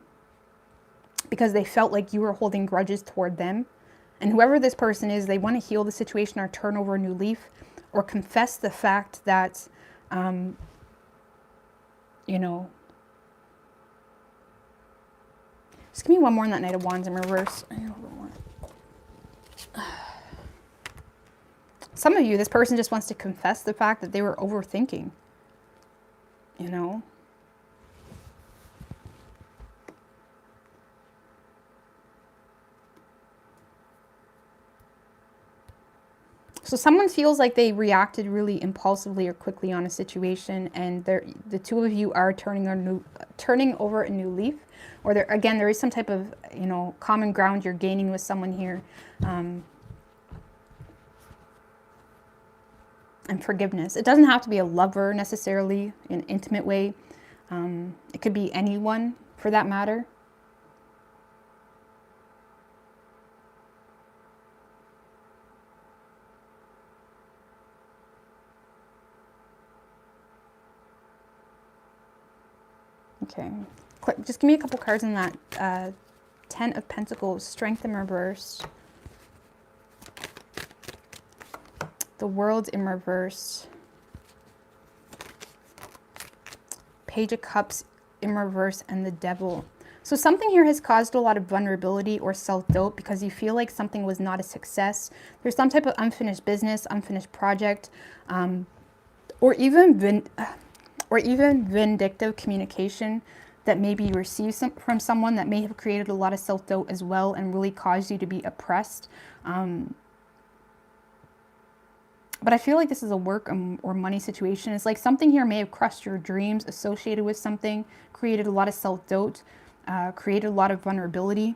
because they felt like you were holding grudges toward them. And whoever this person is, they want to heal the situation or turn over a new leaf or confess the fact that, you know, just give me one more on that Knight of Wands in reverse. Some of you, this person just wants to confess the fact that they were overthinking. You know? So someone feels like they reacted really impulsively or quickly on a situation, and the two of you are turning over a new leaf, or there is some type of, you know, common ground you're gaining with someone here, and forgiveness. It doesn't have to be a lover necessarily in an intimate way. It could be anyone for that matter. Okay, just give me a couple cards in that 10 of Pentacles, Strength in reverse, the World in reverse, Page of Cups in reverse, and the Devil. So something here has caused a lot of vulnerability or self-doubt because you feel like something was not a success. There's some type of unfinished business, unfinished project, or even vindictive communication that maybe you received from someone that may have created a lot of self-doubt as well and really caused you to be oppressed. But I feel like this is a work or money situation. It's like something here may have crushed your dreams associated with something, created a lot of self-doubt, created a lot of vulnerability.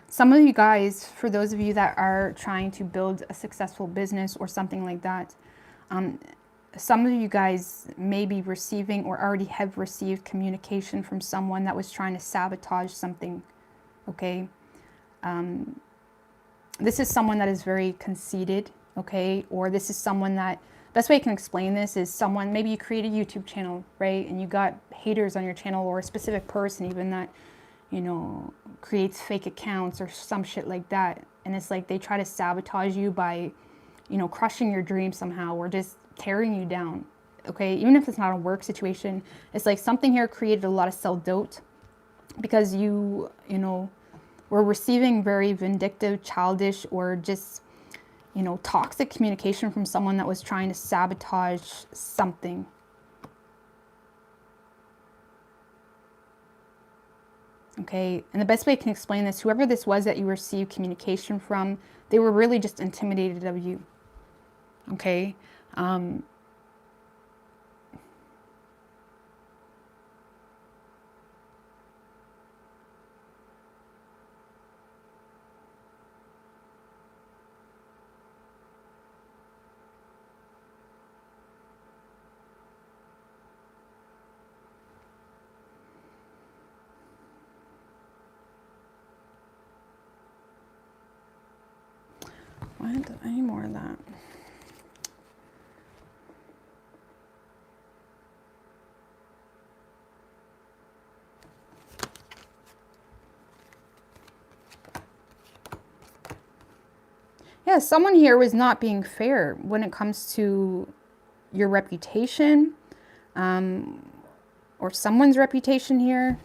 Some of you guys, for those of you that are trying to build a successful business or something like that, some of you guys may be receiving or already have received communication from someone that was trying to sabotage something, okay? This is someone that is very conceited, okay? Or this is someone that, best way I can explain this is someone, maybe you create a YouTube channel, right? And you got haters on your channel, or a specific person even that, you know, creates fake accounts or some shit like that. And it's like they try to sabotage you by, you know, crushing your dreams somehow, or just tearing you down, okay? Even if it's not a work situation, it's like something here created a lot of self-doubt because you know, we're receiving very vindictive, childish, or just, you know, toxic communication from someone that was trying to sabotage something. Okay, and the best way I can explain this, whoever this was that you received communication from, they were really just intimidated of you. Okay, what? I need more of that. Yeah, someone here was not being fair when it comes to your reputation, or someone's reputation here.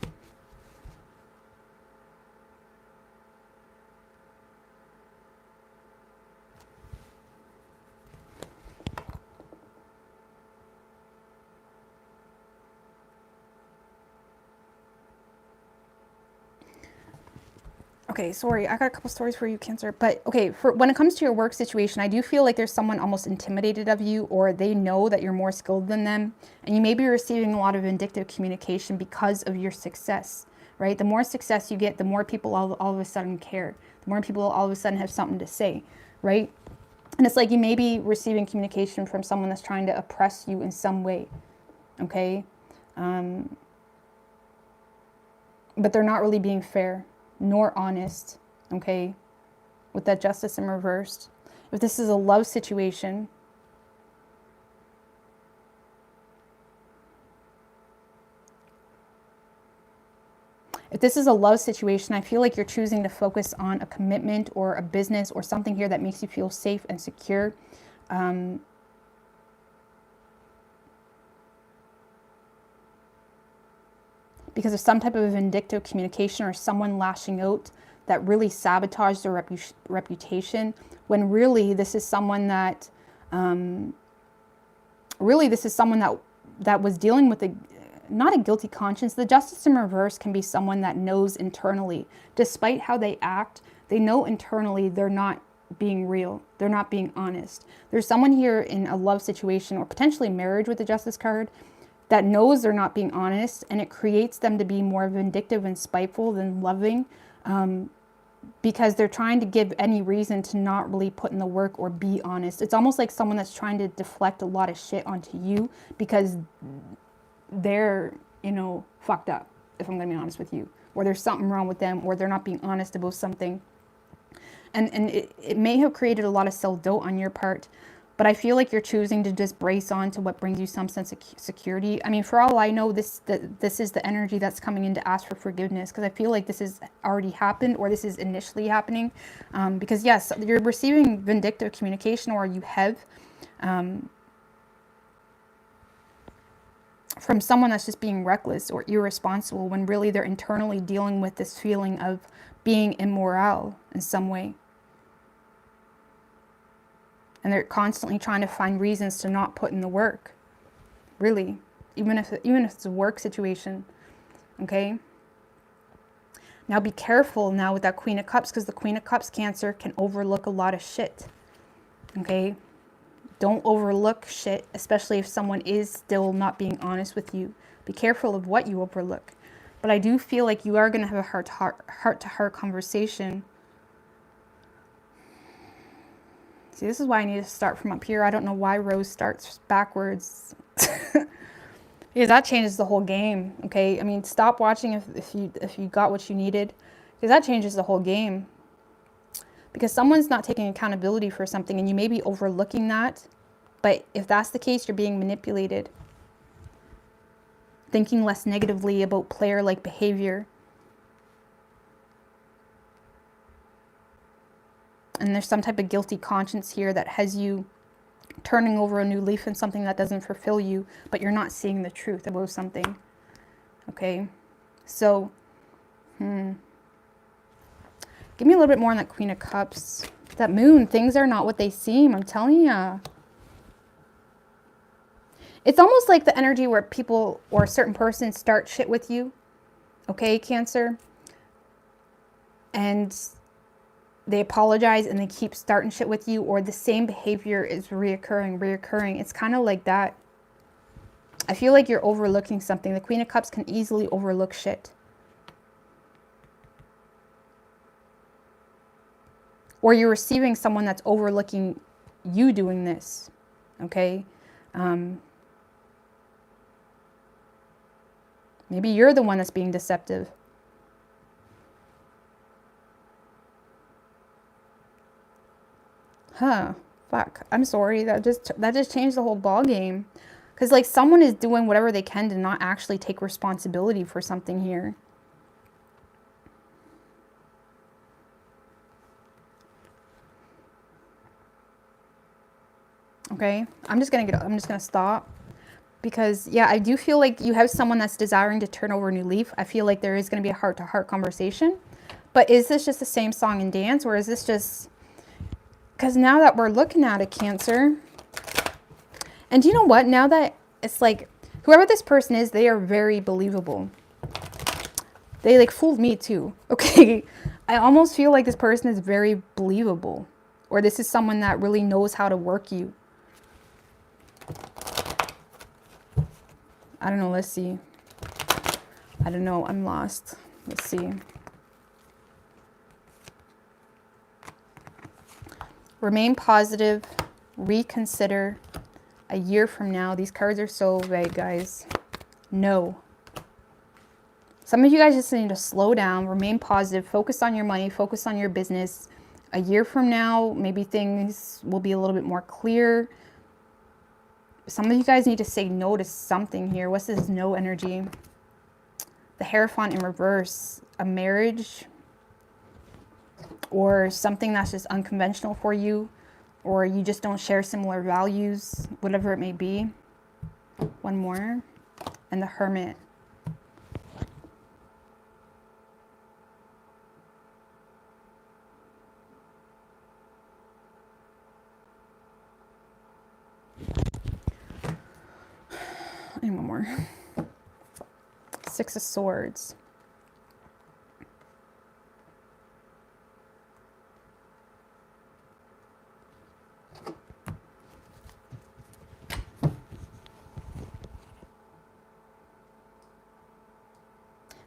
Okay, sorry, I got a couple stories for you, Cancer. But okay, for when it comes to your work situation, I do feel like there's someone almost intimidated of you, or they know that you're more skilled than them, and you may be receiving a lot of vindictive communication because of your success, right? The more success you get, the more people all of a sudden care. The more people all of a sudden have something to say, right? And it's like you may be receiving communication from someone that's trying to oppress you in some way, okay? But they're not really being fair nor honest, okay, with that Justice in reversed. If this is a love situation, I feel like you're choosing to focus on a commitment or a business or something here that makes you feel safe and secure. Because of some type of vindictive communication or someone lashing out that really sabotaged their reputation, when really this is someone that, that was dealing with not a guilty conscience. The Justice in reverse can be someone that knows internally, despite how they act, they know internally they're not being real. They're not being honest. There's someone here in a love situation or potentially marriage with the Justice card that knows they're not being honest, and it creates them to be more vindictive and spiteful than loving, because they're trying to give any reason to not really put in the work or be honest. It's almost like someone that's trying to deflect a lot of shit onto you because they're, you know, fucked up, if I'm gonna be honest with you, or there's something wrong with them, or they're not being honest about something. And it may have created a lot of self-doubt on your part. But I feel like you're choosing to just brace on to what brings you some sense of security. I mean, for all I know, this is the energy that's coming in to ask for forgiveness, because I feel like this has already happened, or this is initially happening. Because yes, you're receiving vindictive communication, or you have, from someone that's just being reckless or irresponsible, when really they're internally dealing with this feeling of being immoral in some way. And they're constantly trying to find reasons to not put in the work. Really. Even if it's a work situation. Okay? Now be careful now with that Queen of Cups, because the Queen of Cups, Cancer, can overlook a lot of shit. Okay? Don't overlook shit, especially if someone is still not being honest with you. Be careful of what you overlook. But I do feel like you are going to have a heart-to-heart conversation. See, this is why I need to start from up here. I don't know why Rose starts backwards. Because that changes the whole game, okay? I mean, stop watching if you got what you needed. Because that changes the whole game. because someone's not taking accountability for something, and you may be overlooking that. But if that's the case, you're being manipulated. Thinking less negatively about player-like behavior. And there's some type of guilty conscience here that has you turning over a new leaf in something that doesn't fulfill you, but you're not seeing the truth about something. Okay, so give me a little bit more on that Queen of Cups. That Moon, things are not what they seem, I'm telling you. It's almost like the energy where people or a certain person start shit with you. Okay, Cancer. And they apologize and they keep starting shit with you, or the same behavior is reoccurring. It's kind of like that. I feel like you're overlooking something. The Queen of Cups can easily overlook shit. Or you're receiving someone that's overlooking you doing this. Okay? Maybe you're the one that's being deceptive. Huh. Fuck. I'm sorry. That just changed the whole ball game. Because like someone is doing whatever they can to not actually take responsibility for something here. Okay. I'm just gonna stop. Because yeah, I do feel like you have someone that's desiring to turn over a new leaf. I feel like there is going to be a heart-to-heart conversation. But is this just the same song and dance, or is this just... Because now that we're looking at it, Cancer, and do you know what? Now that it's like, whoever this person is, they are very believable. They like fooled me too. Okay. I almost feel like this person is very believable. Or this is someone that really knows how to work you. I don't know. Let's see. I don't know. I'm lost. Let's see. Remain positive. Reconsider. A year from now. These cards are so vague, guys. No. Some of you guys just need to slow down. Remain positive. Focus on your money. Focus on your business. A year from now, maybe things will be a little bit more clear. Some of you guys need to say no to something here. What's this no energy? The Hierophant in reverse. A marriage. Or something that's just unconventional for you. Or you just don't share similar values. Whatever it may be. One more. And the Hermit. And one more. Six of Swords.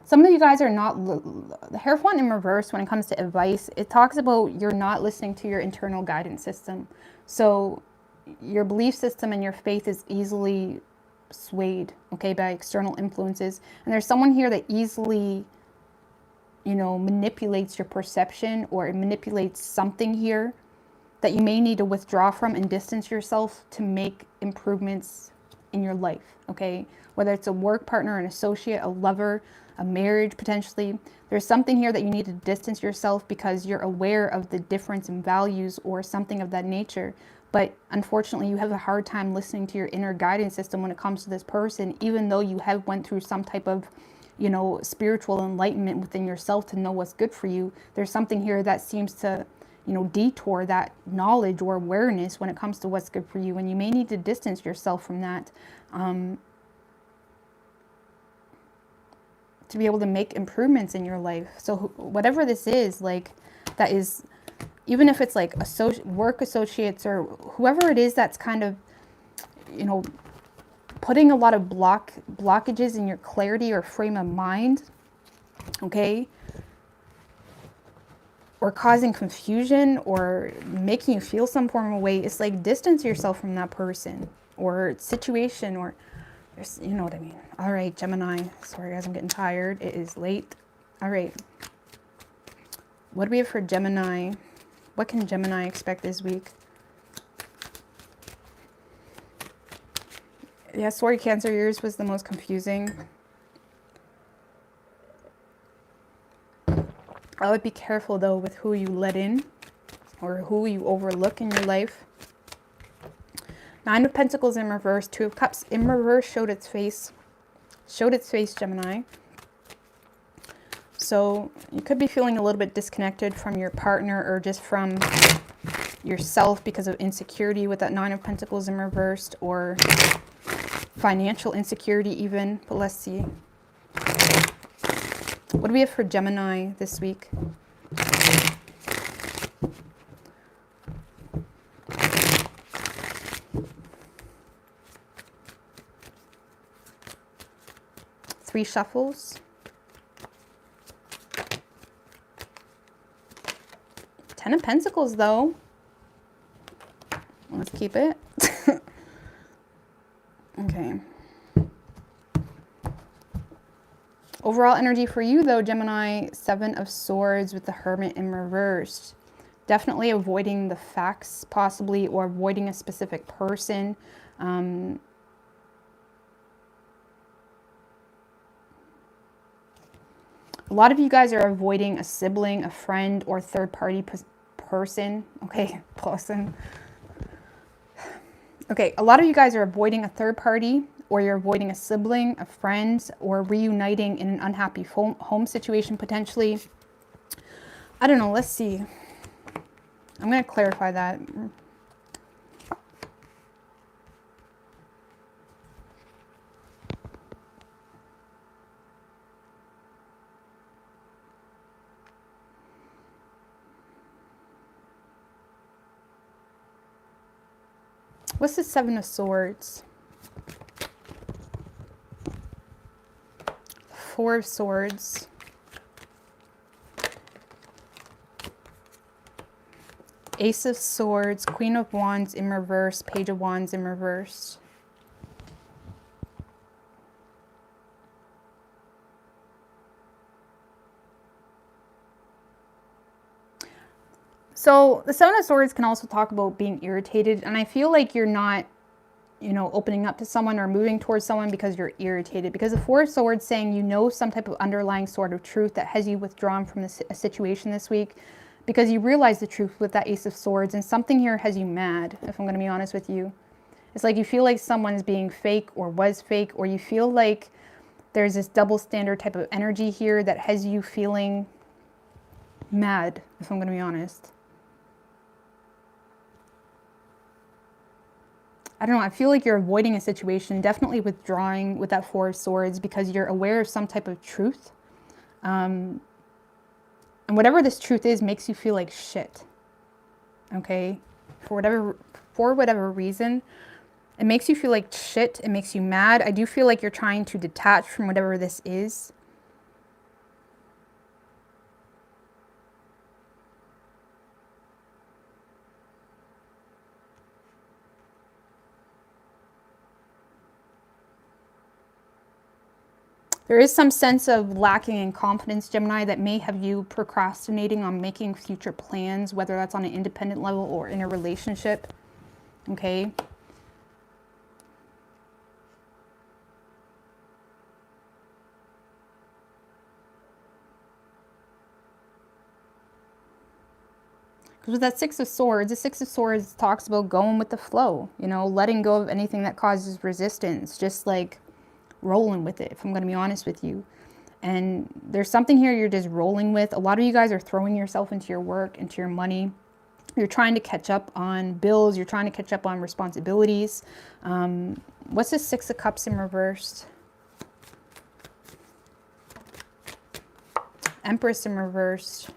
Some of you guys are not, the Hierophant in reverse when it comes to advice, it talks about you're not listening to your internal guidance system. So your belief system and your faith is easily swayed, okay, by external influences. And there's someone here that easily, you know, manipulates your perception, or it manipulates something here that you may need to withdraw from and distance yourself to make improvements in your life, okay? Whether it's a work partner, an associate, a lover, a marriage potentially. There's something here that you need to distance yourself because you're aware of the difference in values or something of that nature. But unfortunately, you have a hard time listening to your inner guidance system when it comes to this person, even though you have went through some type of, you know, spiritual enlightenment within yourself to know what's good for you. There's something here that seems to, you know, detour that knowledge or awareness when it comes to what's good for you. And you may need to distance yourself from that to be able to make improvements in your life. So whatever this is, like, that is, even if it's like work associates or whoever it is that's kind of, you know, putting a lot of blockages in your clarity or frame of mind, okay, or causing confusion or making you feel some form of way, it's like distance yourself from that person or situation, or, you know what I mean. All right, Gemini. Sorry, guys, I'm getting tired. It is late. All right. What do we have for Gemini? What can Gemini expect this week? Yeah, sorry, Cancer, yours was the most confusing. I would be careful, though, with who you let in or who you overlook in your life. Nine of Pentacles in reverse, Two of Cups in reverse showed its face. Showed its face, Gemini. So you could be feeling a little bit disconnected from your partner or just from yourself because of insecurity with that Nine of Pentacles in reversed, or financial insecurity even. But let's see. What do we have for Gemini this week? Three shuffles. Ten of Pentacles, though. Let's keep it. Okay. Overall energy for you, though, Gemini, Seven of Swords with the Hermit in reverse. Definitely avoiding the facts, possibly, or avoiding a specific person. A lot of you guys are avoiding a sibling, a friend, or third-party person. Okay, person. Okay, a lot of you guys are avoiding a third party, or you're avoiding a sibling, a friend, or reuniting in an unhappy home situation potentially. I don't know. Let's see. I'm going to clarify that. What's the Seven of Swords? Four of Swords. Ace of Swords, Queen of Wands in reverse, Page of Wands in reverse. So the Seven of Swords can also talk about being irritated, and I feel like you're not, you know, opening up to someone or moving towards someone because you're irritated. Because the Four of Swords saying you know some type of underlying sort of truth that has you withdrawn from a situation this week because you realize the truth with that Ace of Swords, and something here has you mad, if I'm going to be honest with you. It's like you feel like someone's being fake or was fake, or you feel like there's this double standard type of energy here that has you feeling mad, if I'm going to be honest. I don't know, I feel like you're avoiding a situation, definitely withdrawing with that Four of Swords because you're aware of some type of truth. And whatever this truth is makes you feel like shit. Okay? For whatever reason, it makes you feel like shit. It makes you mad. I do feel like you're trying to detach from whatever this is. There is some sense of lacking in confidence, Gemini, that may have you procrastinating on making future plans, whether that's on an independent level or in a relationship. Okay? Because with that Six of Swords, the Six of Swords talks about going with the flow, you know, letting go of anything that causes resistance, just like rolling with it, if I'm going to be honest with you. And there's something here you're just rolling with. A lot of you guys are throwing yourself into your work, into your money. You're trying to catch up on bills. You're trying to catch up on responsibilities. What's the Six of Cups in reverse? Empress in reverse.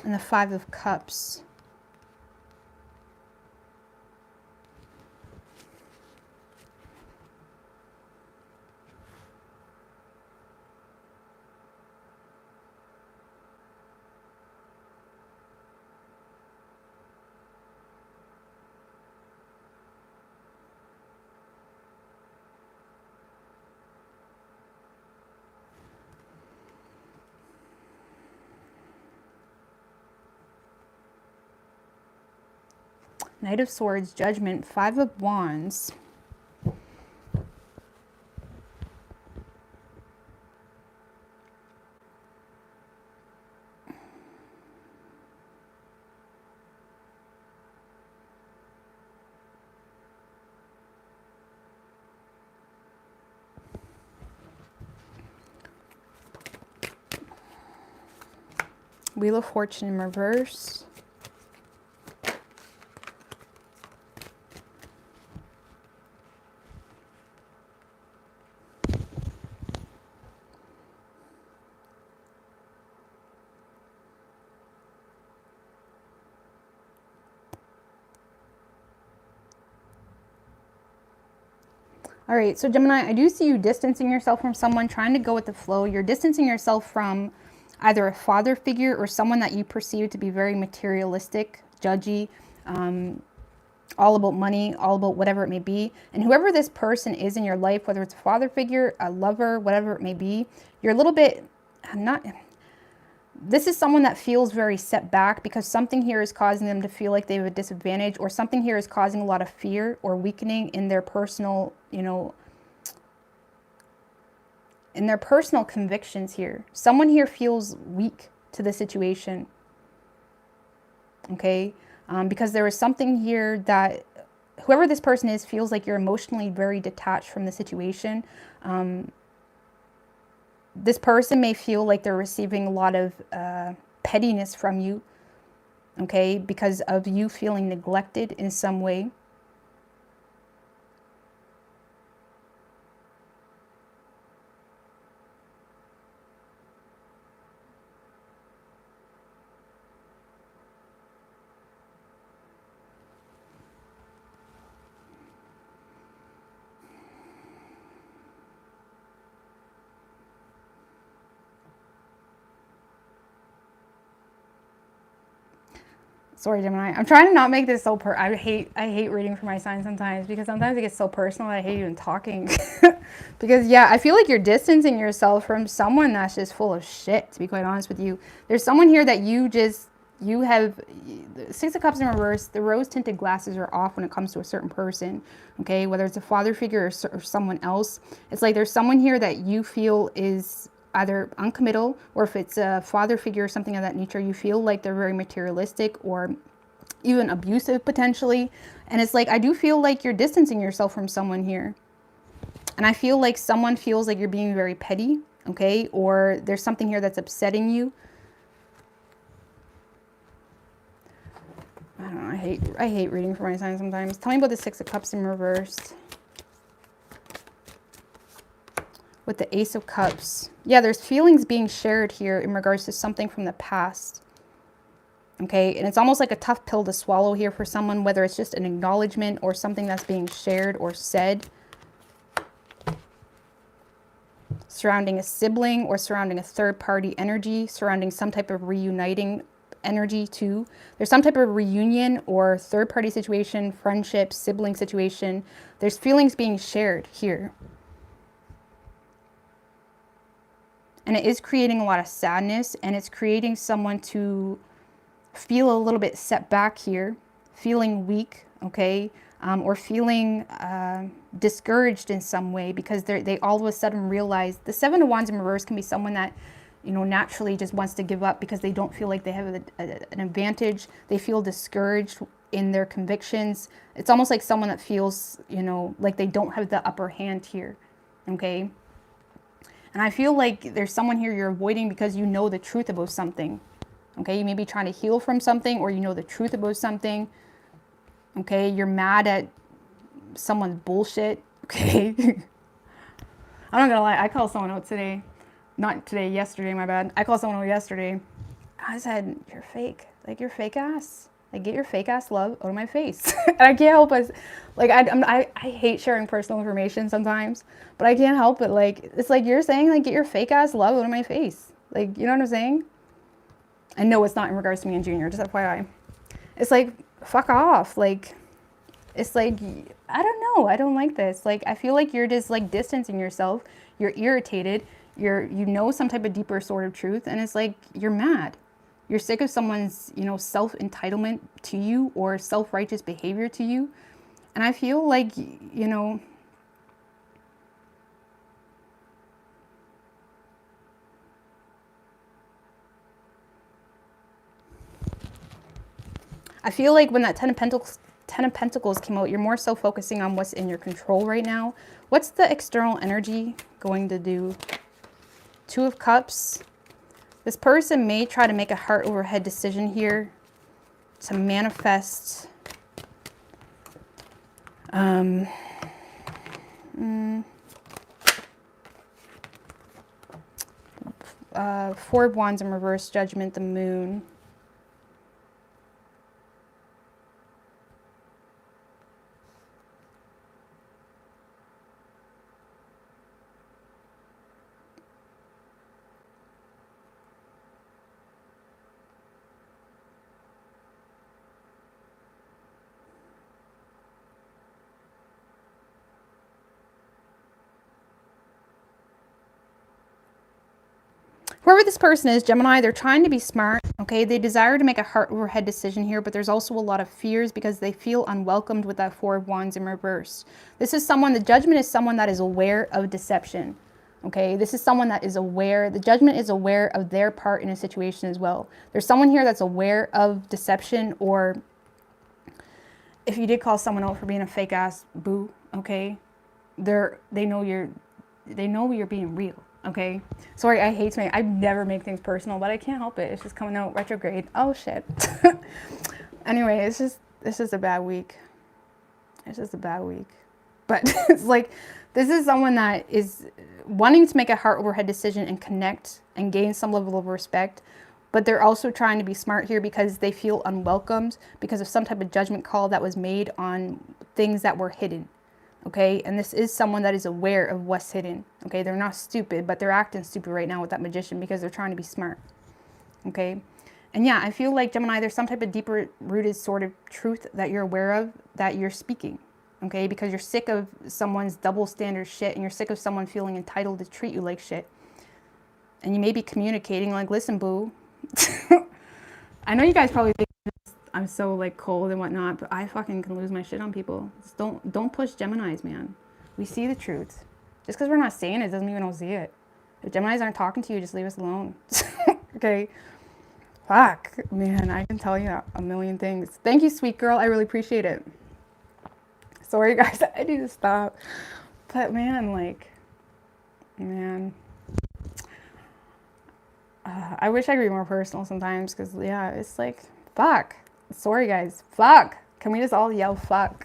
And the Five of Cups. Knight of Swords, Judgment, 5 of Wands. Wheel of Fortune in reverse. All right, so Gemini, I do see you distancing yourself from someone, trying to go with the flow. You're distancing yourself from either a father figure or someone that you perceive to be very materialistic, judgy, all about money, all about whatever it may be. And whoever this person is in your life, whether it's a father figure, a lover, whatever it may be, you're a little bit, this is someone that feels very set back because something here is causing them to feel like they have a disadvantage, or something here is causing a lot of fear or weakening in their personal, you know, in their personal convictions here. Someone here feels weak to the situation. Okay? Because there is something here that whoever this person is feels like you're emotionally very detached from the situation. This person may feel like they're receiving a lot of pettiness from you, okay, because of you feeling neglected in some way. Sorry, Gemini. I'm trying to not make this so I hate reading for my sign sometimes, because sometimes it gets so personal I hate even talking. Because yeah, I feel like you're distancing yourself from someone that's just full of shit, to be quite honest with you. There's someone here that you have, Six of Cups in reverse, the rose tinted glasses are off when it comes to a certain person, okay? Whether it's a father figure or someone else. It's like there's someone here that you feel is either uncommittal, or if it's a father figure or something of that nature, you feel like they're very materialistic or even abusive potentially. And it's like, I do feel like you're distancing yourself from someone here. And I feel like someone feels like you're being very petty, okay? Or there's something here that's upsetting you. I don't know, I hate reading for my sign sometimes. Tell me about the Six of Cups in reverse. With the Ace of Cups. Yeah, there's feelings being shared here in regards to something from the past. Okay, and it's almost like a tough pill to swallow here for someone, whether it's just an acknowledgement or something that's being shared or said. Surrounding a sibling or surrounding a third-party energy, surrounding some type of reuniting energy too. There's some type of reunion or third-party situation, friendship, sibling situation. There's feelings being shared here. And it is creating a lot of sadness, and it's creating someone to feel a little bit set back here, feeling weak, okay, or feeling discouraged in some way, because they all of a sudden realize the Seven of Wands in reverse can be someone that, you know, naturally just wants to give up because they don't feel like they have an advantage. They feel discouraged in their convictions. It's almost like someone that feels, you know, like they don't have the upper hand here, okay? And I feel like there's someone here you're avoiding because you know the truth about something. Okay, you may be trying to heal from something, or you know the truth about something. Okay, you're mad at someone's bullshit. Okay. I'm not gonna lie, I called someone out today. Not today, yesterday, my bad. I called someone out yesterday. I said, you're fake. Like, you're fake ass. Like, get your fake ass love out of my face. And I can't help it. Like, I hate sharing personal information sometimes, but I can't help it. Like, it's like you're saying, like, get your fake ass love out of my face. Like, you know what I'm saying? And no, it's not in regards to me and Junior, just FYI. It's like, fuck off. Like, it's like, I don't know. I don't like this. Like, I feel like you're just, like, distancing yourself. You're irritated. You know some type of deeper sort of truth. And it's like, you're mad. You're sick of someone's, you know, self-entitlement to you or self-righteous behavior to you. And I feel like, you know, I feel like when that Ten of Pentacles came out, you're more so focusing on what's in your control right now. What's the external energy going to do? Two of Cups. This person may try to make a heart over head decision here to manifest Four of Wands in reverse, Judgment, the Moon. Whoever this person is, Gemini, they're trying to be smart, okay? They desire to make a heart over head decision here, but there's also a lot of fears because they feel unwelcomed with that Four of Wands in reverse. This is someone, the Judgment is someone that is aware of deception, okay? This is someone that is aware, the Judgment is aware of their part in a situation as well. There's someone here that's aware of deception, or if you did call someone out for being a fake ass boo, okay? They know you're being real. Okay, sorry, I hate to I never make things personal, but I can't help it. It's just coming out retrograde. Oh shit. Anyway, it's just a bad week. It's just a bad week. But it's like, this is someone that is wanting to make a heart over head decision and connect and gain some level of respect, but they're also trying to be smart here because they feel unwelcomed because of some type of judgment call that was made on things that were hidden. Okay, and this is someone that is aware of what's hidden. Okay, they're not stupid, but they're acting stupid right now with that Magician because they're trying to be smart. Okay, and yeah, I feel like, Gemini, there's some type of deeper rooted sort of truth that you're aware of that you're speaking. Okay, because you're sick of someone's double standard shit, and you're sick of someone feeling entitled to treat you like shit. And you may be communicating like, listen, boo. I know you guys probably think I'm so like cold and whatnot, but I fucking can lose my shit on people. Just don't push Geminis, man. We see the truth. Just because we're not saying it doesn't mean we don't see it. If Geminis aren't talking to you, just leave us alone. Okay. Fuck, man, I can tell you a million things. Thank you, sweet girl. I really appreciate it. Sorry, guys, I need to stop. But man, like, man, I wish I could be more personal sometimes because, yeah, it's like, fuck. Sorry, guys. Fuck. Can we just all yell fuck?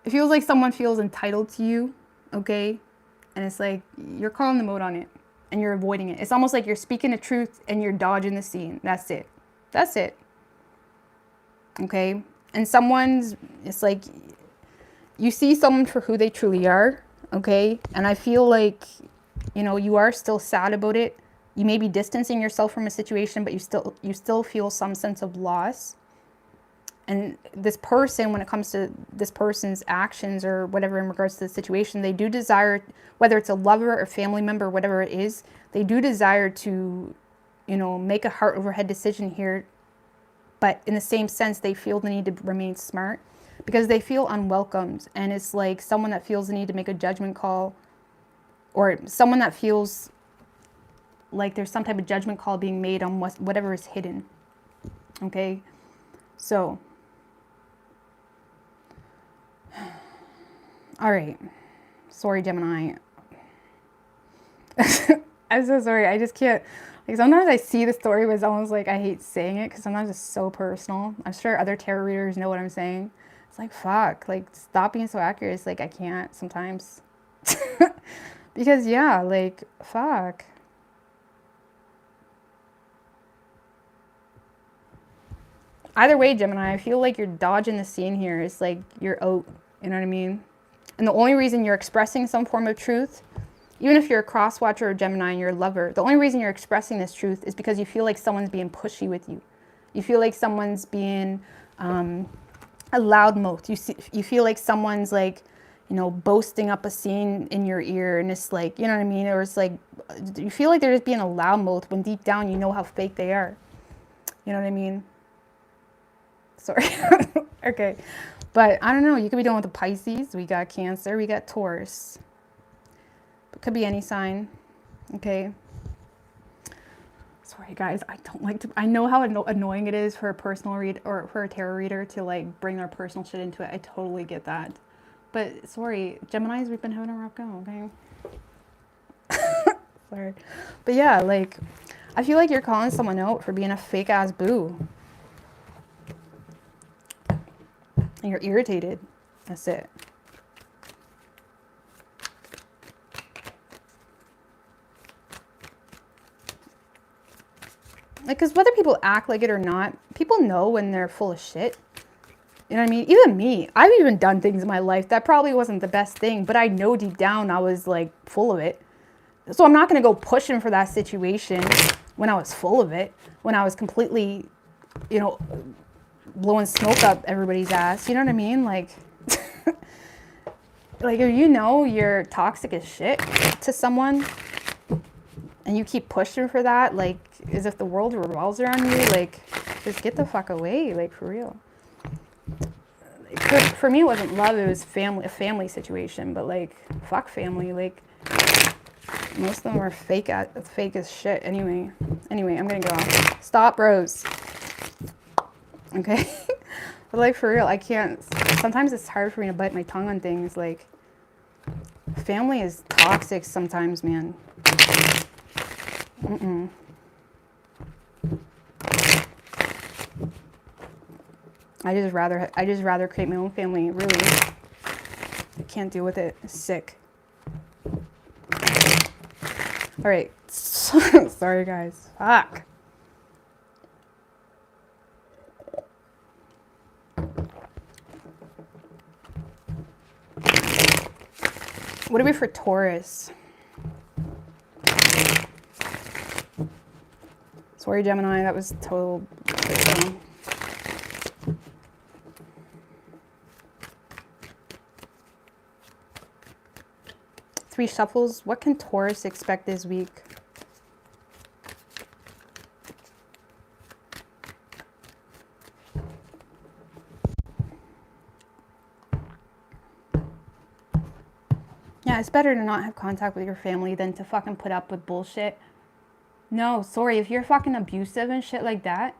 It feels like someone feels entitled to you, okay? And it's like you're calling them out on it and you're avoiding it. It's almost like you're speaking the truth and you're dodging the scene. That's it. That's it. Okay? And it's like you see someone for who they truly are, okay? And I feel like, you know, you are still sad about it. You may be distancing yourself from a situation, but you still feel some sense of loss. And this person, when it comes to this person's actions or whatever in regards to the situation, they do desire, whether it's a lover or family member, whatever it is, they do desire to, you know, make a heart over head decision here. But in the same sense, they feel the need to remain smart because they feel unwelcomed. And it's like someone that feels the need to make a judgment call, or someone that feels like there's some type of judgment call being made on whatever is hidden. Okay, so, all right. Sorry, Gemini. I'm so sorry. I just can't. Like, sometimes I see the story, but it's almost like I hate saying it because sometimes it's so personal. I'm sure other tarot readers know what I'm saying. It's like, fuck. Like, stop being so accurate. It's like I can't sometimes. Because, yeah, like, fuck. Either way, Gemini, I feel like you're dodging the scene here. It's like you're out, you know what I mean? And the only reason you're expressing some form of truth, even if you're a cross watcher or Gemini and you're a lover, the only reason you're expressing this truth is because you feel like someone's being pushy with you. You feel like someone's being a loudmouth. You feel like someone's like, you know, boasting up a scene in your ear, and it's like, you know what I mean? Or it's like, you feel like they're just being a loudmouth when deep down you know how fake they are. You know what I mean? Sorry. Okay. But I don't know. You could be dealing with the Pisces. We got Cancer. We got Taurus. It could be any sign. Okay. Sorry, guys. I don't like to. I know how annoying it is for a personal read or for a tarot reader to like bring their personal shit into it. I totally get that. But sorry, Geminis, we've been having a rough go. Okay. Sorry. But yeah, like, I feel like you're calling someone out for being a fake ass boo. And you're irritated. That's it. Like, because whether people act like it or not, people know when they're full of shit. You know what I mean? Even me. I've even done things in my life that probably wasn't the best thing, but I know deep down I was like full of it. So I'm not going to go pushing for that situation when I was full of it, when I was completely, you know, blowing smoke up everybody's ass. You know what I mean? Like, like if you know you're toxic as shit to someone and you keep pushing for that, like as if the world revolves around you, like just get the fuck away, like for real. For me, it wasn't love, it was family, a family situation, but like, fuck family, like, most of them were fake as shit anyway. Anyway, I'm gonna go off. Stop, bros. Okay? But like, for real, I can't, sometimes it's hard for me to bite my tongue on things, like, family is toxic sometimes, man. Mm-mm. I just rather create my own family, really. I can't deal with it. It's sick. All right. Sorry, guys. Fuck. What are we for Taurus? Sorry, Gemini. That was total. 3 shuffles. What can Taurus expect this week? Yeah, it's better to not have contact with your family than to fucking put up with bullshit. No, sorry, if you're fucking abusive and shit like that,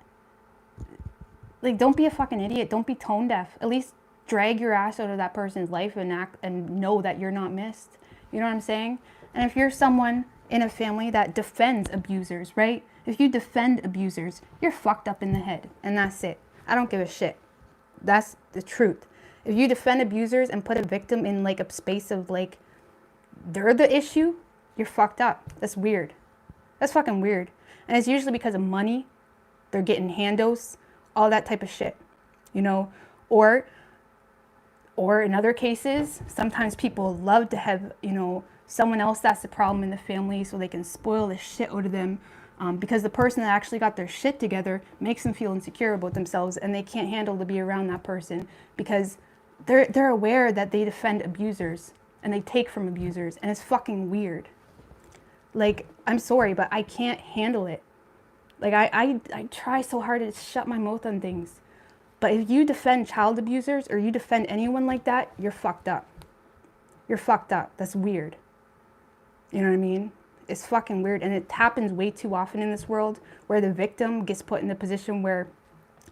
like, don't be a fucking idiot. Don't be tone deaf. At least drag your ass out of that person's life and act and know that you're not missed. You know what I'm saying? And if you're someone in a family that defends abusers, right? If you defend abusers, you're fucked up in the head. And that's it. I don't give a shit. That's the truth. If you defend abusers and put a victim in like a space of like, they're the issue, you're fucked up. That's weird. That's fucking weird. And it's usually because of money. They're getting handouts, all that type of shit, you know? Or in other cases, sometimes people love to have, you know, someone else that's the problem in the family so they can spoil the shit out of them, because the person that actually got their shit together makes them feel insecure about themselves and they can't handle to be around that person because they're aware that they defend abusers and they take from abusers, and it's fucking weird. Like, I'm sorry, but I can't handle it. Like, I try so hard to shut my mouth on things. But if you defend child abusers or you defend anyone like that, you're fucked up. You're fucked up. That's weird. You know what I mean? It's fucking weird. And it happens way too often in this world where the victim gets put in a position where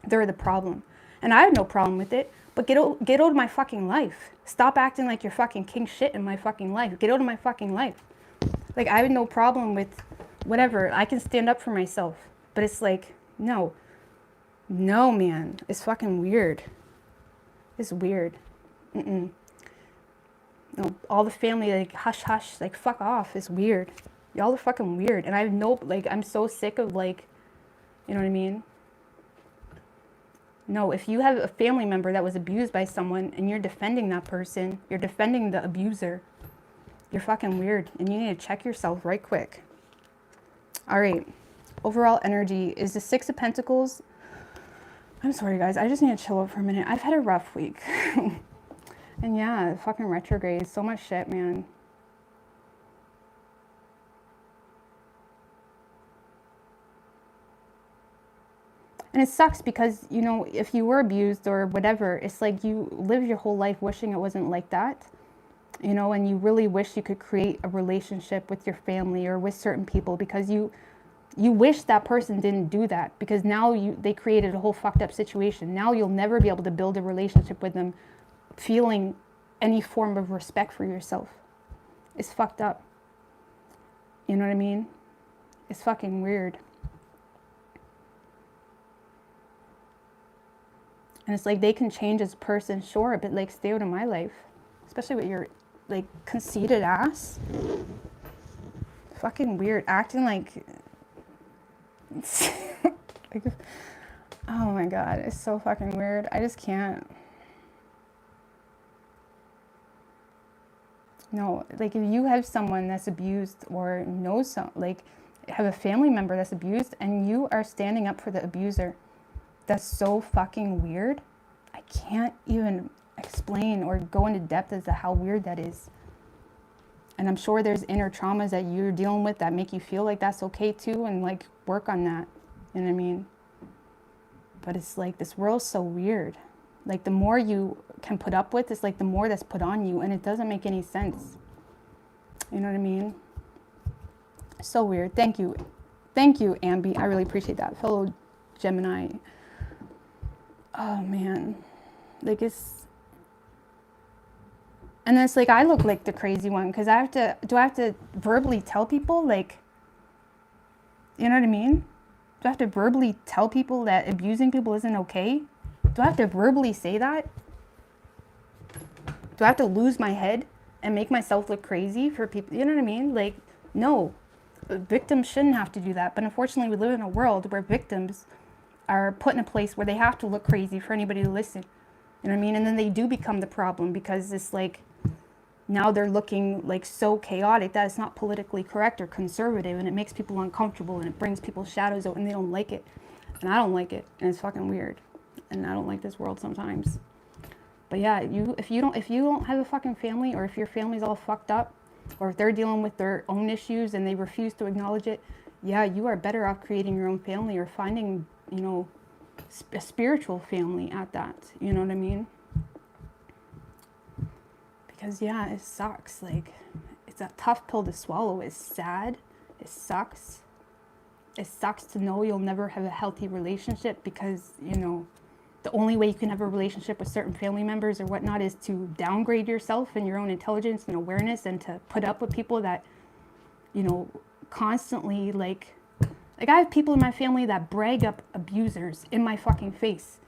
they're the problem. And I have no problem with it, but get out of my fucking life. Stop acting like you're fucking king shit in my fucking life. Get out of my fucking life. Like, I have no problem with whatever. I can stand up for myself. But it's like, no. No, man. It's fucking weird. It's weird. No, all the family, like, hush, hush. Like, fuck off. It's weird. Y'all are fucking weird. And I have no, like, I'm so sick of, like, you know what I mean? No, if you have a family member that was abused by someone and you're defending that person, you're defending the abuser, you're fucking weird. And you need to check yourself right quick. All right. Overall energy is the 6 of Pentacles. I'm sorry, guys. I just need to chill out for a minute. I've had a rough week. I And yeah, fucking retrograde. So much shit, man. And it sucks because, you know, if you were abused or whatever, it's like you live your whole life wishing it wasn't like that. You know, and you really wish you could create a relationship with your family or with certain people because you wish that person didn't do that, because now they created a whole fucked up situation. Now you'll never be able to build a relationship with them feeling any form of respect for yourself. It's fucked up. You know what I mean? It's fucking weird. And it's like they can change as a person, sure, but like stay out of my life. Especially with your like conceited ass. Fucking weird. Acting like oh my god, it's so fucking weird. I just can't. No, like if you have someone that's abused or knows some, like have a family member that's abused and you are standing up for the abuser, that's so fucking weird. I can't even explain or go into depth as to how weird that is. And I'm sure there's inner traumas that you're dealing with that make you feel like that's okay too, and like work on that. You know what I mean? But it's like this world's so weird. Like the more you can put up with, it's like the more that's put on you, and it doesn't make any sense. You know what I mean? So weird. Thank you, Ambi. I really appreciate that, fellow Gemini. Oh man, like it's. And then it's like I look like the crazy one because I have to verbally tell people, like, you know what I mean? Do I have to verbally tell people that abusing people isn't okay? Do I have to verbally say that? Do I have to lose my head and make myself look crazy for people? You know what I mean? Like, no, victims shouldn't have to do that. But unfortunately, we live in a world where victims are put in a place where they have to look crazy for anybody to listen. You know what I mean? And then they do become the problem because it's like, now they're looking like so chaotic that it's not politically correct or conservative, and it makes people uncomfortable and it brings people's shadows out and they don't like it. And I don't like it, and it's fucking weird. And I don't like this world sometimes. But yeah, if you don't have a fucking family, or if your family's all fucked up, or if they're dealing with their own issues and they refuse to acknowledge it, yeah, you are better off creating your own family or finding, you know, a spiritual family at that. You know what I mean? Because yeah, it sucks. Like, it's a tough pill to swallow. It's sad. It sucks. It sucks to know you'll never have a healthy relationship because, you know, the only way you can have a relationship with certain family members or whatnot is to downgrade yourself and your own intelligence and awareness, and to put up with people that, you know, constantly like I have people in my family that brag up abusers in my fucking face.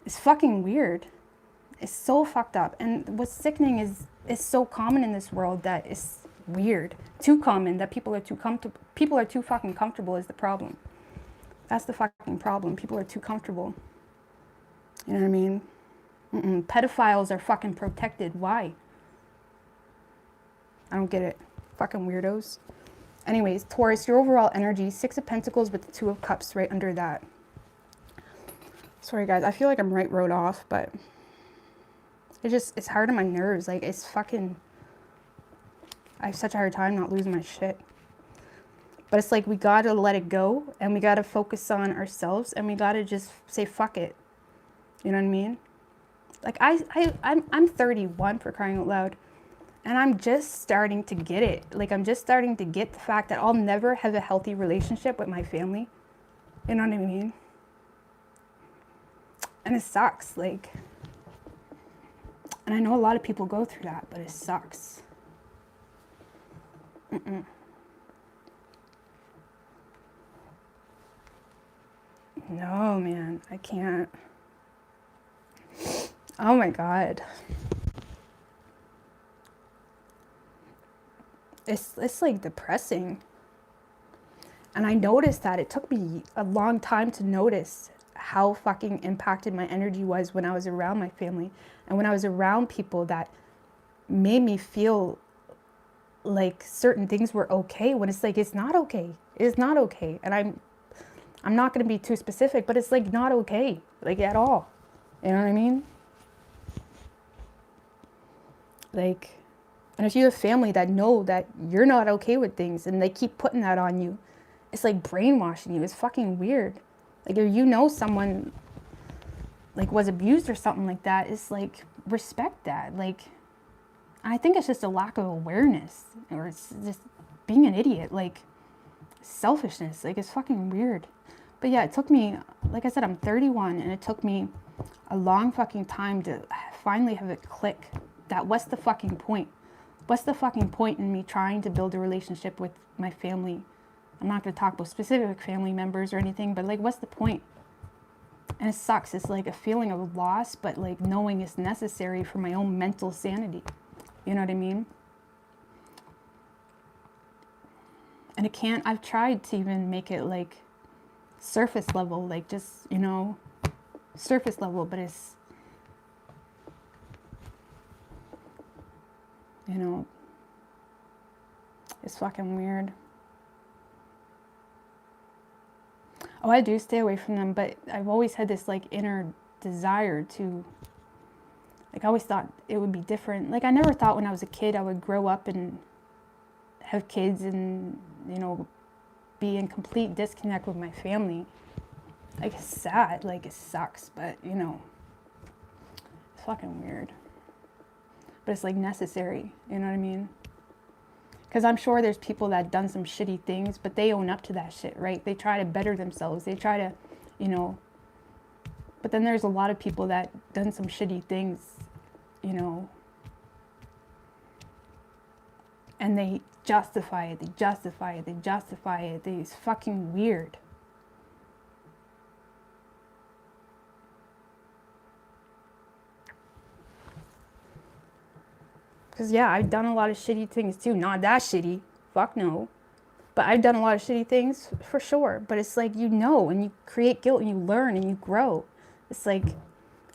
It's fucking weird. It's so fucked up. And what's sickening is it's so common in this world that it's weird. Too common that people are too comfortable. People are too fucking comfortable is the problem. That's the fucking problem. People are too comfortable. You know what I mean? Pedophiles are fucking protected. Why? I don't get it. Fucking weirdos. Anyways, Taurus, your overall energy, 6 of Pentacles with the 2 of Cups right under that. Sorry guys, I feel like I'm right road off, but it's hard on my nerves. Like, it's fucking, I have such a hard time not losing my shit. But it's like, we gotta let it go, and we gotta focus on ourselves, and we gotta just say, fuck it. You know what I mean? Like, I'm 31, for crying out loud, and I'm just starting to get it. Like, I'm just starting to get the fact that I'll never have a healthy relationship with my family. You know what I mean? And it sucks, like, and I know a lot of people go through that, but it sucks. No, man, I can't. Oh my God. It's like depressing. And I noticed that it took me a long time to notice how fucking impacted my energy was when I was around my family and when I was around people that made me feel like certain things were okay, when it's like, it's not okay. It's not okay. And I'm not going to be too specific, but it's like not okay, like at all. You know what I mean? Like, and if you have family that know that you're not okay with things and they keep putting that on you, it's like brainwashing you. It's fucking weird. Like, if you know someone like was abused or something like that, it's like, respect that. Like, I think it's just a lack of awareness, or it's just being an idiot, like selfishness. Like, it's fucking weird. But yeah, it took me, like I said, I'm 31, and it took me a long fucking time to finally have it click that what's the fucking point? What's the fucking point in me trying to build a relationship with my family? I'm not going to talk about specific family members or anything, but like, what's the point? And it sucks. It's like a feeling of loss, but like knowing it's necessary for my own mental sanity. You know what I mean? And it can't, I've tried to even make it like surface level, like just, you know, surface level, but it's, you know, it's fucking weird. Oh, I do stay away from them, but I've always had this like inner desire to, like, I always thought it would be different. Like, I never thought when I was a kid I would grow up and have kids and, you know, be in complete disconnect with my family. Like, it's sad, like, it sucks, but, you know, it's fucking weird. But it's like necessary, you know what I mean? Because I'm sure there's people that done some shitty things, but they own up to that shit, right? They try to better themselves. They try to, you know, but then there's a lot of people that done some shitty things, you know, and they justify it, they justify it, they justify it. It's fucking weird. Because, yeah, I've done a lot of shitty things too. Not that shitty. Fuck no. But I've done a lot of shitty things for sure. But it's like, you know, and you create guilt and you learn and you grow. It's like,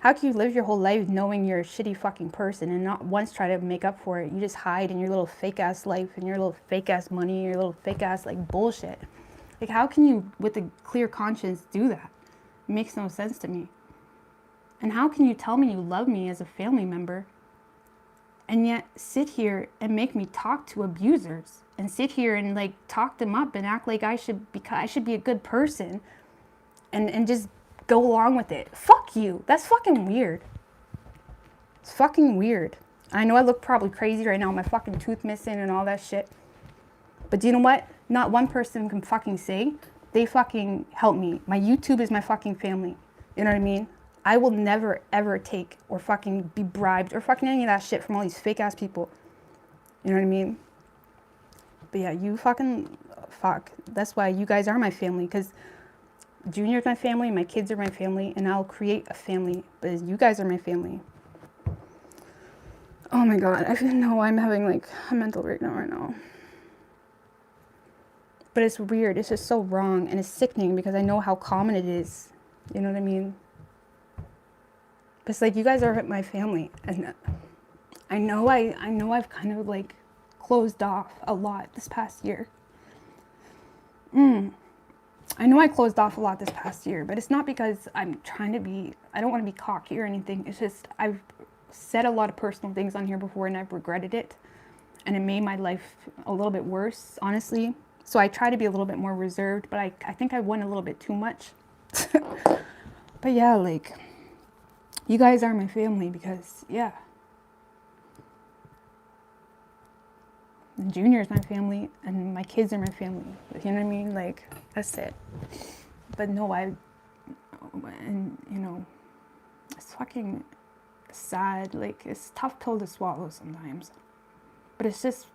how can you live your whole life knowing you're a shitty fucking person and not once try to make up for it? You just hide in your little fake ass life and your little fake ass money, your little fake ass like bullshit. Like, how can you, with a clear conscience, do that? It makes no sense to me. And how can you tell me you love me as a family member and yet sit here and make me talk to abusers and sit here and like talk them up and act like I should be a good person and just go along with it? Fuck you. That's fucking weird. It's fucking weird. I know I look probably crazy right now, my fucking tooth missing and all that shit. But do you know what? Not one person can fucking say they fucking help me. My YouTube is my fucking family. You know what I mean? I will never, ever take or fucking be bribed or fucking any of that shit from all these fake ass people. You know what I mean? But yeah, you fucking, fuck. That's why you guys are my family, because Junior's my family, my kids are my family, and I'll create a family. But you guys are my family. Oh my God, I know I'm having like a mental breakdown right now. But it's weird. It's just so wrong, and it's sickening because I know how common it is. You know what I mean? It's like, you guys are my family, and I know I've kind of like closed off a lot this past year. I know I closed off a lot this past year, but it's not because I'm trying to be, I don't want to be cocky or anything. It's just, I've said a lot of personal things on here before and I've regretted it, and it made my life a little bit worse, honestly. So I try to be a little bit more reserved, but I think I went a little bit too much. But yeah, like, you guys are my family because, yeah. And Junior is my family, and my kids are my family. You know what I mean? Like, that's it. But no, and you know, it's fucking sad. Like, it's a tough pill to swallow sometimes. But it's just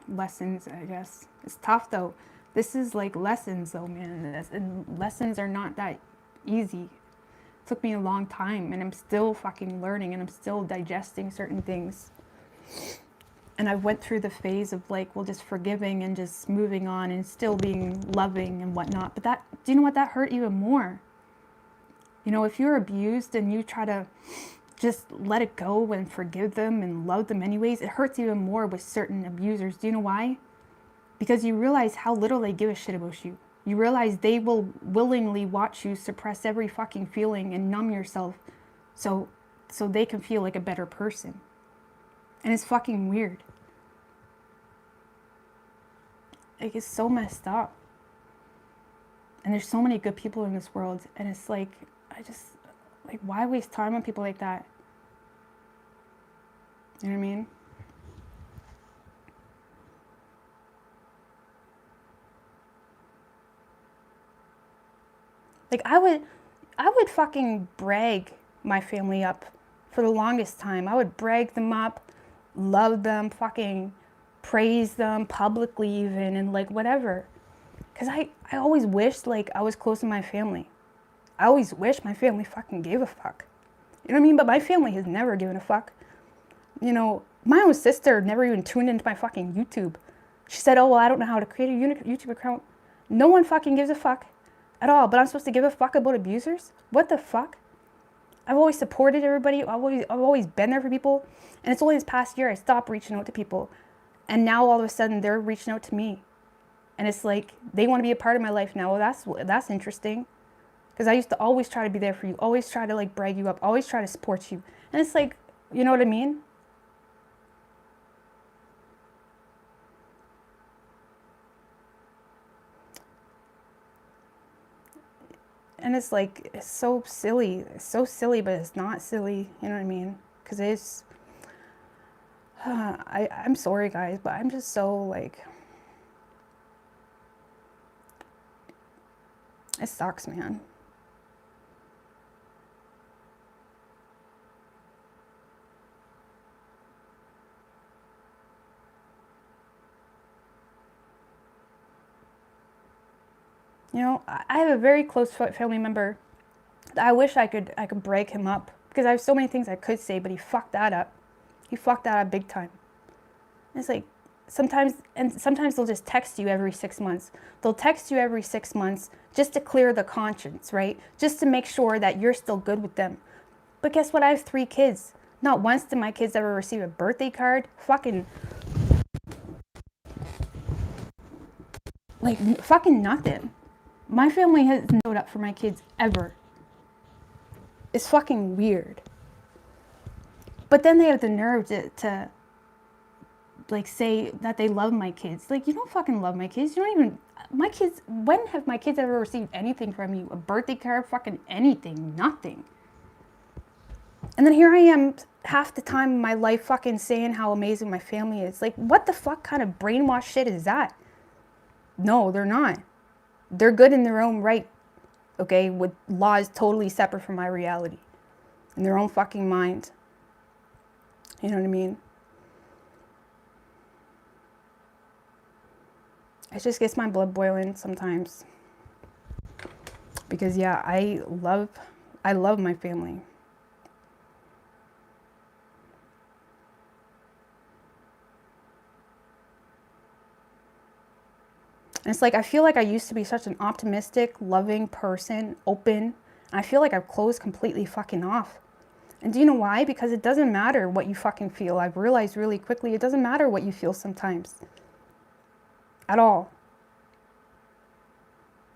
lessons, I guess. It's tough though. This is like lessons though, man. And lessons are not that easy. Took me a long time, and I'm still fucking learning, and I'm still digesting certain things. And I went through the phase of like, well, just forgiving and just moving on and still being loving and whatnot. But that, do you know what, that hurt even more? You know, if you're abused and you try to just let it go and forgive them and love them anyways, it hurts even more with certain abusers. Do you know why? Because you realize how little they give a shit about you. You realize they will willingly watch you suppress every fucking feeling and numb yourself so they can feel like a better person. And it's fucking weird. Like, it's so messed up. And there's so many good people in this world. And it's like, I just, like, why waste time on people like that? You know what I mean? Like, I would fucking brag my family up for the longest time. I would brag them up, love them, fucking praise them publicly even, and like whatever. Because I always wished like I was close to my family. I always wish my family fucking gave a fuck. You know what I mean? But my family has never given a fuck. You know, my own sister never even tuned into my fucking YouTube. She said, oh, well, I don't know how to create a YouTube account. No one fucking gives a fuck at all. But I'm supposed to give a fuck about abusers? What the fuck? I've always supported everybody. I've always been there for people. And it's only this past year I stopped reaching out to people. And now all of a sudden they're reaching out to me. And it's like, they want to be a part of my life now. Well, that's interesting. Because I used to always try to be there for you. Always try to like brag you up. Always try to support you. And it's like, you know what I mean? And it's like, it's so silly. It's so silly, but it's not silly. You know what I mean? Because it's, I'm sorry, guys, but I'm just so like, it sucks, man. You know, I have a very close family member that I wish I could break him up because I have so many things I could say, but he fucked that up. He fucked that up big time. And it's like sometimes they'll just text you every 6 months. They'll text you every 6 months just to clear the conscience, right? Just to make sure that you're still good with them. But guess what? I have 3 kids. Not once did my kids ever receive a birthday card. Fucking nothing. My family hasn't showed up for my kids ever. It's fucking weird. But then they have the nerve to like say that they love my kids. Like, you don't fucking love my kids. You don't even, my kids, when have my kids ever received anything from you? A birthday card, fucking anything, nothing. And then here I am half the time in my life fucking saying how amazing my family is. Like, what the fuck kind of brainwash shit is that? No, they're not. They're good in their own right, okay, with laws totally separate from my reality, in their own fucking mind. You know what I mean? It just gets my blood boiling sometimes. Because yeah, I love my family. And it's like, I feel like I used to be such an optimistic, loving person, open. And I feel like I've closed completely fucking off. And do you know why? Because it doesn't matter what you fucking feel. I've realized really quickly, it doesn't matter what you feel sometimes. At all.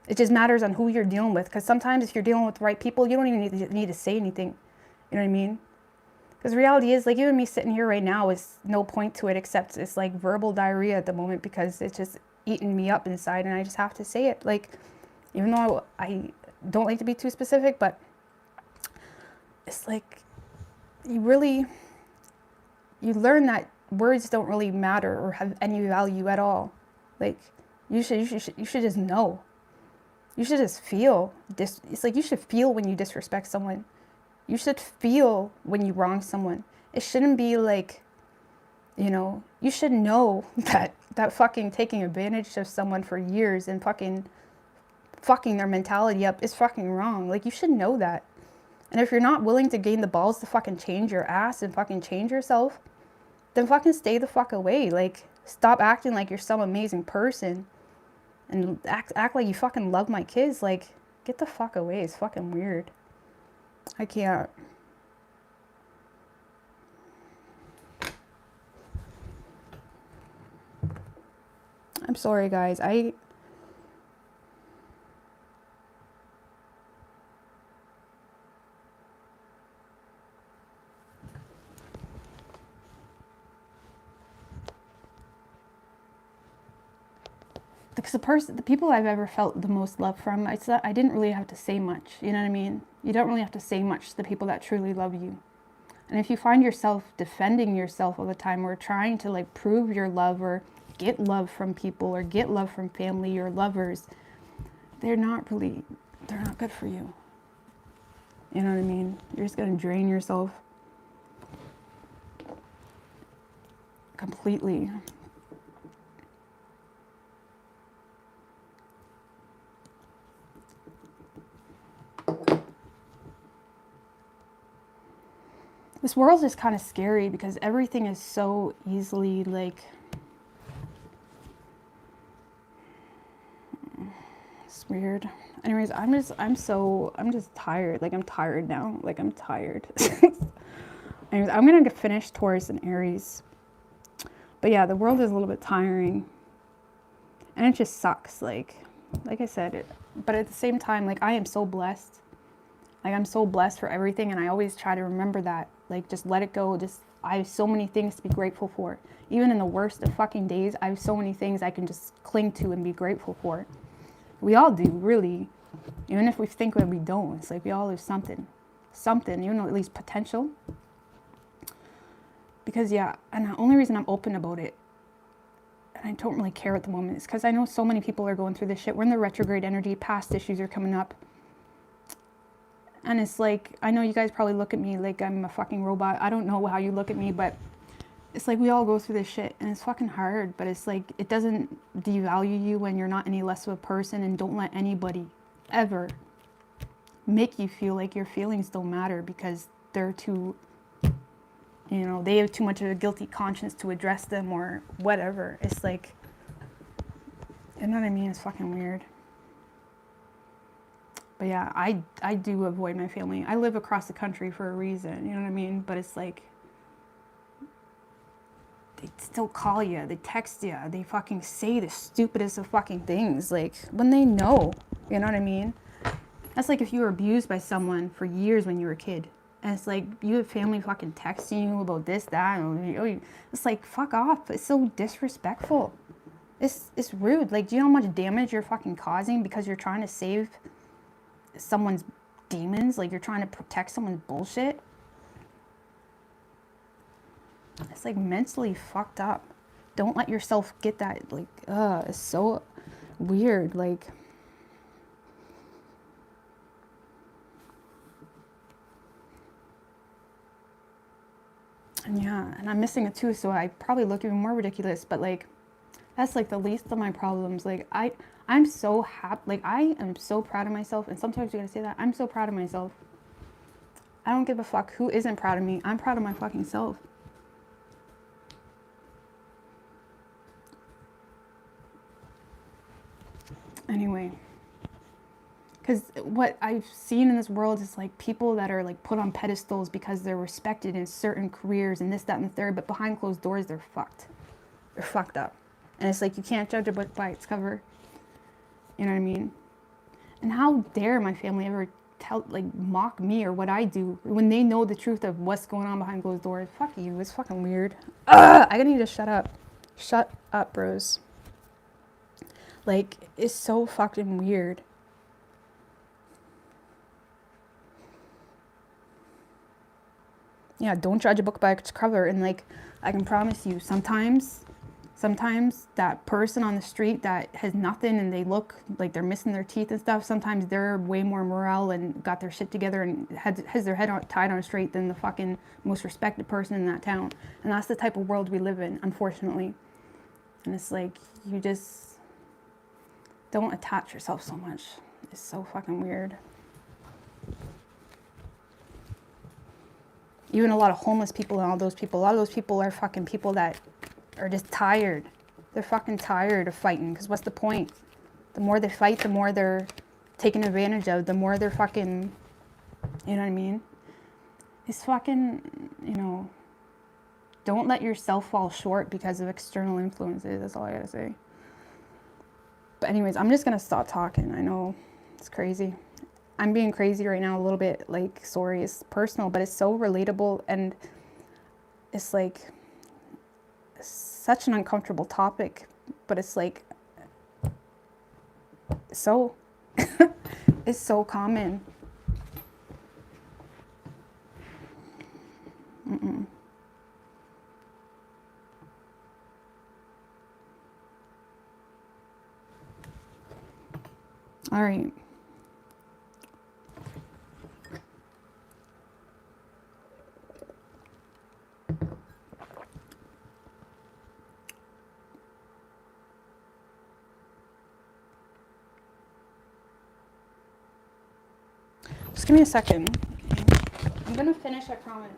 It just matters on who you're dealing with. Because sometimes if you're dealing with the right people, you don't even need to say anything. You know what I mean? Because the reality is, like, even me sitting here right now is no point to it except it's like verbal diarrhea at the moment because it's just eating me up inside and I just have to say it. Like, even though I don't like to be too specific, but it's like you learn that words don't really matter or have any value at all. Like, you should just know. You should just feel. It's like you should feel when you disrespect someone. You should feel when you wrong someone. It shouldn't be like, you know, you should know that fucking taking advantage of someone for years and fucking their mentality up is fucking wrong. Like, you should know that. And if you're not willing to gain the balls to fucking change your ass and fucking change yourself, then fucking stay the fuck away. Like, stop acting like you're some amazing person and act like you fucking love my kids. Like, get the fuck away. It's fucking weird. I can't. I'm sorry, guys. because the people I've ever felt the most love from, it's that I didn't really have to say much. You know what I mean? You don't really have to say much to the people that truly love you. And if you find yourself defending yourself all the time, or trying to like prove your love, or get love from people, or get love from family or lovers, they're not good for you. You know what I mean? You're just gonna drain yourself completely. This world is kind of scary because everything is so easily like, it's weird. Anyways, I'm just tired. Like, I'm tired now. Like, I'm tired. Anyways, I'm gonna finish Taurus and Aries. But yeah, the world is a little bit tiring, and it just sucks. Like I said, but at the same time, like, I am so blessed. Like, I'm so blessed for everything, and I always try to remember that. Like, just let it go. I have so many things to be grateful for. Even in the worst of fucking days, I have so many things I can just cling to and be grateful for. We all do, really. Even if we think that we don't, it's like we all have something, you know, at least potential. Because yeah, and the only reason I'm open about it, and I don't really care at the moment, is because I know so many people are going through this shit. We're in the retrograde energy, past issues are coming up. And it's like, I know you guys probably look at me like I'm a fucking robot. I don't know how you look at me, but it's like we all go through this shit, and it's fucking hard. But it's like, it doesn't devalue you when you're not any less of a person, and don't let anybody ever make you feel like your feelings don't matter because they're too, you know, they have too much of a guilty conscience to address them or whatever. It's like, you know what I mean? It's fucking weird. But yeah, I do avoid my family. I live across the country for a reason, you know what I mean? But it's like, they still call you, they text you, they fucking say the stupidest of fucking things, like, when they know, you know what I mean? That's like if you were abused by someone for years when you were a kid, and it's like, you have family fucking texting you about this, that, and it's like, fuck off. It's so disrespectful. It's rude. Like, do you know how much damage you're fucking causing because you're trying to save someone's demons? Like, you're trying to protect someone's bullshit. It's like mentally fucked up. Don't let yourself get that. Like, it's so weird. Like, and yeah, and I'm missing it too, so I probably look even more ridiculous, but like, that's like the least of my problems. Like, I'm so happy. Like, I am so proud of myself. And sometimes you gotta say that. I'm so proud of myself. I don't give a fuck who isn't proud of me. I'm proud of my fucking self. Anyway, because what I've seen in this world is like people that are like put on pedestals because they're respected in certain careers and this, that, and the third, but behind closed doors, they're fucked. They're fucked up. And it's like, you can't judge a book by its cover. You know what I mean? And how dare my family ever mock me or what I do when they know the truth of what's going on behind closed doors? Fuck you. It's fucking weird. I need to shut up. Shut up, bros. Like, it's so fucking weird. Yeah, don't judge a book by its cover. And like, I can promise you, sometimes that person on the street that has nothing and they look like they're missing their teeth and stuff, sometimes they're way more morale and got their shit together and has their head tied on straight than the fucking most respected person in that town. And that's the type of world we live in, unfortunately. And it's like, you just don't attach yourself so much. It's so fucking weird. Even a lot of homeless people and all those people, a lot of those people are fucking people that are just tired. They're fucking tired of fighting, because what's the point? The more they fight, the more they're taken advantage of, the more they're fucking, you know what I mean? It's fucking, you know, don't let yourself fall short because of external influences. That's all I gotta say. But anyways, I'm just gonna stop talking. I know it's crazy. I'm being crazy right now a little bit, like, sorry, it's personal, but it's so relatable, and it's like, such an uncomfortable topic, but it's like, So, it's so common. All right. Just give me a second. I'm gonna finish, I promise.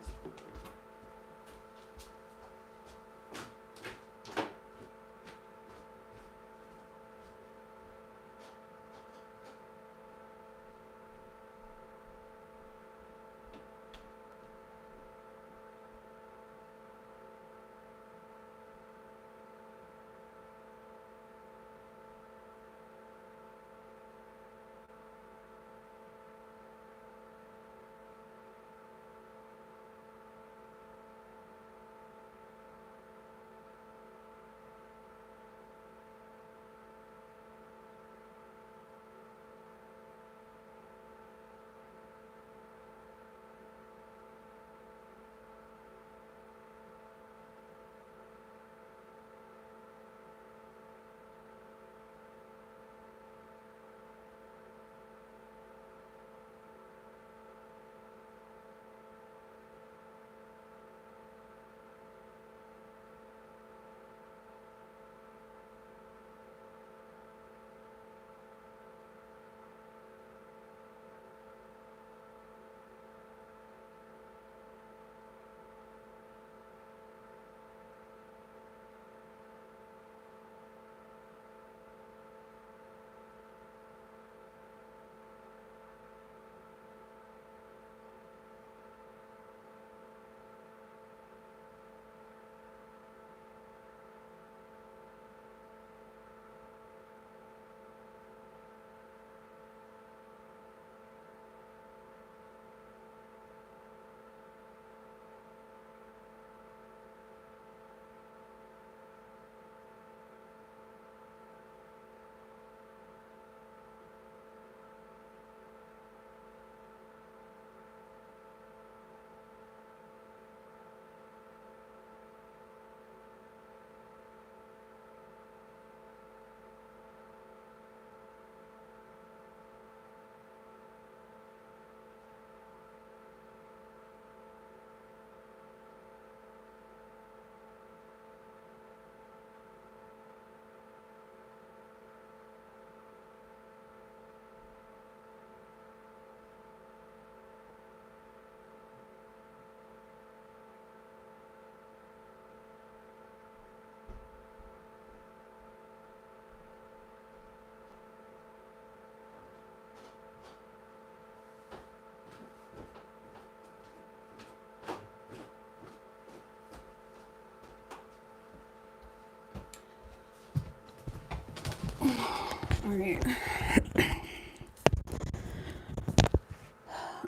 All right.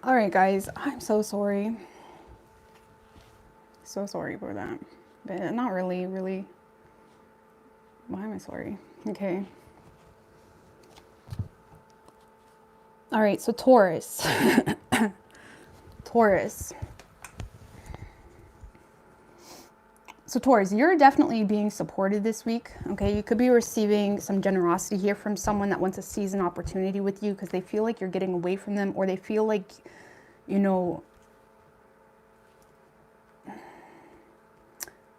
All right, guys. I'm so sorry. So sorry for that. But not really, really. Why am I sorry? Okay. All right, so Taurus. Taurus. So Taurus, you're definitely being supported this week, okay? You could be receiving some generosity here from someone that wants to seize an opportunity with you because they feel like you're getting away from them, or they feel like, you know,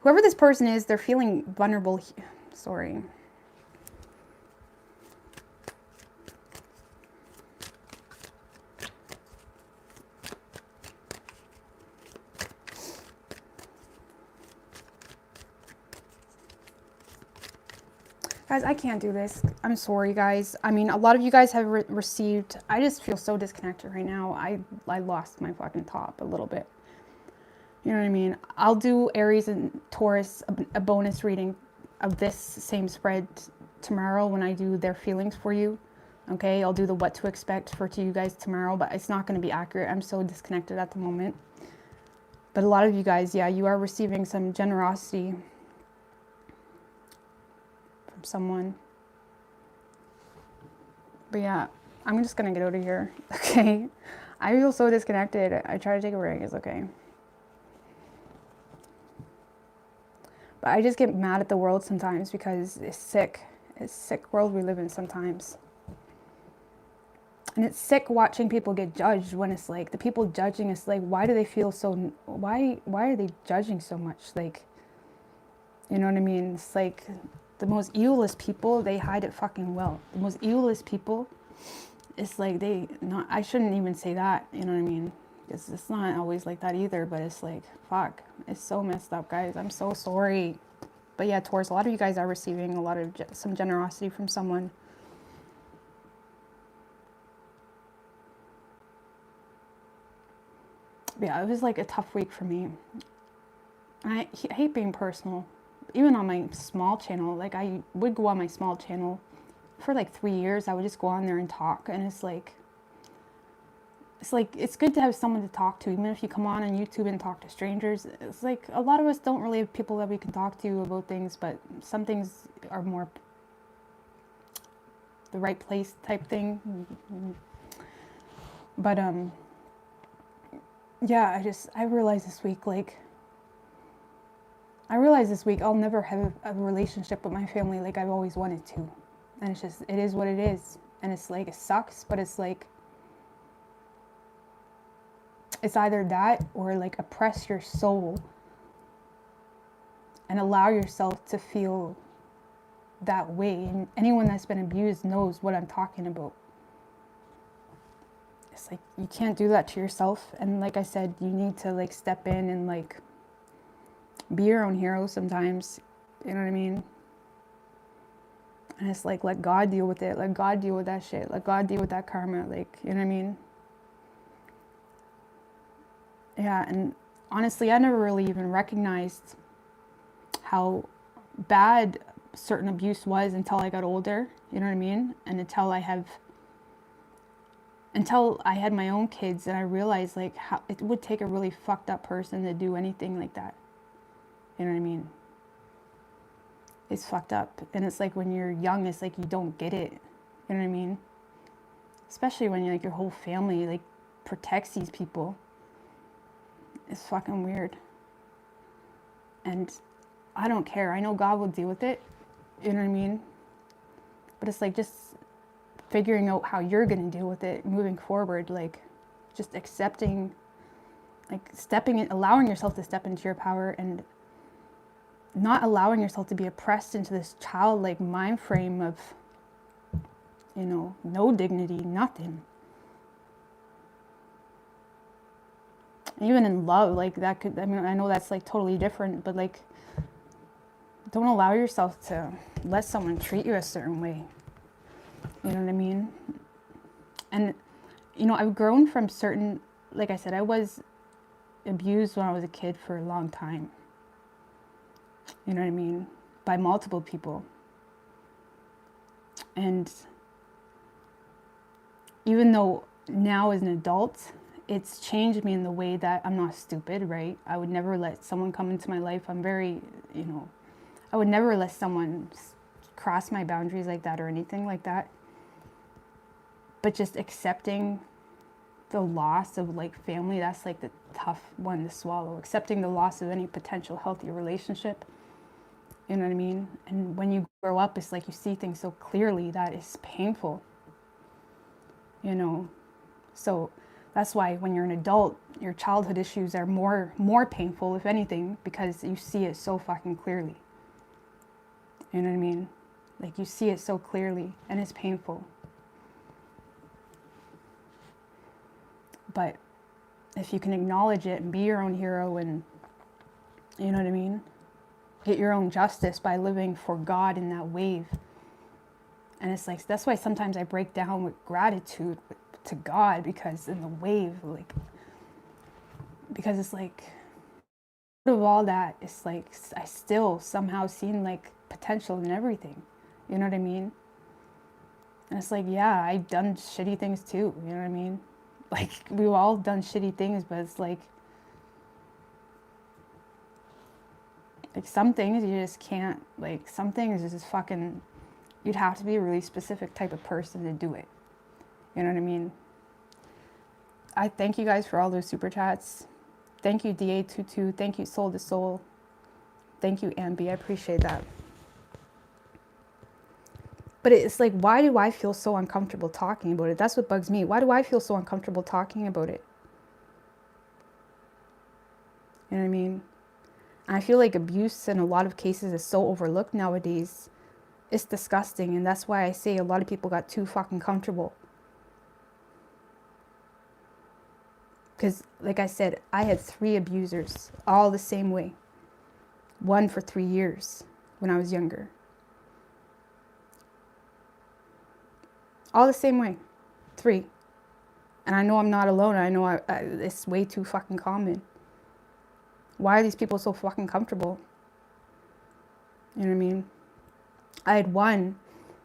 whoever this person is, they're feeling vulnerable. Sorry. Guys, I can't do this. I'm sorry, guys. I mean, a lot of you guys have received... I just feel so disconnected right now. I lost my fucking top a little bit. You know what I mean? I'll do Aries and Taurus, a bonus reading of this same spread tomorrow when I do their feelings for you. Okay? I'll do the what to expect for to you guys tomorrow, but it's not going to be accurate. I'm so disconnected at the moment. But a lot of you guys, yeah, you are receiving some generosity someone. But yeah, I'm just gonna get out of here. Okay. I feel so disconnected. I try to take a break. It's okay. But I just get mad at the world sometimes because it's sick. It's a sick world we live in sometimes. And it's sick watching people get judged when it's like the people judging us, like, why do they feel so, why are they judging so much? Like, you know what I mean? It's like the most evilest people, they hide it fucking well. The most evilest people, it's like I shouldn't even say that, you know what I mean? It's not always like that either, but it's like, fuck, it's so messed up, guys. I'm so sorry. But yeah, Taurus, a lot of you guys are receiving a lot of some generosity from someone. Yeah, it was like a tough week for me. I hate being personal. Even on my small channel, like I would go on my small channel for like 3 years. I would just go on there and talk, and it's good to have someone to talk to, even if you come on YouTube and talk to strangers. It's like a lot of us don't really have people that we can talk to about things, but some things are more the right place type thing. But yeah, I realized this week, I'll never have a relationship with my family like I've always wanted to. And it's just, it is what it is. And it's like, it sucks, but it's like, it's either that or like oppress your soul and allow yourself to feel that way. And anyone that's been abused knows what I'm talking about. It's like, you can't do that to yourself. And like I said, you need to like step in and like be your own hero sometimes. You know what I mean? And it's like, let God deal with it. Let God deal with that shit. Let God deal with that karma. Like, you know what I mean? Yeah, and honestly, I never really even recognized how bad certain abuse was until I got older. You know what I mean? And until I had my own kids, and I realized like how it would take a really fucked up person to do anything like that. You know what I mean? It's fucked up. And it's like when you're young, it's like you don't get it. You know what I mean? Especially when like your whole family like protects these people. It's fucking weird. And I don't care. I know God will deal with it. You know what I mean? But it's like just figuring out how you're going to deal with it moving forward. Like just accepting, like stepping in, allowing yourself to step into your power and not allowing yourself to be oppressed into this childlike mind frame of, you know, no dignity, nothing. Even in love, like that could, I mean, I know that's like totally different, but like, don't allow yourself to let someone treat you a certain way. You know what I mean? And, you know, I've grown from certain, like I said, I was abused when I was a kid for a long time. You know what I mean? By multiple people. And even though now as an adult, it's changed me in the way that I'm not stupid, right? I would never let someone come into my life. I'm very, you know, I would never let someone cross my boundaries like that or anything like that. But just accepting the loss of like family, that's like the tough one to swallow. Accepting the loss of any potential healthy relationship. You know what I mean? And when you grow up, it's like you see things so clearly that it's painful. You know? So that's why when you're an adult, your childhood issues are more painful, if anything, because you see it so fucking clearly. You know what I mean? Like you see it so clearly and it's painful. But if you can acknowledge it and be your own hero and, you know what I mean? Get your own justice by living for God in that wave. And it's like, that's why sometimes I break down with gratitude to God, because in the wave, like, because it's like, out of all that, it's like, I still somehow seen like potential in everything. You know what I mean? And it's like, yeah, I've done shitty things too. You know what I mean? Like, we've all done shitty things, but it's like some things you just can't, like some things is just fucking, you'd have to be a really specific type of person to do it. You know what I mean? I thank you guys for all those super chats. Thank you, DA22. Thank you, Soul to Soul. Thank you, Ambi. I appreciate that. But it's like, why do I feel so uncomfortable talking about it? That's what bugs me. Why do I feel so uncomfortable talking about it? You know what I mean? And I feel like abuse in a lot of cases is so overlooked nowadays. It's disgusting. And that's why I say a lot of people got too fucking comfortable. Because, like I said, I had 3 abusers, all the same way. 1 for 3 years when I was younger. All the same way. 3. And I know I'm not alone. I know it's way too fucking common. Why are these people so fucking comfortable? You know what I mean? I had one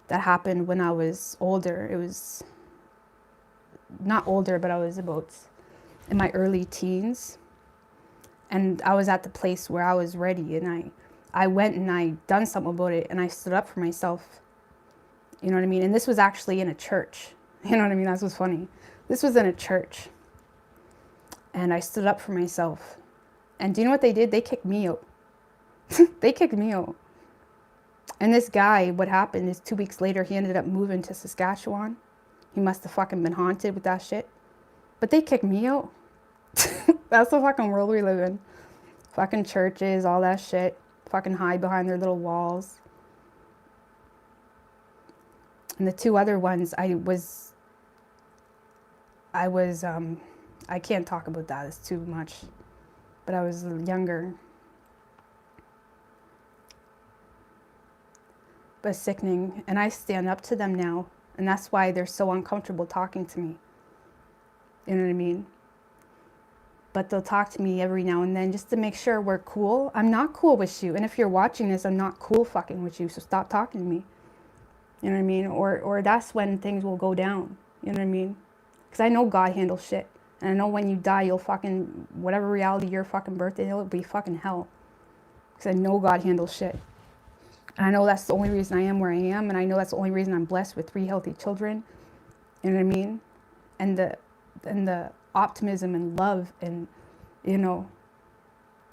that happened when I was older. It was not older, but I was about in my early teens. And I was at the place where I was ready. And I went and I done something about it. And I stood up for myself. You know what I mean? And this was actually in a church. You know what I mean? That's what's funny. This was in a church. And I stood up for myself. And do you know what they did? They kicked me out. They kicked me out. And this guy, what happened is 2 weeks later, he ended up moving to Saskatchewan. He must have fucking been haunted with that shit. But they kicked me out. That's the fucking world we live in. Fucking churches, all that shit. Fucking hide behind their little walls. And the 2 other ones, I can't talk about that. It's too much. But I was younger. But sickening. And I stand up to them now. And that's why they're so uncomfortable talking to me. You know what I mean? But they'll talk to me every now and then just to make sure we're cool. I'm not cool with you. And if you're watching this, I'm not cool fucking with you. So stop talking to me. You know what I mean? Or that's when things will go down. You know what I mean? Because I know God handles shit. And I know when you die, you'll fucking, whatever reality your fucking birthday, it'll be fucking hell. Because I know God handles shit. And I know that's the only reason I am where I am. And I know that's the only reason I'm blessed with 3 healthy children. You know what I mean? And the optimism and love and, you know,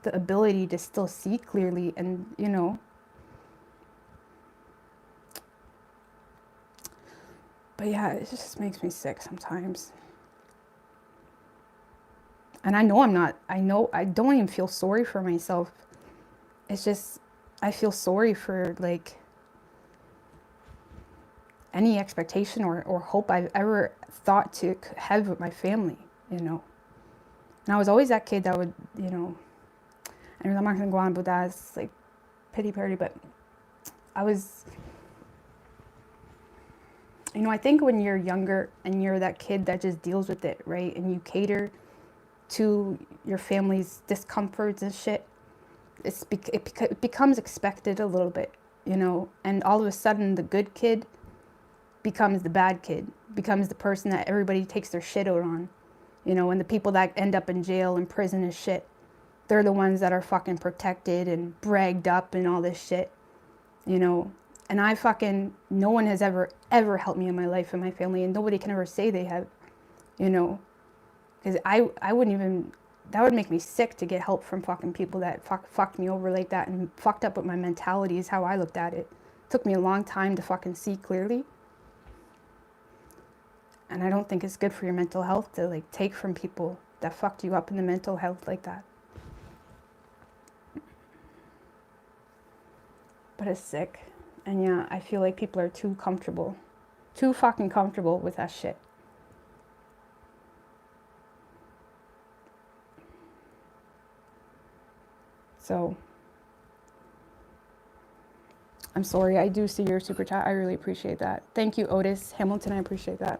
the ability to still see clearly and, you know. But yeah, it just makes me sick sometimes. And I know I don't even feel sorry for myself. It's just, I feel sorry for like any expectation or hope I've ever thought to have with my family, you know. And I was always that kid that would, you know, and I'm not going to go on about that. It's like pity party, but I was, you know, I think when you're younger and you're that kid that just deals with it, right? And you cater to your family's discomforts and shit, it becomes expected a little bit, you know, and all of a sudden the good kid becomes the bad kid, becomes the person that everybody takes their shit out on, you know, and the people that end up in jail and prison and shit, they're the ones that are fucking protected and bragged up and all this shit, you know. And I fucking, no one has ever helped me in my life and my family, and nobody can ever say they have, you know. Because I wouldn't even, that would make me sick to get help from fucking people that fucked me over like that and fucked up with my mentality is how I looked at it. Took me a long time to fucking see clearly. And I don't think it's good for your mental health to like take from people that fucked you up in the mental health like that. But it's sick. And yeah, I feel like people are too comfortable. Too fucking comfortable with that shit. So, I'm sorry, I do see your super chat. I really appreciate that. Thank you, Otis Hamilton. I appreciate that.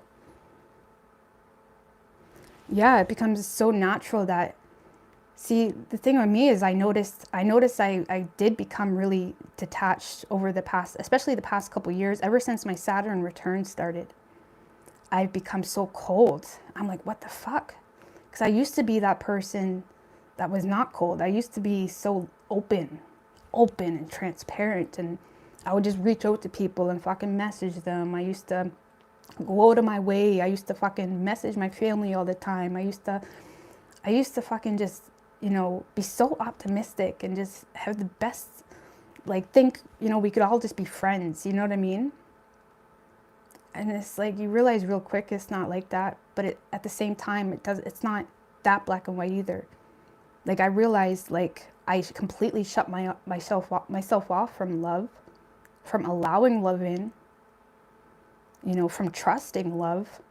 Yeah, it becomes so natural that, see, the thing with me is I noticed I did become really detached over the past, especially the past couple years, ever since my Saturn return started. I've become so cold. I'm like, what the fuck? Because I used to be that person that was not cold. I used to be so open and transparent, and I would just reach out to people and fucking message them. I used to go out of my way. I used to fucking message my family all the time. I used to fucking just, you know, be so optimistic and just have the best, like, think, you know, we could all just be friends, you know what I mean? And it's like, you realize real quick it's not like that, but at the same time, it's not that black and white either. Like, I realized, like, I completely shut myself off from love, from allowing love in, you know, from trusting love,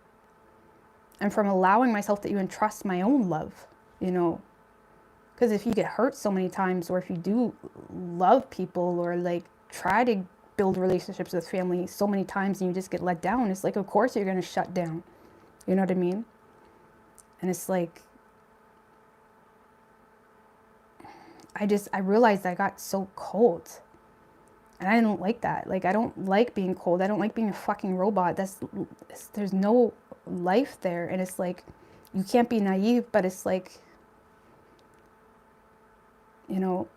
and from allowing myself to even trust my own love, you know. Because if you get hurt so many times, or if you do love people, or like try to build relationships with family so many times and you just get let down, it's like, of course you're going to shut down. You know what I mean? And it's like, I realized I got so cold. And I don't like that. Like, I don't like being cold. I don't like being a fucking robot. There's no life there. And it's like, you can't be naive, but it's like, you know,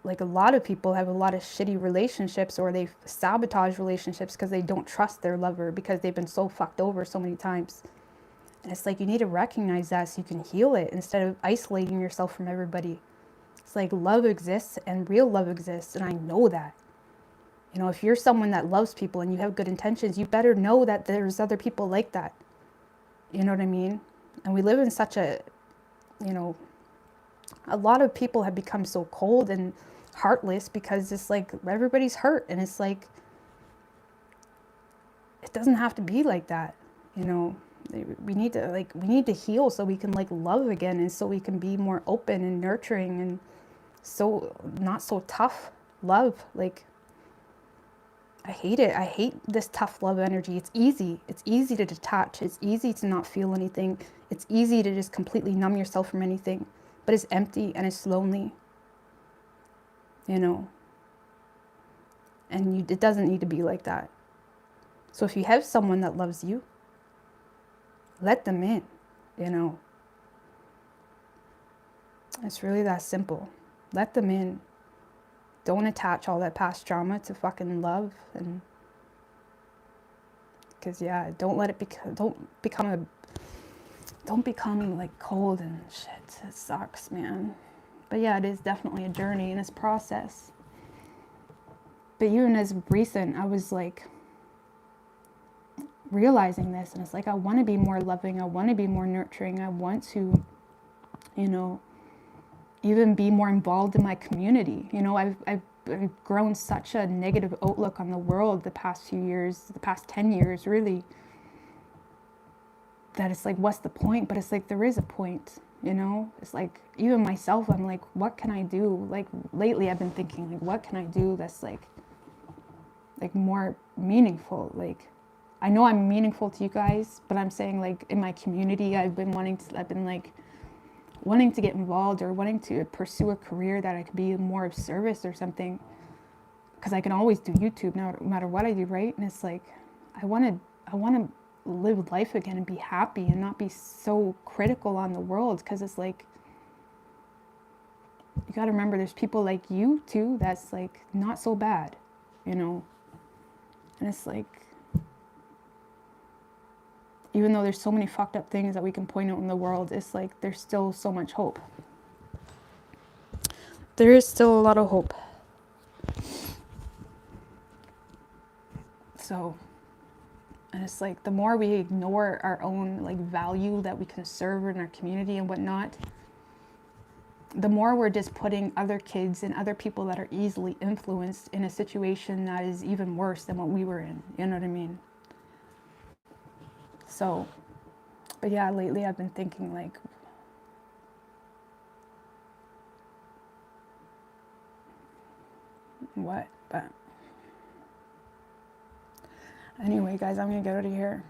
like, a lot of people have a lot of shitty relationships, or they sabotage relationships because they don't trust their lover, because they've been so fucked over so many times. And it's like, you need to recognize that so you can heal it instead of isolating yourself from everybody. It's like, love exists and real love exists. And I know that. You know, if you're someone that loves people and you have good intentions, you better know that there's other people like that. You know what I mean? And we live in such a, you know, a lot of people have become so cold and heartless because it's like everybody's hurt. And it's like, it doesn't have to be like that. You know, we need to heal so we can like love again, and so we can be more open and nurturing, and so not so tough love. Like, I hate it. I hate this tough love energy. It's easy. It's easy to detach. It's easy to not feel anything. It's easy to just completely numb yourself from anything. But it's empty and it's lonely. You know. And it doesn't need to be like that. So if you have someone that loves you, let them in. You know. It's really that simple. Let them in. Don't attach all that past trauma to fucking love. And because, yeah, don't become like cold and shit. It sucks, man. But yeah, it is definitely a journey and it's a process. But even as recent, I was like realizing this, and it's like, I want to be more loving. I want to be more nurturing. I want to, you know, even be more involved in my community. You know, I've grown such a negative outlook on the world the past few years, the past 10 years, really, that it's like, what's the point? But it's like, there is a point, you know? It's like, even myself, I'm like, what can I do? Like, lately I've been thinking, like, what can I do that's like more meaningful? Like, I know I'm meaningful to you guys, but I'm saying, like, in my community, I've been wanting to get involved, or wanting to pursue a career that I could be more of service or something, because I can always do YouTube now, no matter what I do, right? And it's like, I want to live life again and be happy and not be so critical on the world, because it's like, you got to remember, there's people like you too that's like not so bad, you know. And it's like, even though there's so many fucked up things that we can point out in the world, it's like, there's still so much hope. There is still a lot of hope. So, and it's like, the more we ignore our own like value that we can serve in our community and whatnot, the more we're just putting other kids and other people that are easily influenced in a situation that is even worse than what we were in. You know what I mean? So, but yeah, lately I've been thinking like, what? But anyway, guys, I'm going to get out of here.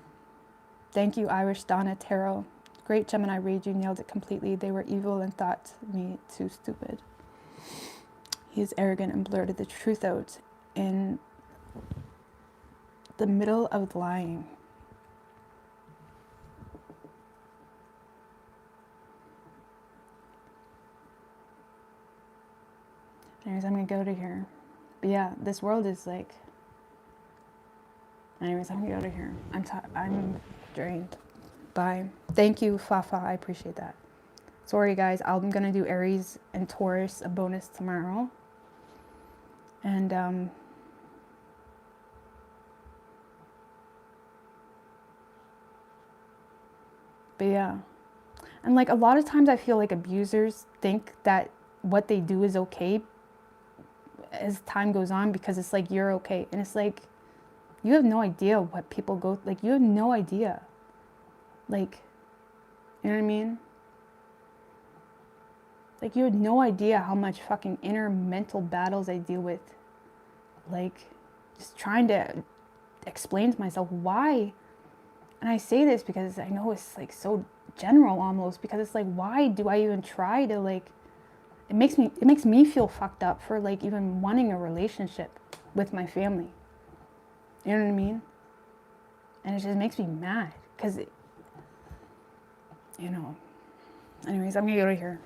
Thank you, Irish Donna Tarot. Great Gemini read, you nailed it completely. They were evil and thought me too stupid. He is arrogant and blurted the truth out in the middle of lying. Anyways, I'm going to go to here. But yeah, this world is like, Anyways, I'm gonna get out of here. I'm drained. Bye. Thank you, Fafa. I appreciate that. Sorry, guys. I'm gonna do Aries and Taurus, a bonus tomorrow. And but yeah. And like a lot of times I feel like abusers think that what they do is okay as time goes on, because it's like you're okay. And it's like, you have no idea what people go, like you have no idea. Like, you know what I mean? Like you have no idea how much fucking inner mental battles I deal with. Like just trying to explain to myself why. And I say this because I know it's like so general almost, because it's like, why do I even try to like, it makes me feel fucked up for like even wanting a relationship with my family. You know what I mean? And it just makes me mad because, you know, anyways, I'm gonna get out of here.